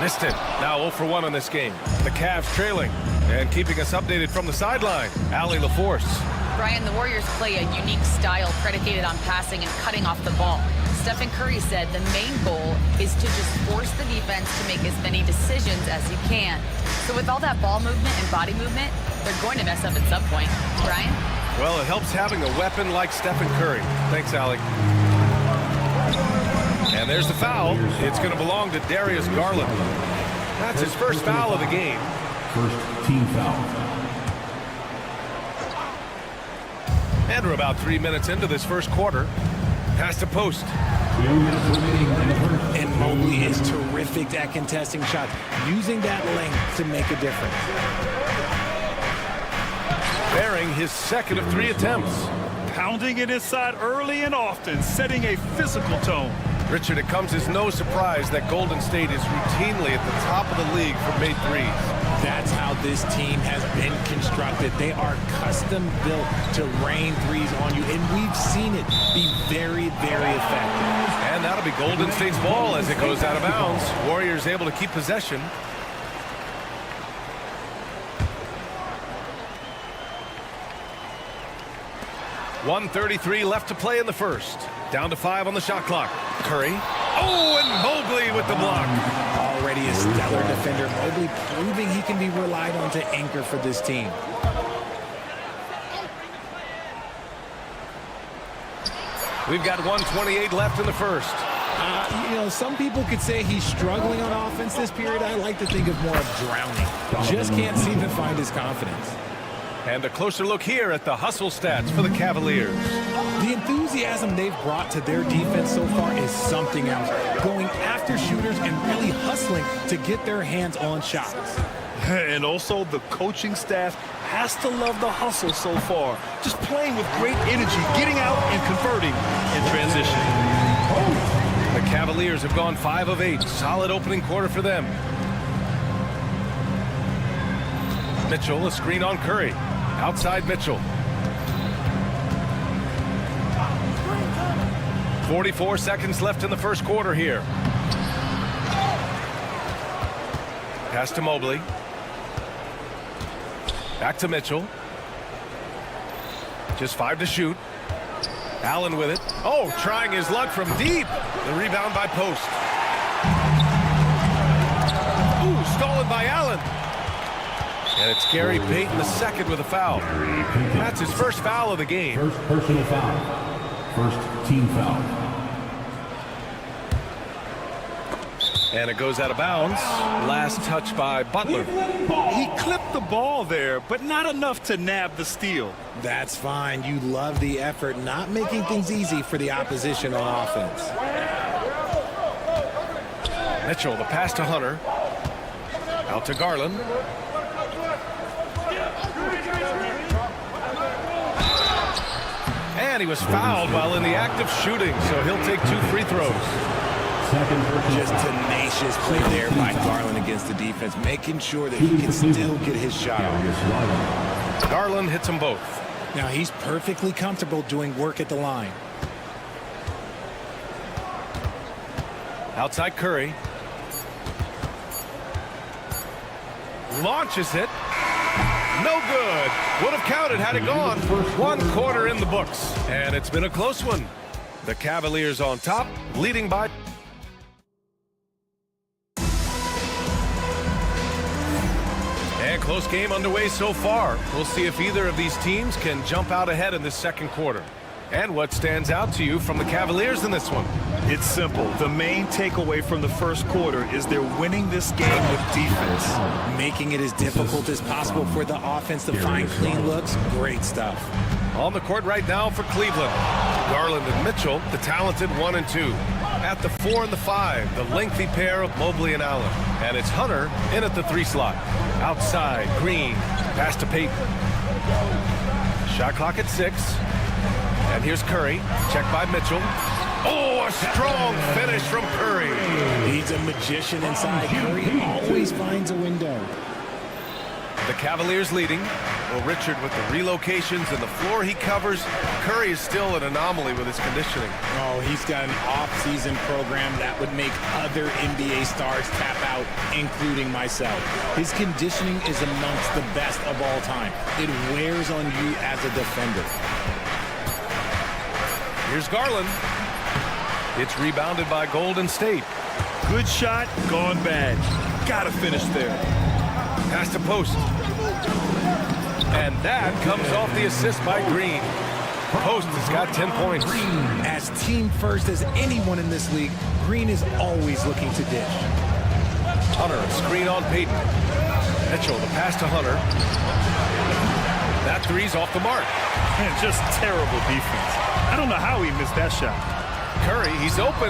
Missed it. Now 0 for 1 in this game. The Cavs trailing. And keeping us updated from the sideline, Allie LaForce. Brian, the Warriors play a unique style predicated on passing and cutting off the ball. Stephen Curry said the main goal is to just force the defense to make as many decisions as he can. So with all that ball movement and body movement, they're going to mess up at some point. Brian? Well, it helps having a weapon like Stephen Curry. Thanks, Allie. And there's the foul. It's going to belong to Darius Garland. That's his first foul of the game. First team foul. And we're about 3 minutes into this first quarter. Pass to post. 2 minutes remaining in the first. And Mobley is terrific at contesting shots, using that length to make a difference. Bearing his second of 3 attempts. Pounding it inside early and often, setting a physical tone. Richard, it comes as no surprise that Golden State is routinely at the top of the league for made threes. That's how this team has been constructed. They are custom built to rain threes on you, and we've seen it be very, very effective. And that'll be Golden State's ball as it goes out of bounds. Warriors able to keep possession. .133 left to play in the first. Down to 5 on the shot clock. Curry. Oh, and Mobley with the block. Already a stellar defender. Mobley proving he can be relied on to anchor for this team. We've got 1:28 left in the first. You know, some people could say he's struggling on offense this period. I like to think of more of drowning. Just can't seem to find his confidence. And a closer look here at the hustle stats for the Cavaliers. The enthusiasm they've brought to their defense so far is something else. Going after shooters and really hustling to get their hands on shots. And also, the coaching staff has to love the hustle so far. Just playing with great energy, getting out and converting in transition. The Cavaliers have gone 5 of 8. Solid opening quarter for them. Mitchell, a screen on Curry. Outside Mitchell. 44 seconds left in the first quarter here. Pass to Mobley. Back to Mitchell. Just 5 to shoot. Allen with it. Oh, trying his luck from deep. The rebound by Post. Ooh, stolen by Allen. And it's Gary Payton the second with a foul. That's his first foul of the game. First personal foul. First team foul. And it goes out of bounds. Last touch by Butler. He clipped the ball there, but not enough to nab the steal. That's fine. You love the effort, not making things easy for the opposition on offense. Mitchell, the pass to Hunter. Out to Garland. And he was fouled while in the act of shooting, so he'll take 2 free throws. Just tenacious play there by Garland against the defense, making sure that he can still get his shot off. Garland hits them both. Now he's perfectly comfortable doing work at the line. Outside Curry. Launches it. No good. Would have counted had it gone. 1 quarter in the books. And it's been a close one. The Cavaliers on top, leading by... And close game underway so far. We'll see if either of these teams can jump out ahead in this second quarter. And what stands out to you from the Cavaliers in this one? It's simple. The main takeaway from the first quarter is they're winning this game with defense. Making it as difficult as possible for the offense to find clean looks. Great stuff. On the court right now for Cleveland. Garland and Mitchell, the talented 1 and 2. At the 4 and the 5, the lengthy pair of Mobley and Allen. And it's Hunter in at the 3 slot. Outside, Green. Pass to Payton. Shot clock at 6. And here's Curry. Check by Mitchell. Oh, a strong finish from Curry. He's a magician inside. Curry always finds a window. The Cavaliers leading. Well, Richard with the relocations and the floor he covers. Curry is still an anomaly with his conditioning. Oh, he's got an off-season program that would make other NBA stars tap out, including myself. His conditioning is amongst the best of all time. It wears on you as a defender. Here's Garland. It's rebounded by Golden State. Good shot, gone bad. Gotta finish there. Pass to Post. And that comes off the assist by Green. Post has got 10 points. As team first as anyone in this league, Green is always looking to dish. Hunter, a screen on Payton. Mitchell, the pass to Hunter. That three's off the mark. Man, just terrible defense. I don't know how he missed that shot. Curry, he's open.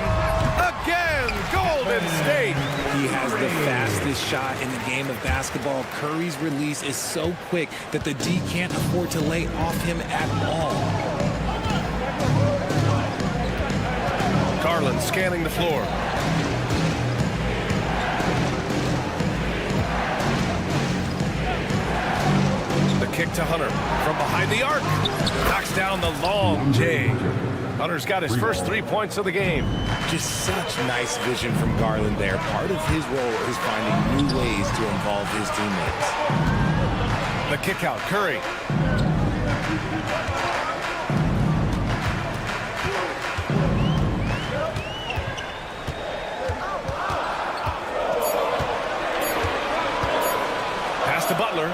Again, Golden State. He has the fastest shot in the game of basketball. Curry's release is so quick that the D can't afford to lay off him at all. Garland scanning the floor. The kick to Hunter from behind the arc. Knocks down the long J. Hunter's got his first 3 points of the game. Just such nice vision from Garland there. Part of his role is finding new ways to involve his teammates. The kick out, Curry. Pass to Butler.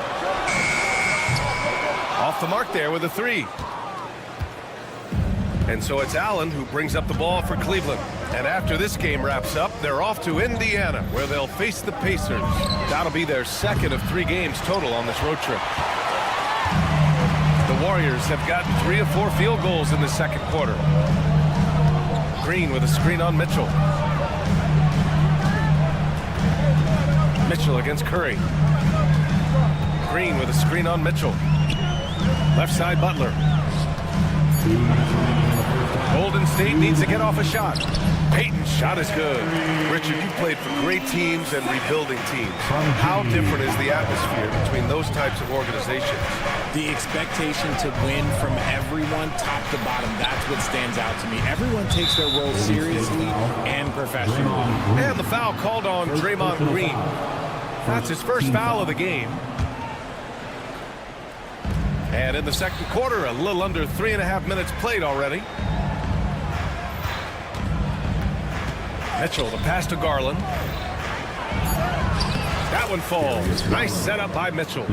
Off the mark there with a 3. And so it's Allen who brings up the ball for Cleveland. And after this game wraps up, they're off to Indiana, where they'll face the Pacers. That'll be their second of 3 games total on this road trip. The Warriors have gotten 3 of 4 field goals in the second quarter. Green with a screen on Mitchell. Mitchell against Curry. Green with a screen on Mitchell. Left side, Butler. Golden State needs to get off a shot. Payton's shot is good. Richard, you played for great teams and rebuilding teams. How different is the atmosphere between those types of organizations? The expectation to win from everyone, top to bottom, that's what stands out to me. Everyone takes their role seriously and professionally. And the foul called on Draymond Green. That's his first foul of the game. And in the second quarter, a little under 3.5 minutes played already. Mitchell, the pass to Garland. That one falls. Nice setup by Mitchell.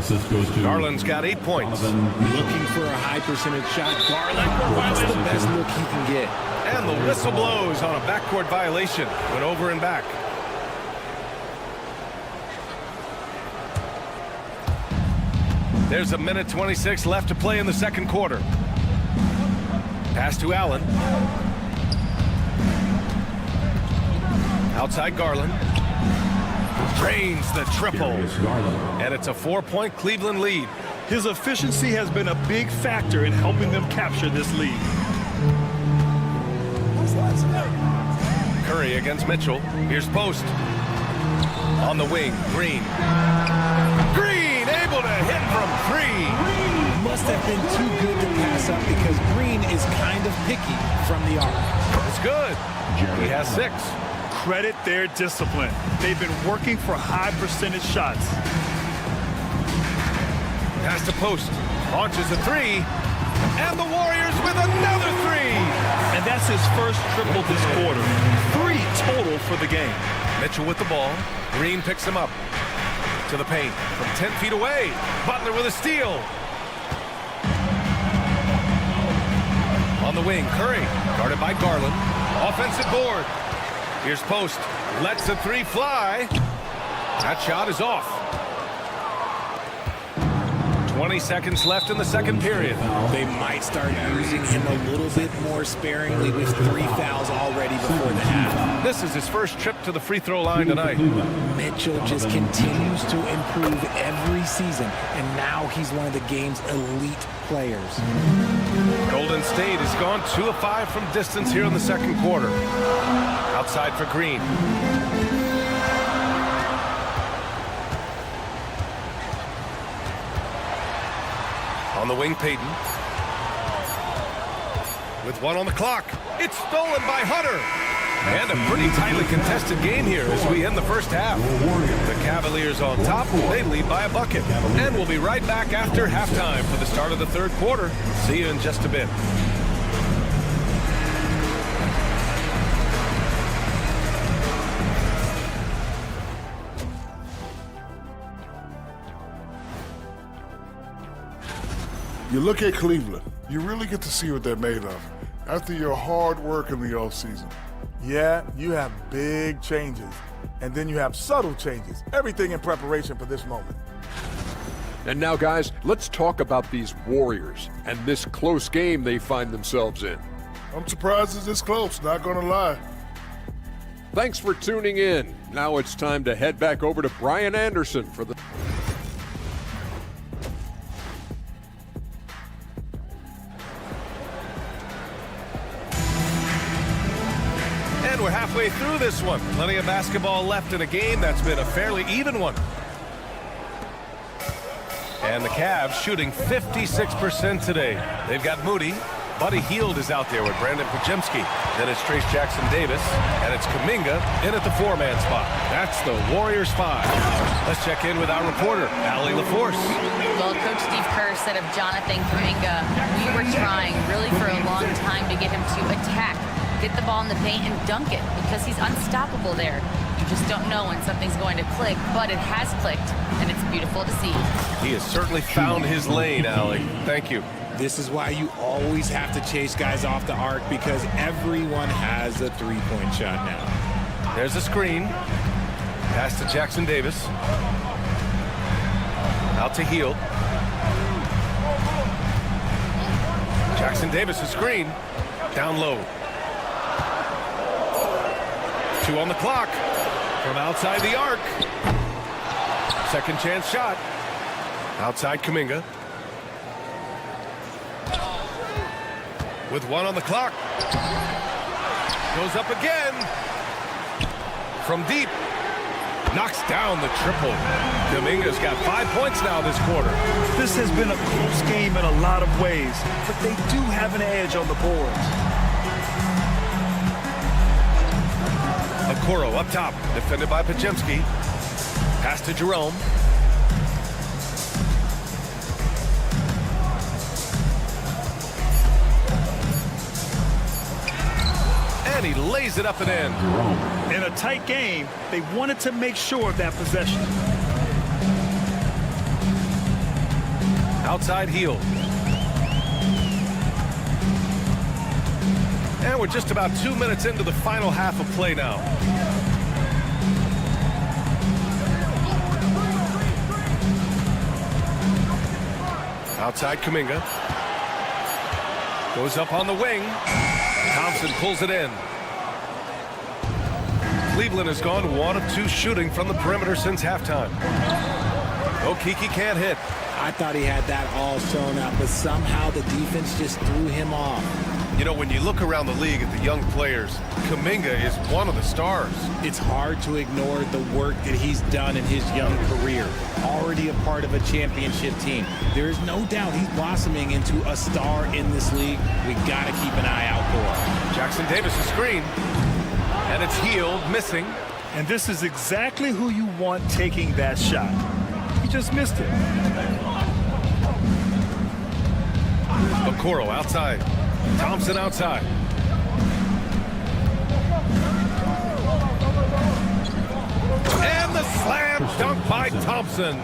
Garland's got 8 points. Looking for a high percentage shot. Garland provides the best look he can get. And the whistle blows on a backcourt violation. Went over and back. There's a minute 26 left to play in the second quarter. Pass to Allen. Outside Garland. Drains the triple. And it's a 4-point Cleveland lead. His efficiency has been a big factor in helping them capture this lead. Curry against Mitchell. Here's Post. On the wing, Green. Green able to hit from 3. Must have been too good to pass up because Green is kind of picky from the arc. It's good. He has 6. Credit their discipline. They've been working for high percentage shots. Pass to Post. Launches a 3. And the Warriors with another 3. And that's his first triple this quarter. 3 total for the game. Mitchell with the ball. Green picks him up. To the paint from 10 feet away. Butler with a steal. On the wing, Curry. Guarded by Garland. Offensive board. Here's Post. Lets the 3 fly. That shot is off. 20 seconds left in the second period. They might start using him a little bit more sparingly with 3 fouls already before the half. This is his first trip to the free throw line tonight. Mitchell just continues to improve every season, and now he's one of the game's elite players. Golden State has gone 2 of 5 from distance here in the second quarter. Outside for Green. On the wing, Payton. With 1 on the clock. It's stolen by Hunter. And a pretty tightly contested game here as we end the first half. The Cavaliers on top. They lead by a bucket. And we'll be right back after halftime for the start of the third quarter. See you in just a bit. You look at Cleveland, you really get to see what they're made of after your hard work in the offseason. Yeah, you have big changes, and then you have subtle changes. Everything in preparation for this moment. And now, guys, let's talk about these Warriors and this close game they find themselves in. I'm surprised it's this close, not gonna lie. Thanks for tuning in. Now it's time to head back over to Brian Anderson for the... And we're halfway through this one. Plenty of basketball left in a game that's been a fairly even one. And the Cavs shooting 56% today. They've got Moody. Buddy Hield is out there with Brandon Podziemski. Then it's Trace Jackson-Davis. And it's Kuminga in at the 4-man spot. That's the Warriors 5. Let's check in with our reporter, Allie LaForce. Well, Coach Steve Kerr said of Jonathan Kuminga, we were trying really for a long time to get him to attack, get the ball in the paint and dunk it because he's unstoppable there. You just don't know when something's going to click, but it has clicked, and it's beautiful to see. He has certainly found his lane, Allie. Thank you. This is why you always have to chase guys off the arc because everyone has a three-point shot now. There's a screen. Pass to Jackson-Davis. Out to Hield. Jackson-Davis, a screen. Down low. 2 on the clock. From outside the arc. Second chance shot. Outside Kuminga. With 1 on the clock. Goes up again. From deep. Knocks down the triple. Kuminga's got 5 points now this quarter. This has been a close game in a lot of ways, but they do have an edge on the boards. Okoro up top, defended by Pajemski. Pass to Jerome. And he lays it up and in. In a tight game, they wanted to make sure of that possession. Outside heel. And we're just about 2 minutes into the final half of play now. Outside Kuminga. Goes up on the wing. Thompson pulls it in. Cleveland has gone 1 of 2 shooting from the perimeter since halftime. Okeke can't hit. I thought he had that all sewn up, but somehow the defense just threw him off. You know, when you look around the league at the young players, Kuminga is one of the stars. It's hard to ignore the work that he's done in his young career. Already a part of a championship team. There is no doubt he's blossoming into a star in this league. We got to keep an eye out for him. Jackson Davis' screen. And it's healed, missing. And this is exactly who you want taking that shot. He just missed it. Okoro outside. Thompson outside. And the slam dunk by Thompson.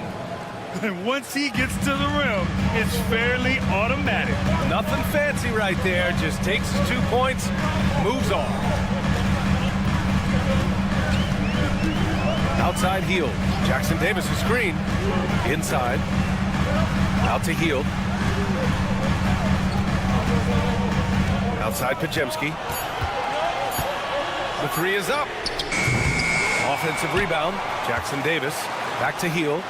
And once he gets to the rim, it's fairly automatic. Nothing fancy right there. Just takes his 2 points, moves on. Outside heel. Jackson Davis' screen. Inside. Out to heel. Outside Pajemski. The 3 is up. Offensive rebound. Jackson Davis. Back to heel.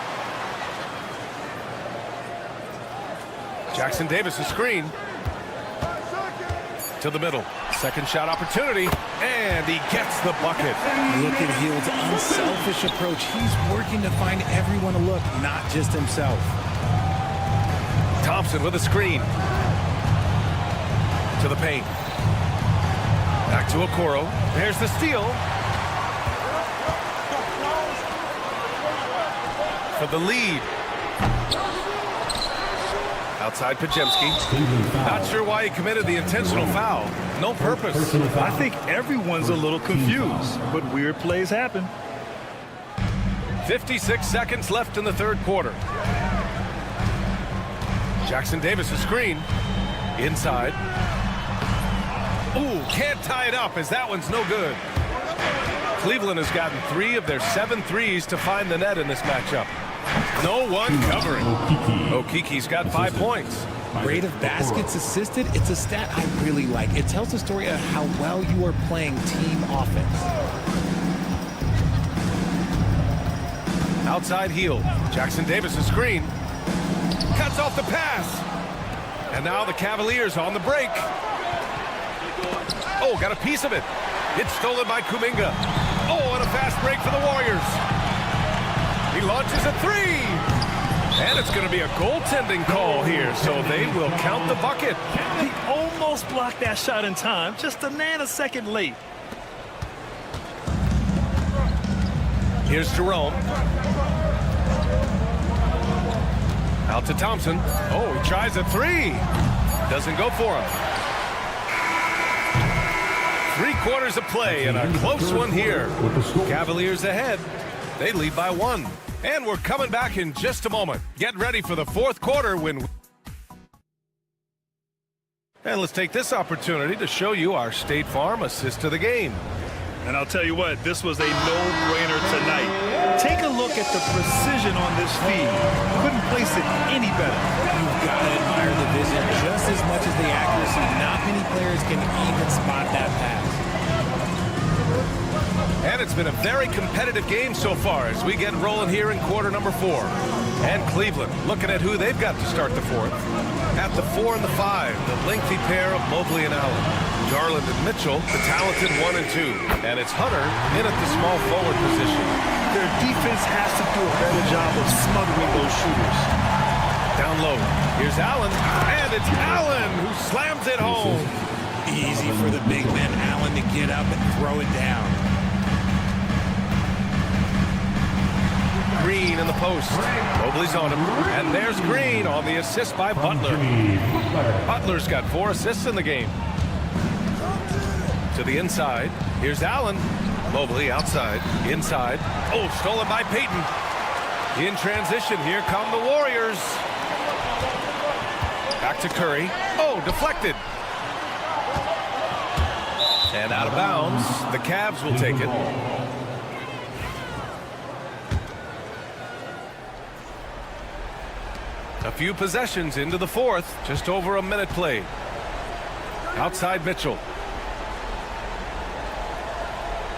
Jackson Davis' screen. To the middle. Second shot opportunity. And he gets the bucket. Look at Hield's unselfish approach. He's working to find everyone a look, not just himself. Thompson with a screen. To the paint. Back to Okoro. There's the steal. For the lead. Outside Pajemski. Not sure why he committed the intentional foul. No purpose. I think everyone's a little confused, but weird plays happen. 56 seconds left in the third quarter. Jackson Davis' screen. Inside. Ooh, can't tie it up as that one's no good. Cleveland has gotten 3 of their 7 threes to find the net in this matchup. No one covering. Okeke's got 5 points. Rate of baskets assisted, it's a stat I really like. It tells the story of how well you are playing team offense. Outside heel. Jackson Davis' screen. Cuts off the pass. And now the Cavaliers on the break. Oh, got a piece of it. It's stolen by Kuminga. Oh, and a fast break for the Warriors. He launches a 3. And it's going to be a goaltending call here, so they will count the bucket. He almost blocked that shot in time, just a nanosecond late. Here's Jerome. Out to Thompson. Oh, he tries a 3. Doesn't go for him. 3 quarters of play and a close one here. Cavaliers ahead. They lead by 1. And we're coming back in just a moment. Get ready for the fourth quarter when... And let's take this opportunity to show you our State Farm assist to the game. And I'll tell you what, this was a no-brainer tonight. Take a look at the precision on this feed. Couldn't place it any better. You've got to admire the vision just as much as the accuracy. Not many players can even spot that pass. And And it's been a very competitive game so far as we get rolling here in quarter number 4. And Cleveland looking at who they've got to start the 4th. At the 4 and the 5, the lengthy pair of Mobley and Allen. Garland and Mitchell, the talented 1 and 2. And it's Hunter in at the small forward position. Their defense has to do a better job of smothering those shooters. Down low, here's Allen, and it's Allen who slams it home. Easy for the big man Allen to get up and throw it down. Green in the post. Mobley's on him. And there's Green on the assist by Butler. Butler's got 4 assists in the game. To the inside. Here's Allen. Mobley outside. Inside. Oh, stolen by Payton. In transition. Here come the Warriors. Back to Curry. Oh, deflected. And out of bounds. The Cavs will take it. A few possessions into the 4th. Just over a minute played. Outside Mitchell.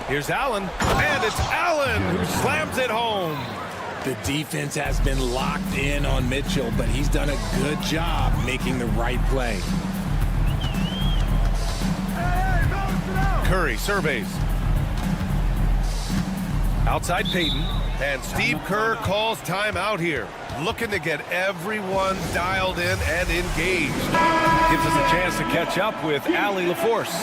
Here's Allen. And it's Allen who slams it home. The defense has been locked in on Mitchell, but he's done a good job making the right play. Curry surveys. Outside Payton. And Steve Kerr calls timeout here. Looking to get everyone dialed in and engaged. Gives us a chance to catch up with Allie LaForce.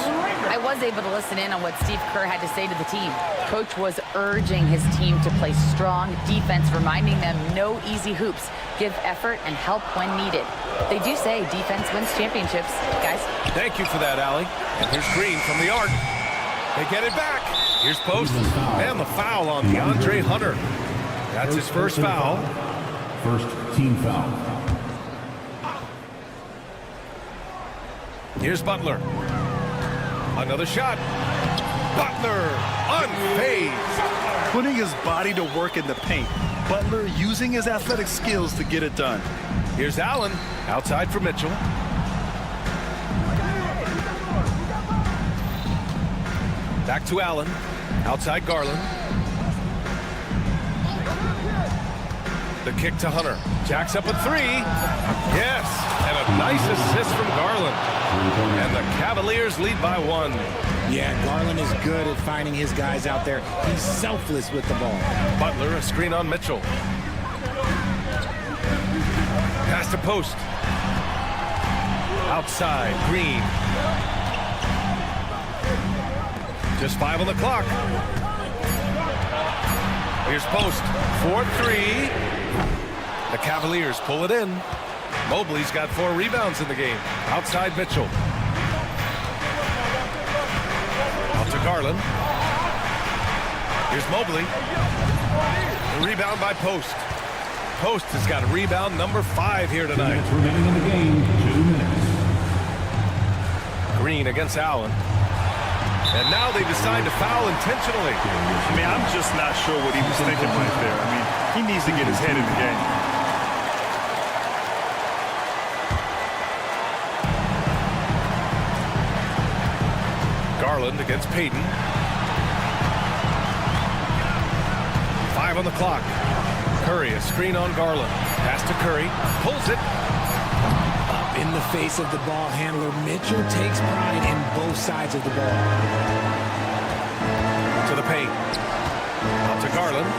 I was able to listen in on what Steve Kerr had to say to the team. Coach was urging his team to play strong defense, reminding them no easy hoops. Give effort and help when needed. They do say defense wins championships, guys. Thank you for that, Allie. And here's Green from the arc. They get it back. Here's Post. And the foul on DeAndre Hunter. That's his first foul. First team foul. Here's Butler. Another shot. Butler unfazed. Putting his body to work in the paint. Butler using his athletic skills to get it done. Here's Allen. Outside for Mitchell. Back to Allen. Outside Garland. The kick to Hunter. Jacks up a 3. Yes. And a nice assist from Garland. And the Cavaliers lead by 1. Yeah, Garland is good at finding his guys out there. He's selfless with the ball. Butler, a screen on Mitchell. Pass to Post. Outside, Green. Just 5 on the clock. Here's Post. 4-3. The Cavaliers pull it in. Mobley's got 4 rebounds in the game. Outside Mitchell. Out to Garland. Here's Mobley. The rebound by Post. Post has got a rebound number 5 here tonight. 2 minutes remaining in the game. 2 minutes. Green against Allen. And now they decide to foul intentionally. I mean, I'm just not sure what he was thinking right there. I mean, he needs to get his head in the game. Garland against Payton. 5 on the clock. Curry, a screen on Garland. Pass to Curry. Pulls it. Up in the face of the ball handler. Mitchell takes pride in both sides of the ball. To the paint. Out to Garland.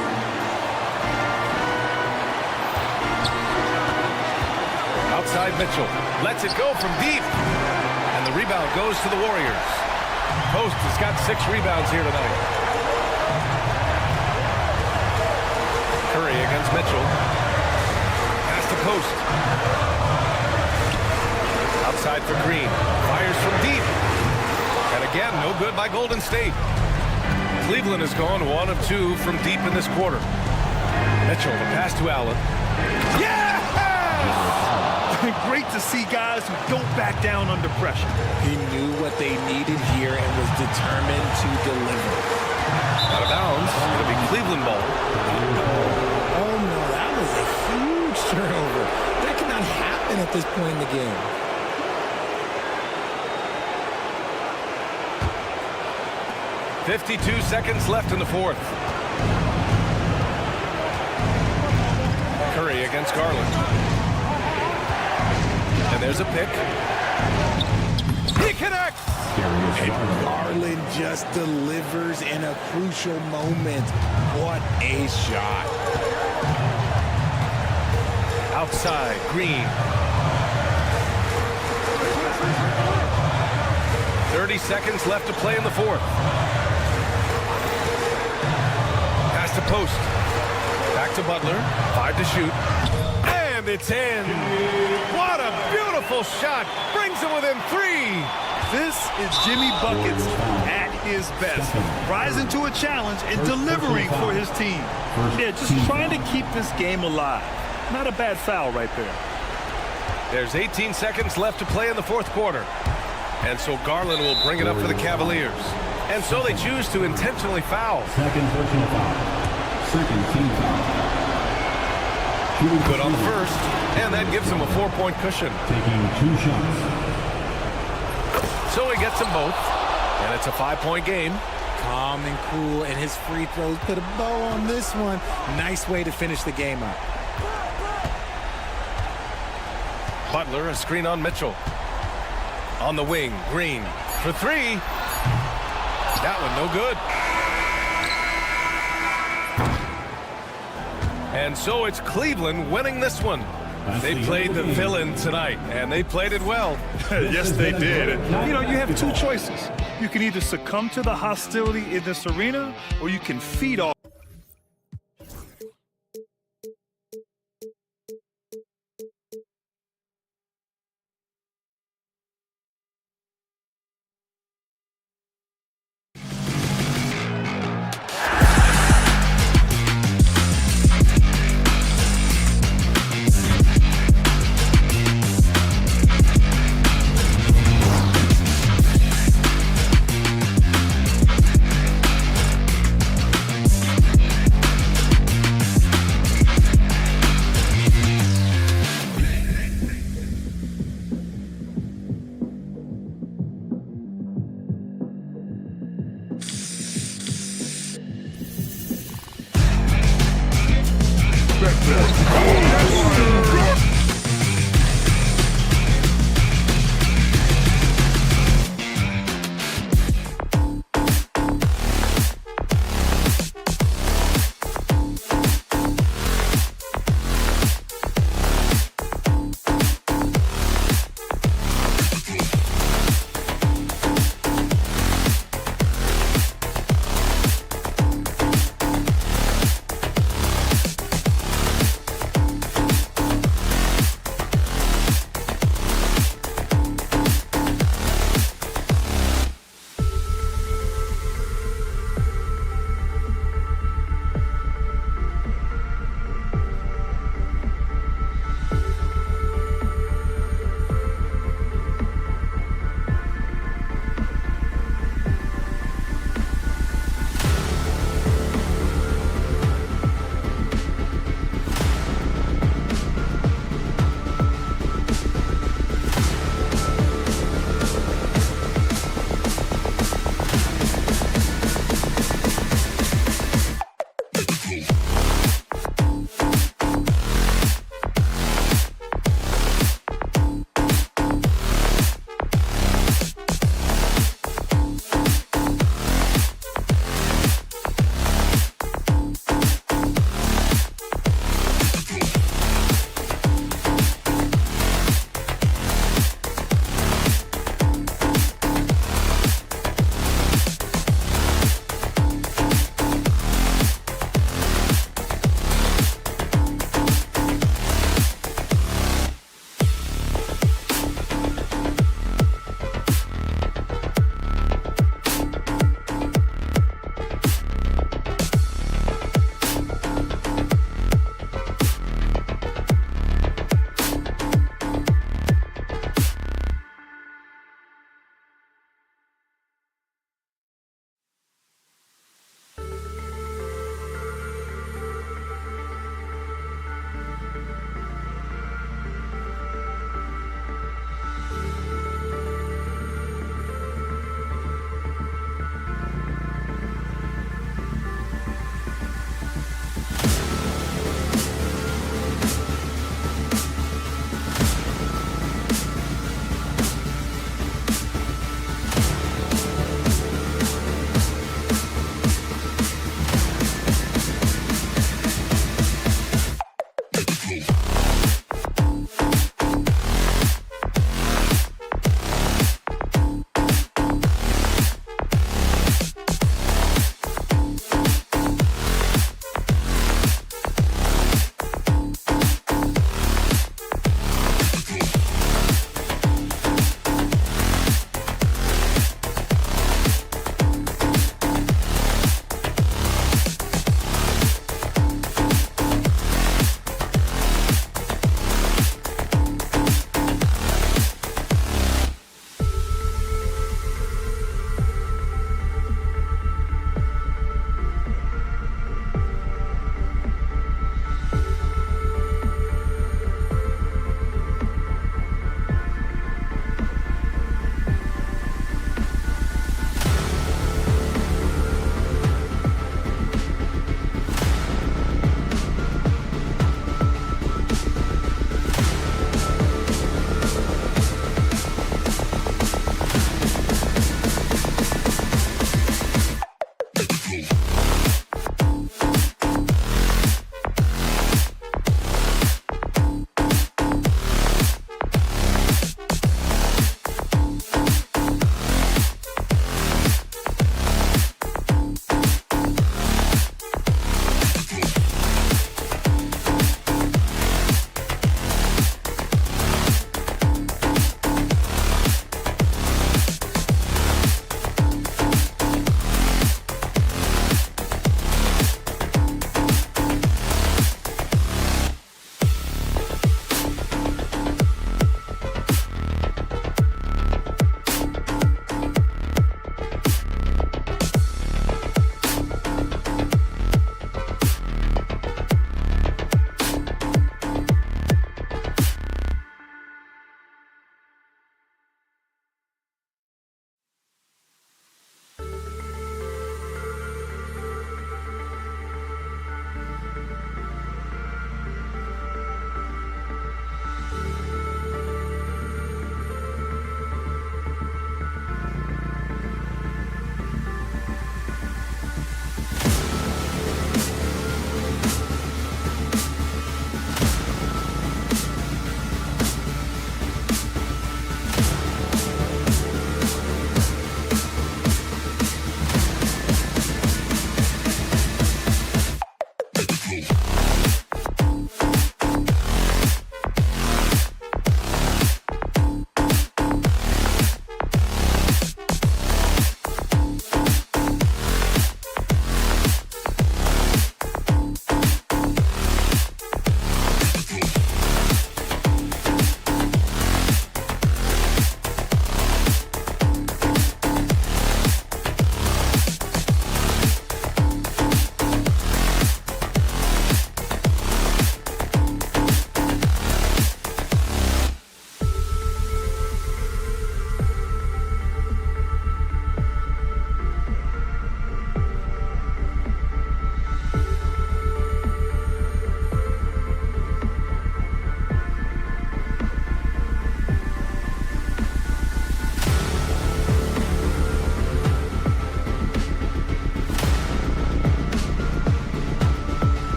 Outside Mitchell. Lets it go from deep. And the rebound goes to the Warriors. Post has got 6 rebounds here tonight. Curry against Mitchell. Pass to Post. Outside for Green. Fires from deep. And again, no good by Golden State. Cleveland has gone 1 of 2 from deep in this quarter. Mitchell, the pass to Allen. Yeah! Great to see guys who don't back down under pressure. He knew what they needed here and was determined to deliver. Out of bounds. It'll be Cleveland ball. Oh, no, that was a huge turnover. That cannot happen at this point in the game. 52 seconds left in the fourth. Curry against Garland. And there's a pick. He connects! And Garland just delivers in a crucial moment. What a shot. Outside, Green. 30 seconds left to play in the fourth. Pass to post. Back to Butler. 5 to shoot. And it's in. What a beautiful shot. Brings him within 3. This is Jimmy Buckets at his best. Rising to a challenge and delivering for his team. Yeah, just trying to keep this game alive. Not a bad foul right there. There's 18 seconds left to play in the fourth quarter. And so Garland will bring it up for the Cavaliers. And so they choose to intentionally foul. Second personal foul. Second team foul. Good on the first, and that gives him a 4-point cushion. Taking 2 shots. So he gets them both, and it's a 5-point game. Calm and cool, and his free throws put a bow on this one. Nice way to finish the game up. Butler, a screen on Mitchell. On the wing, Green for 3. That one no good. And so it's Cleveland winning this one. They played the villain tonight, and they played it well. Yes, they did. You know, you have 2 choices. You can either succumb to the hostility in this arena, or you can feed off.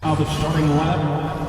Now the starting lineup.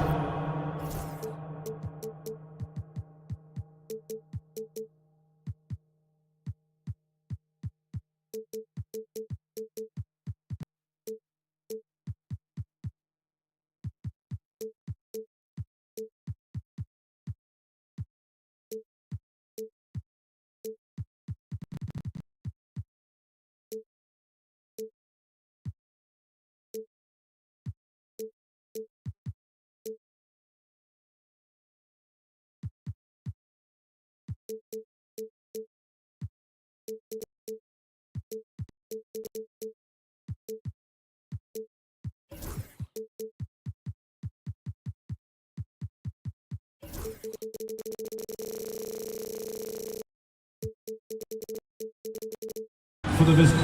for the visitors.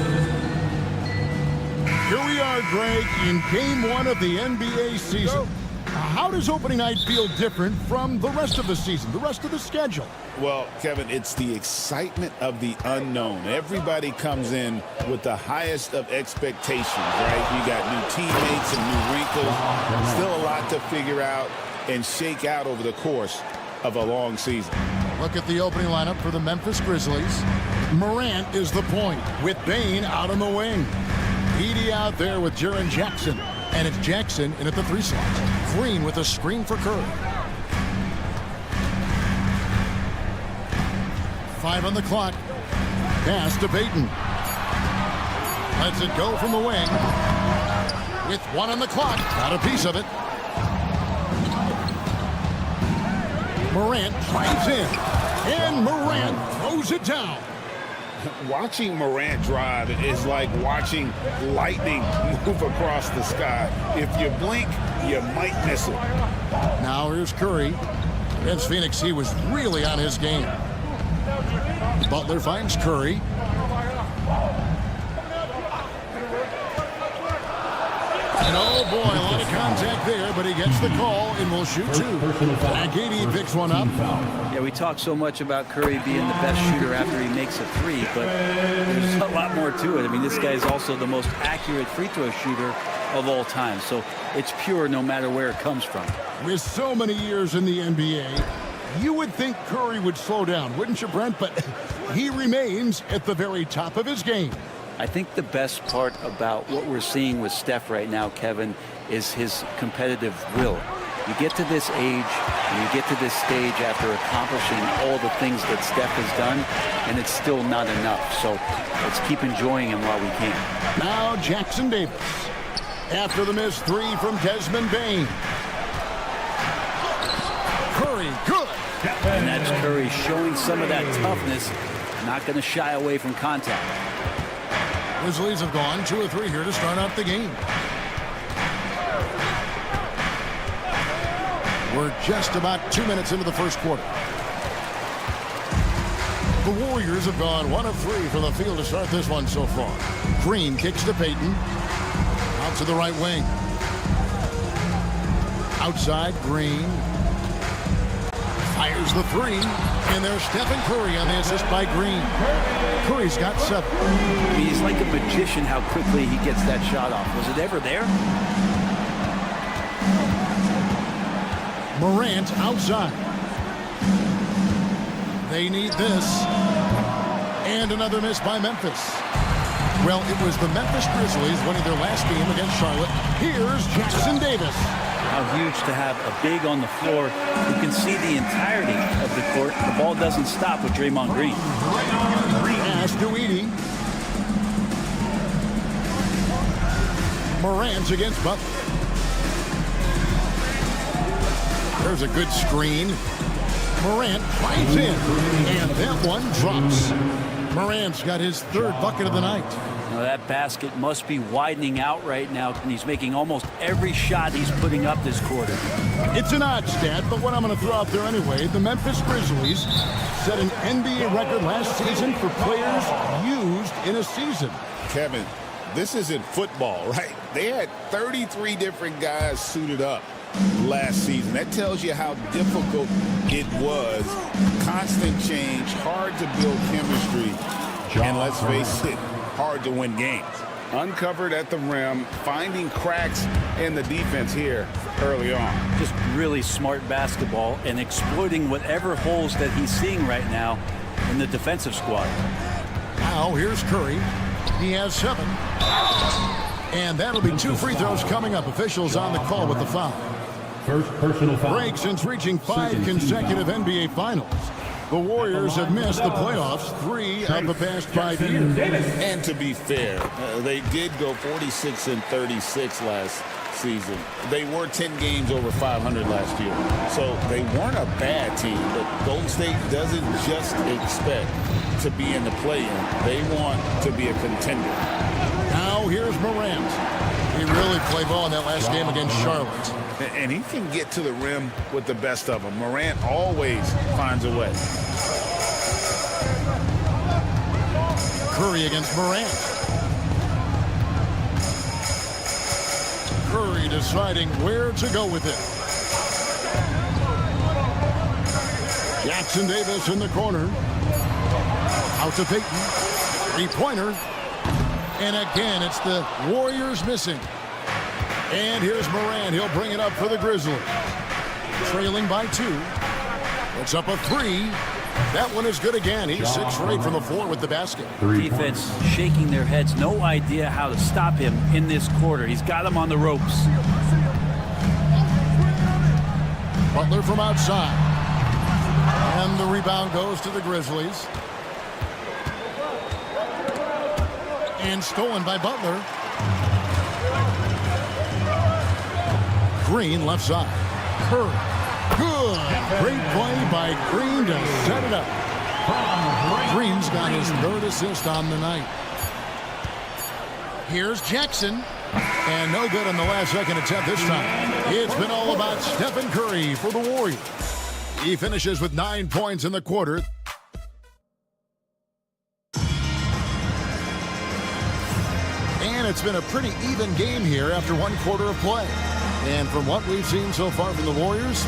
Here we are, Greg, in Game 1 of the NBA season. How does opening night feel different from the rest of the season, the rest of the schedule? Well, Kevin, it's the excitement of the unknown. Everybody comes in with the highest of expectations, right? You got new teammates and new wrinkles. Still a lot to figure out and shake out over the course of a long season. Look at the opening lineup for the Memphis Grizzlies. Morant is the point, with Bane out on the wing. Edey out there with Jaren Jackson. And it's Jackson in at the 3 slot. Green with a screen for Curry. 5 on the clock. Pass to Payton. Lets it go from the wing. With 1 on the clock. Got a piece of it. Morant drives in. And Morant throws it down. Watching Morant drive is like watching lightning move across the sky. If you blink, you might miss it. Now here's Curry. Against Phoenix, he was really on his game. Butler finds Curry. And oh boy, a lot of contact there, but he gets the call and will shoot 2. And Edey picks one up. Yeah, we talk so much about Curry being the best shooter after he makes a 3, but there's a lot more to it. I mean, this guy is also the most accurate free throw shooter of all time, so it's pure no matter where it comes from. With so many years in the NBA, you would think Curry would slow down, wouldn't you, Brent? But he remains at the very top of his game. I think the best part about what we're seeing with Steph right now, Kevin, is his competitive will. You get to this age, and you get to this stage after accomplishing all the things that Steph has done, and it's still not enough. So let's keep enjoying him while we can. Now Jackson Davis. After the missed 3 from Desmond Bane. Curry, good. And that's Curry showing some of that toughness, not going to shy away from contact. Grizzlies have gone 2 or 3 here to start out the game. We're just about 2 minutes into the first quarter. The Warriors have gone 1 of 3 from the field to start this one so far. Green kicks to Payton. Out to the right wing. Outside, Green. Fires the 3. And there's Stephen Curry on the assist by Green. Curry's got 7. He's like a magician how quickly he gets that shot off. Was it ever there? Morant outside. They need this. And another miss by Memphis. Well, it was the Memphis Grizzlies winning their last game against Charlotte. Here's Jackson Davis. How huge to have a big on the floor who can see the entirety of the court. The ball doesn't stop with Draymond Green. Pass to Edey. Morant against Butler. There's a good screen. Morant drives in. And that one drops. Morant's got his 3rd bucket of the night. Now that basket must be widening out right now, and he's making almost every shot he's putting up this quarter. It's an odd stat, but what I'm going to throw out there anyway, the Memphis Grizzlies set an NBA record last season for players used in a season. Kevin, this isn't football, right? They had 33 different guys suited up last season. That tells you how difficult it was. Constant change, hard to build chemistry, and let's face it, hard to win games. Uncovered at the rim, finding cracks in the defense here early on. Just really smart basketball and exploiting whatever holes that he's seeing right now in the defensive squad. Now here's Curry. He has 7. And that'll be 2 free throws coming up. Officials on the call with the foul. First personal foul. Break since reaching 5 consecutive NBA Finals. The Warriors have missed the playoffs 3 of the past 5 years. And to be fair, they did go 46-36 last season. They were 10 games over 500 last year. So they weren't a bad team, but Golden State doesn't just expect to be in the play-in. They want to be a contender. Now here's Morant. He really played well in that last game against Charlotte. And he can get to the rim with the best of them. Morant always finds a way. Curry against Morant. Curry deciding where to go with it. Jackson Davis in the corner. Out to Payton. Three-pointer. And again, it's the Warriors missing. And here's Morant. He'll bring it up for the Grizzlies. Trailing by 2. It's up a 3. That one is good again. He's 6 for 8 from the floor with the basket. Defense shaking their heads. No idea how to stop him in this quarter. He's got him on the ropes. Butler from outside. And the rebound goes to the Grizzlies. And stolen by Butler. Green left side. Curry. Good. Great play by Green to set it up. Green's got his 3rd assist on the night. Here's Jackson. And no good on the last second attempt this time. It's been all about Stephen Curry for the Warriors. He finishes with 9 points in the quarter. And it's been a pretty even game here after 1 quarter of play. And from what we've seen so far from the Warriors,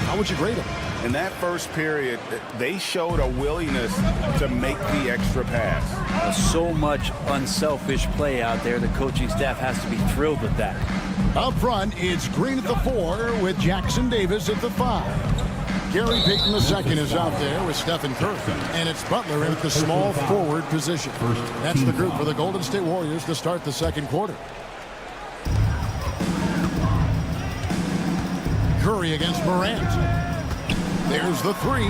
how would you grade them? In that first period, they showed a willingness to make the extra pass. So much unselfish play out there. The coaching staff has to be thrilled with that. Up front, it's Green at the 4 with Jackson Davis at the 5. Gary Payton II is out there with Stephen Curry. And it's Butler in at the small forward position. That's the group for the Golden State Warriors to start the second quarter. Curry against Morant. There's the 3.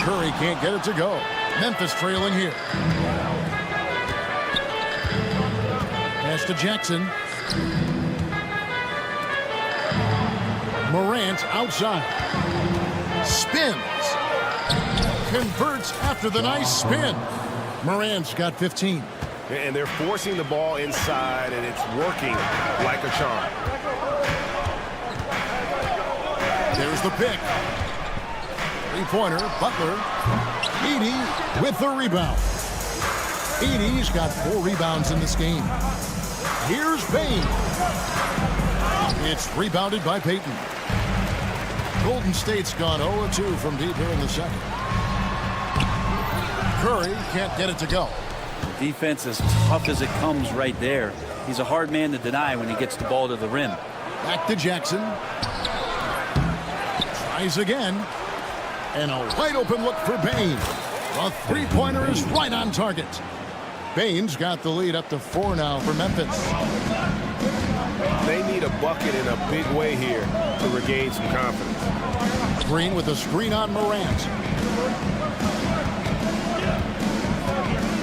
Curry can't get it to go. Memphis trailing here. Pass to Jackson. Morant outside. Spins. Converts after the nice spin. Morant's got 15. And they're forcing the ball inside, and it's working like a charm. There's the pick. Three-pointer, Butler. Edey with the rebound. Edey's got 4 rebounds in this game. Here's Bane. It's rebounded by Payton. Golden State's gone 0-2 from deep here in the second. Curry can't get it to go. Defense as tough as it comes right there. He's a hard man to deny when he gets the ball to the rim. Back to Jackson. Tries again. And a wide open look for Bane. The three-pointer is right on target. Bane's got the lead up to 4 now for Memphis. They need a bucket in a big way here to regain some confidence. Green with a screen on Morant.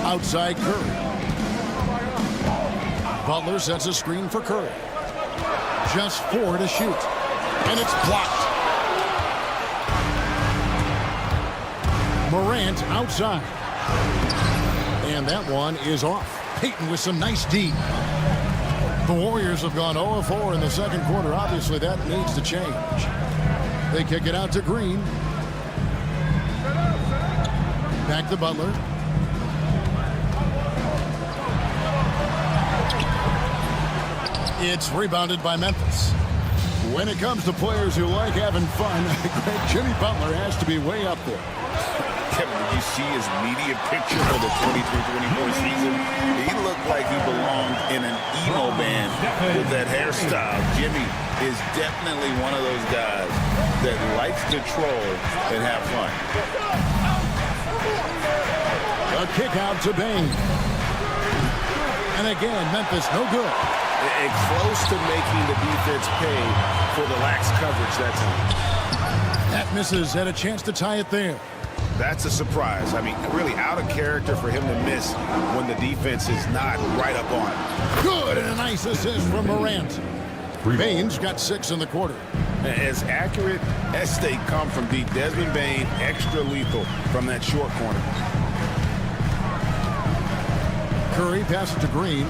Outside Curry. Butler sets a screen for Curry. Just 4 to shoot. And it's blocked. Morant outside. And that one is off. Payton with some nice D. The Warriors have gone 0-4 in the second quarter. Obviously, that needs to change. They kick it out to Green. Back to Butler. It's rebounded by Memphis. When it comes to players who like having fun, Jimmy Butler has to be way up there. Kevin, did you see his media picture for the 23-24 season? He looked like he belonged in an emo band with that hairstyle. Jimmy is definitely one of those guys that likes to troll and have fun. A kick out to Bane. And again, Memphis no good. And close to making the defense pay for the lax coverage that time. That misses. Had a chance to tie it there. That's a surprise. I mean, really out of character for him to miss when the defense is not right up on it. Good, and a nice assist from Morant. Bane's got 6 in the quarter. As accurate as they come from deep, Desmond Bane extra lethal from that short corner. Curry passes to Green.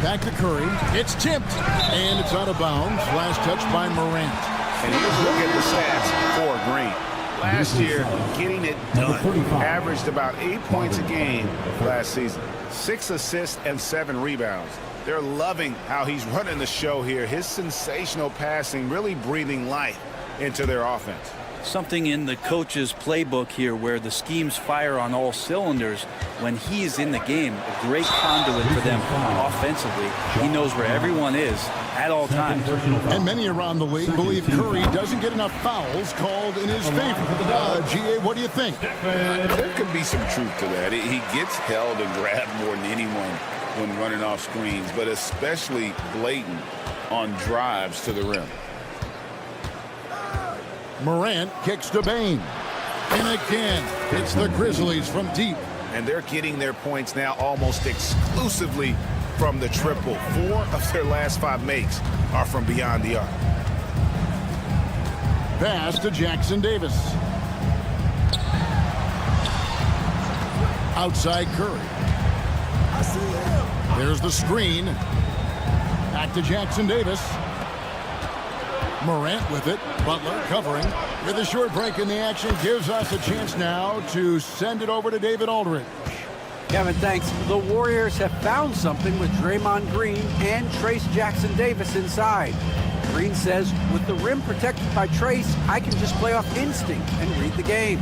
Back to Curry. It's tipped, and it's out of bounds. Last touch by Morant. And you just look at the stats for Green. Last year, getting it done. Averaged about 8 points a game last season. 6 assists and 7 rebounds. They're loving how he's running the show here. His sensational passing really breathing life into their offense. Something in the coach's playbook here where the schemes fire on all cylinders. When he is in the game, a great conduit for them offensively. He knows where everyone is at all times. And many around the league believe Curry doesn't get enough fouls called in his favor. GA, what do you think? There could be some truth to that. He gets held and grabbed more than anyone when running off screens, but especially blatant on drives to the rim. Morant kicks to Bane. And again, it's the Grizzlies from deep. And they're getting their points now almost exclusively from the triple. 4 of their last 5 makes are from beyond the arc. Pass to Jackson Davis. Outside Curry. There's the screen. Back to Jackson Davis. Morant with it. Butler covering. With a short break in the action, gives us a chance now to send it over to David Aldridge. Kevin, thanks. The Warriors have found something with Draymond Green and Trace Jackson Davis inside. Green says, with the rim protected by Trace, I can just play off instinct and read the game.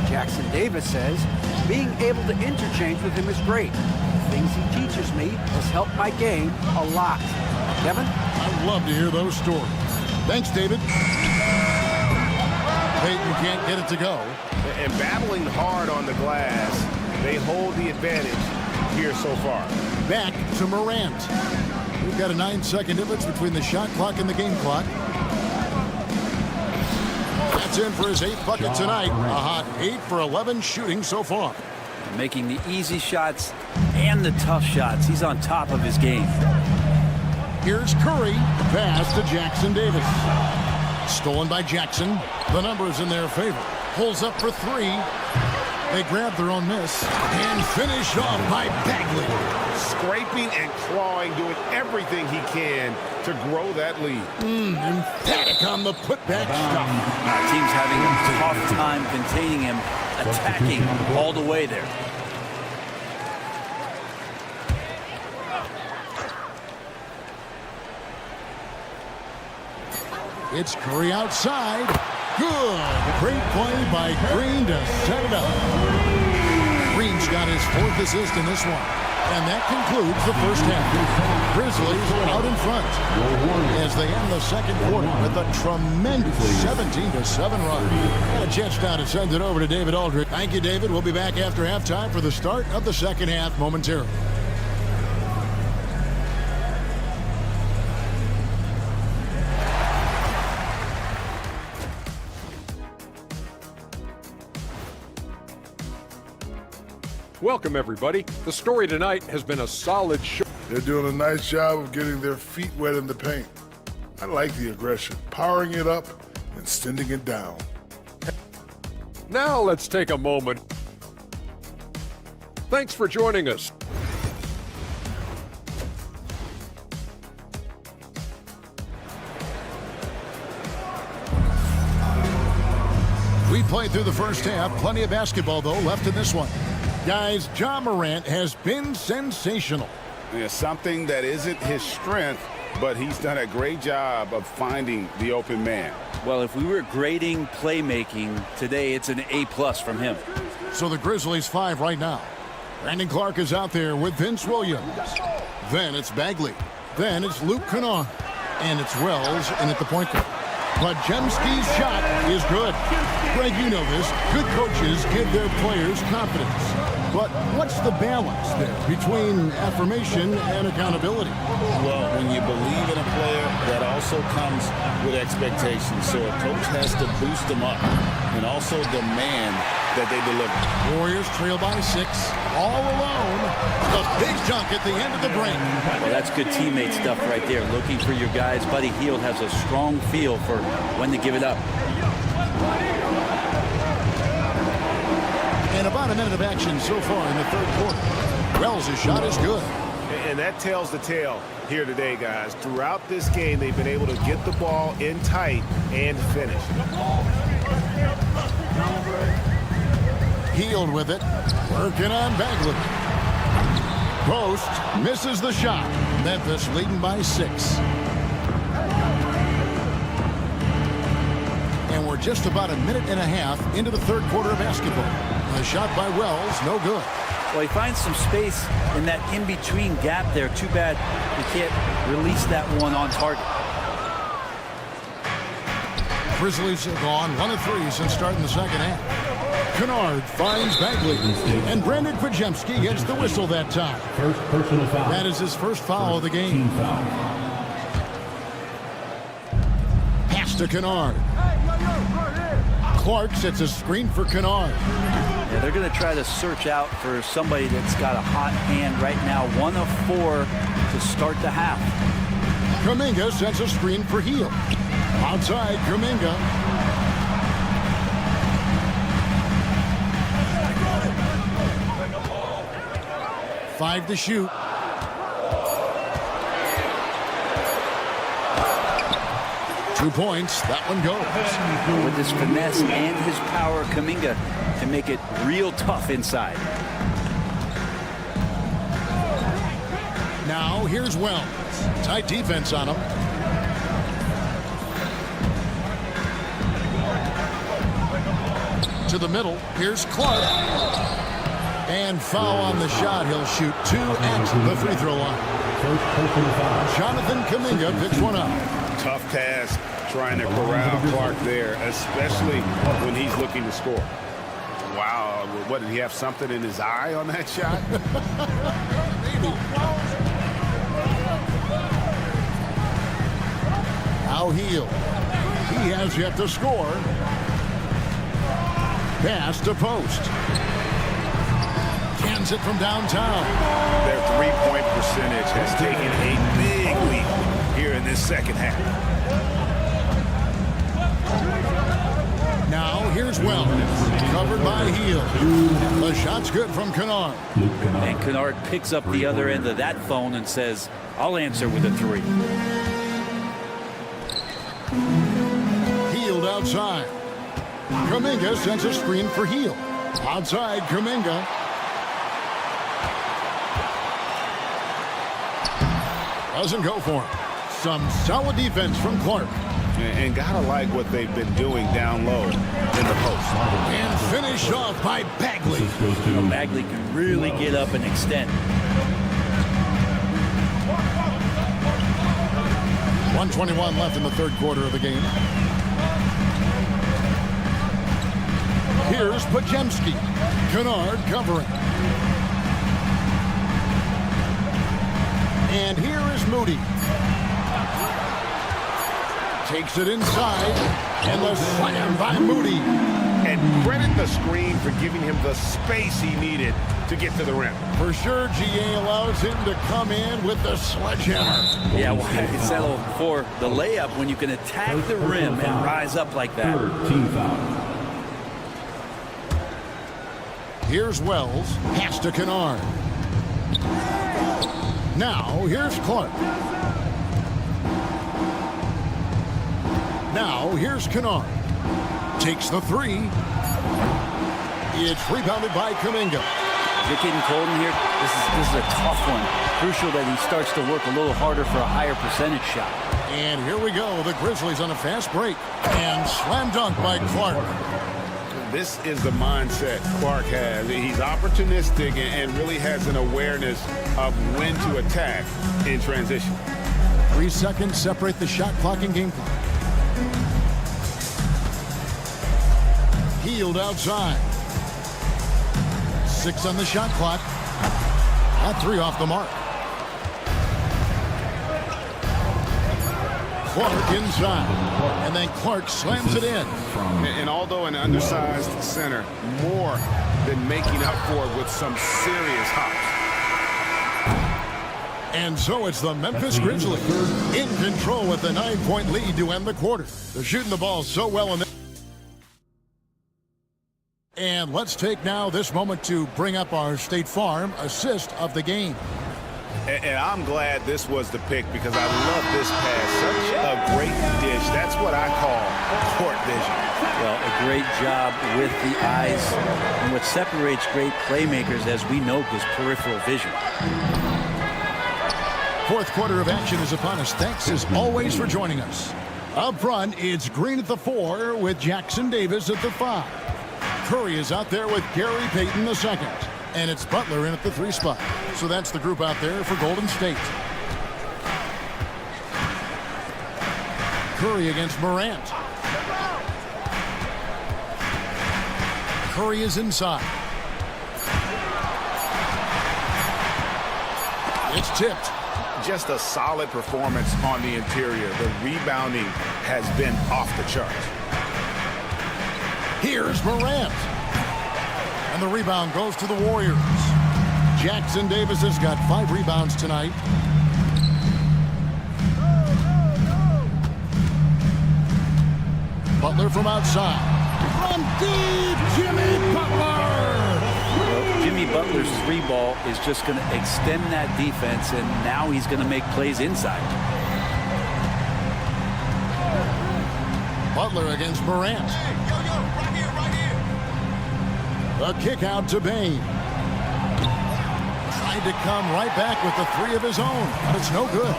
Jackson Davis says, being able to interchange with him is great. The things he teaches me has helped my game a lot. Kevin? I'd love to hear those stories. Thanks, David. Peyton can't get it to go. And battling hard on the glass, they hold the advantage here so far. Back to Morant. We've got a 9-second difference between the shot clock and the game clock. That's in for his 8th bucket tonight. A hot 8 for 11 shooting so far. Making the easy shots and the tough shots. He's on top of his game. Here's Curry. Pass to Jackson Davis. Stolen by Jackson. The numbers in their favor. Pulls up for 3. They grab their own miss and finish off by Bagley. Scraping and clawing, doing everything he can to grow that lead. Emphatic on the putback shot. Team's having a tough time containing him, attacking all the way there. It's Curry outside. Good. Great play by Green to set it up. Green's got his 4th assist in this one. And that concludes the first half. Grizzlies out in front as they end the second quarter with a tremendous 17-7 run. And a chance now to send it over to David Aldridge. Thank you, David. We'll be back after halftime for the start of the second half momentarily. Welcome, everybody. The story tonight has been a solid show. They're doing a nice job of getting their feet wet in the paint. I like the aggression, powering it up and sending it down. Now let's take a moment. Thanks for joining us. We played through the first half. Plenty of basketball, though, left in this one. Guys, Ja Morant has been sensational. Yeah, something that isn't his strength, but he's done a great job of finding the open man. Well, if we were grading playmaking today, it's an A+ from him. So the Grizzlies 5 right now. Brandon Clark is out there with Vince Williams. Then it's Bagley. Then it's Luke Kennard. And it's Wells in at the point guard. Podziemski's shot is good. Greg, you know this. Good coaches give their players confidence. But what's the balance there between affirmation and accountability? Well, when you believe in a player, that also comes with expectations. So a coach has to boost them up and also demand that they deliver. Warriors trail by 6, all alone. A big dunk at the end of the break. Well, that's good teammate stuff right there. Looking for your guys. Buddy Hield has a strong feel for when to give it up. And about a minute of action so far in the third quarter. Wells' shot is good. And that tells the tale here today, guys. Throughout this game, they've been able to get the ball in tight and finish. Healed with it. Working on Bagley. Post misses the shot. Memphis leading by 6. And we're just about a minute and a half into the third quarter of basketball. A shot by Wells, no good. Well, he finds some space in that in-between gap there. Too bad he can't release that one on target. Grizzlies have gone 1 of 3 since starting the second half. Kennard finds Bagley. And Brandon Kwiatkowski gets the whistle that time. First personal foul. That is his first foul of the game. Team foul. Pass to Kennard. Clark sets a screen for Kennard. Yeah, they're going to try to search out for somebody that's got a hot hand right now. 1 of 4 to start the half. Kuminga sets a screen for Hield. Outside, Kuminga. Five to shoot. Two points. That one goes. With his finesse and his power, Kuminga can make it real tough inside. Now here's Wells. Tight defense on him. To the middle. Here's Clark. And foul on the shot. He'll shoot 2 at the free throw line. Jonathan Kuminga picks one up. Tough task trying to corral Clark there, especially when he's looking to score. Wow, what, did he have something in his eye on that shot? Maybe. Now Hield. He has yet to score. Pass to post. Cans it from downtown. Their three-point percentage has taken a big leap here in this second half. Now here's Wells. Covered by Hield. The shot's good from Kennard. And Kennard picks up the other end of that phone and says, I'll answer with a 3. Hield outside. Kuminga sends a screen for Hield. Outside, Kuminga. Doesn't go for him. Some solid defense from Clark. And gotta like what they've been doing down low in the post. And finished off by Bagley. Bagley can really get up and extend. 1:21 left in the third quarter of the game. Here's Kwiatkowski. Kennard covering. And here is Moody. Takes it inside. And the slam by Moody. And credit the screen for giving him the space he needed to get to the rim. For sure, GA allows him to come in with the sledgehammer. Yeah, why settle for the layup when you can attack the rim and rise up like that? Team foul. Here's Wells. Pass to Kennard. Now, here's Clark. Now, here's Kennard. Takes the 3. It's rebounded by Kuminga. Is it getting cold in here? This is a tough one. Crucial that he starts to work a little harder for a higher percentage shot. And here we go. The Grizzlies on a fast break. And slam dunk by Clark. This is the mindset Clark has. He's opportunistic and really has an awareness of when to attack in transition. 3 seconds separate the shot clock and game clock. Hield outside. 6 on the shot clock. At 3 off the mark. Clark inside. And then Clark slams it in. And although an undersized center, more than making up for it with some serious hops. And so it's the Memphis Grizzlies in control with a 9-point lead to end the quarter. They're shooting the ball so well in this. And let's take now this moment to bring up our State Farm assist of the game. And I'm glad this was the pick because I love this pass. Such a great dish. That's what I call court vision. Well, a great job with the eyes. And what separates great playmakers, as we know, is peripheral vision. Fourth quarter of action is upon us. Thanks as always for joining us. Up front, it's Green at the 4 with Jackson Davis at the 5. Curry is out there with Gary Payton the second. And it's Butler in at the 3 spot. So that's the group out there for Golden State. Curry against Morant. Curry is inside. It's tipped. Just a solid performance on the interior. The rebounding has been off the charts. Here's Morant. And the rebound goes to the Warriors. Jackson Davis has got 5 rebounds tonight. Butler from outside. From deep, Jimmy Butler. Well, Jimmy Butler's 3 ball is just going to extend that defense, and now he's going to make plays inside. Butler against Morant. A kick out to Bain. Tried to come right back with the 3 of his own, but it's no good.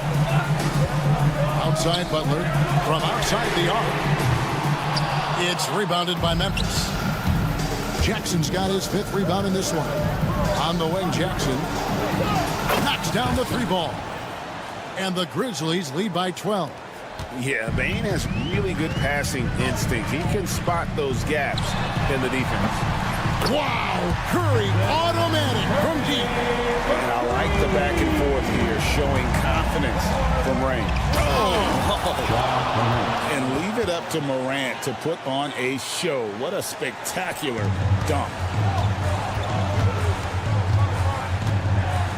Outside Butler from outside the arc. It's rebounded by Memphis. Jackson's got his 5th rebound in this one. On the wing, Jackson knocks down the 3 ball. And the Grizzlies lead by 12. Yeah, Bain has really good passing instinct. He can spot those gaps in the defense. Wow, Curry automatic from deep. And I like the back and forth here, showing confidence from range. And leave it up to Morant to put on a show. What a spectacular dunk.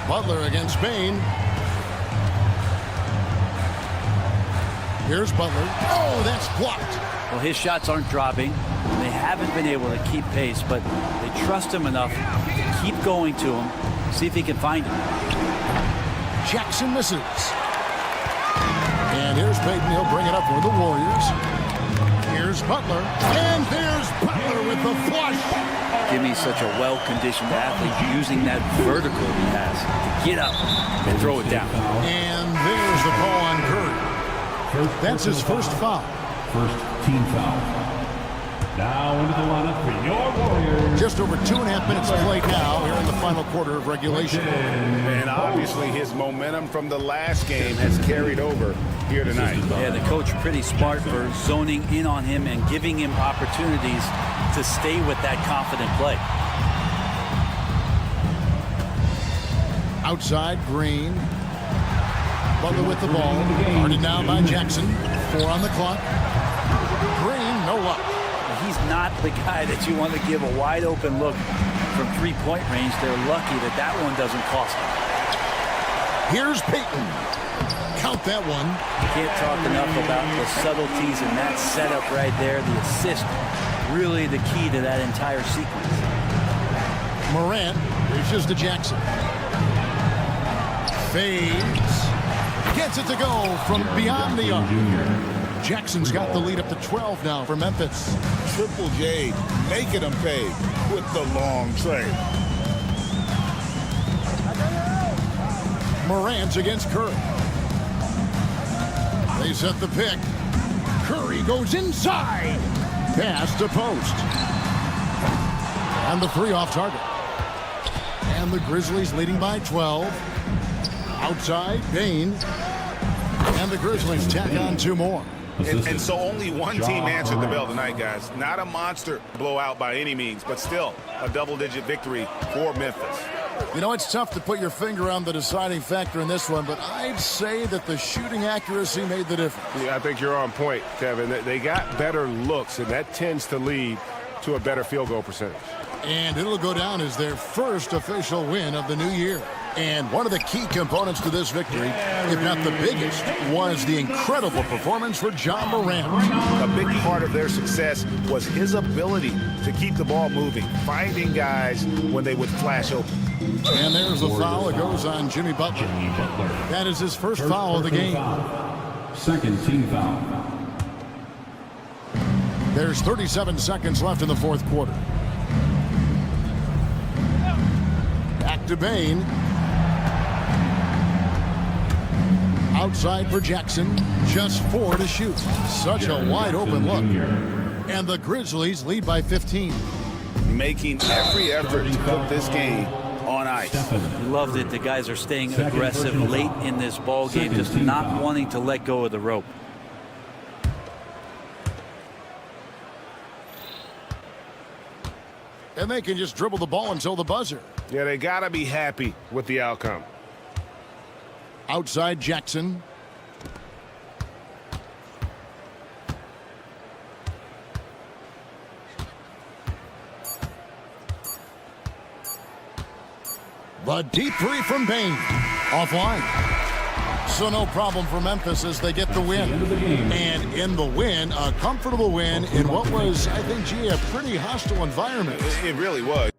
Butler against Bain. Here's Butler. Oh, that's blocked. Well, his shots aren't dropping. They haven't been able to keep pace, but they trust him enough to keep going to him, see if he can find him. Jackson misses. And here's Payton. He'll bring it up for the Warriors. Here's Butler. And there's Butler with the flush. Jimmy's such a well-conditioned athlete, using that vertical he has to get up and throw it down. And there's the call on Curry. That's his first foul. First team foul. Now into the lineup for your Warriors. Just over 2.5 minutes played now here in the final quarter of regulation. And obviously his momentum from the last game has carried over here tonight. Yeah, the coach pretty smart for zoning in on him and giving him opportunities to stay with that confident play. Outside, Green. Butler with the ball. Guarded down by Jackson. 4 on the clock. Green, no luck. He's not the guy that you want to give a wide open look from 3-point range. They're lucky that that one doesn't cost them. Here's Payton. Count that one. Can't talk enough about the subtleties in that setup right there. The assist, really the key to that entire sequence. Morant reaches to Jackson. Fades. Gets it to go from beyond the arc. Jackson's got the lead up to 12 now for Memphis. Triple J making them pay with the long trade. Morant against Curry. They set the pick. Curry goes inside. Pass to post. And the 3 off target. And the Grizzlies leading by 12. Outside, Bain. And the Grizzlies tack on 2 more. And so only one team answered the bell tonight, guys. Not a monster blowout by any means, but still a double-digit victory for Memphis. You know, it's tough to put your finger on the deciding factor in this one, but I'd say that the shooting accuracy made the difference. Yeah, I think you're on point, Kevin. They got better looks, and that tends to lead to a better field goal percentage. And it'll go down as their first official win of the new year. And one of the key components to this victory, if not the biggest, was the incredible performance for John Morant. A big part of their success was his ability to keep the ball moving, finding guys when they would flash open. And there's a foul. It goes on Jimmy Butler. That is his first foul of the game. Second team foul. There's 37 seconds left in the fourth quarter. Back to Bain. Outside for Jackson. Just 4 to shoot. Such a wide open look. And the Grizzlies lead by 15. Making every effort to put this game on ice. Love that the guys are staying aggressive late in this ball game, just not wanting to let go of the rope. And they can just dribble the ball until the buzzer. Yeah, they got to be happy with the outcome. Outside Jackson. The deep three from Bain. Offline. So no problem for Memphis as they get the win. And in the win, a comfortable win in what was, I think, a pretty hostile environment. It really was.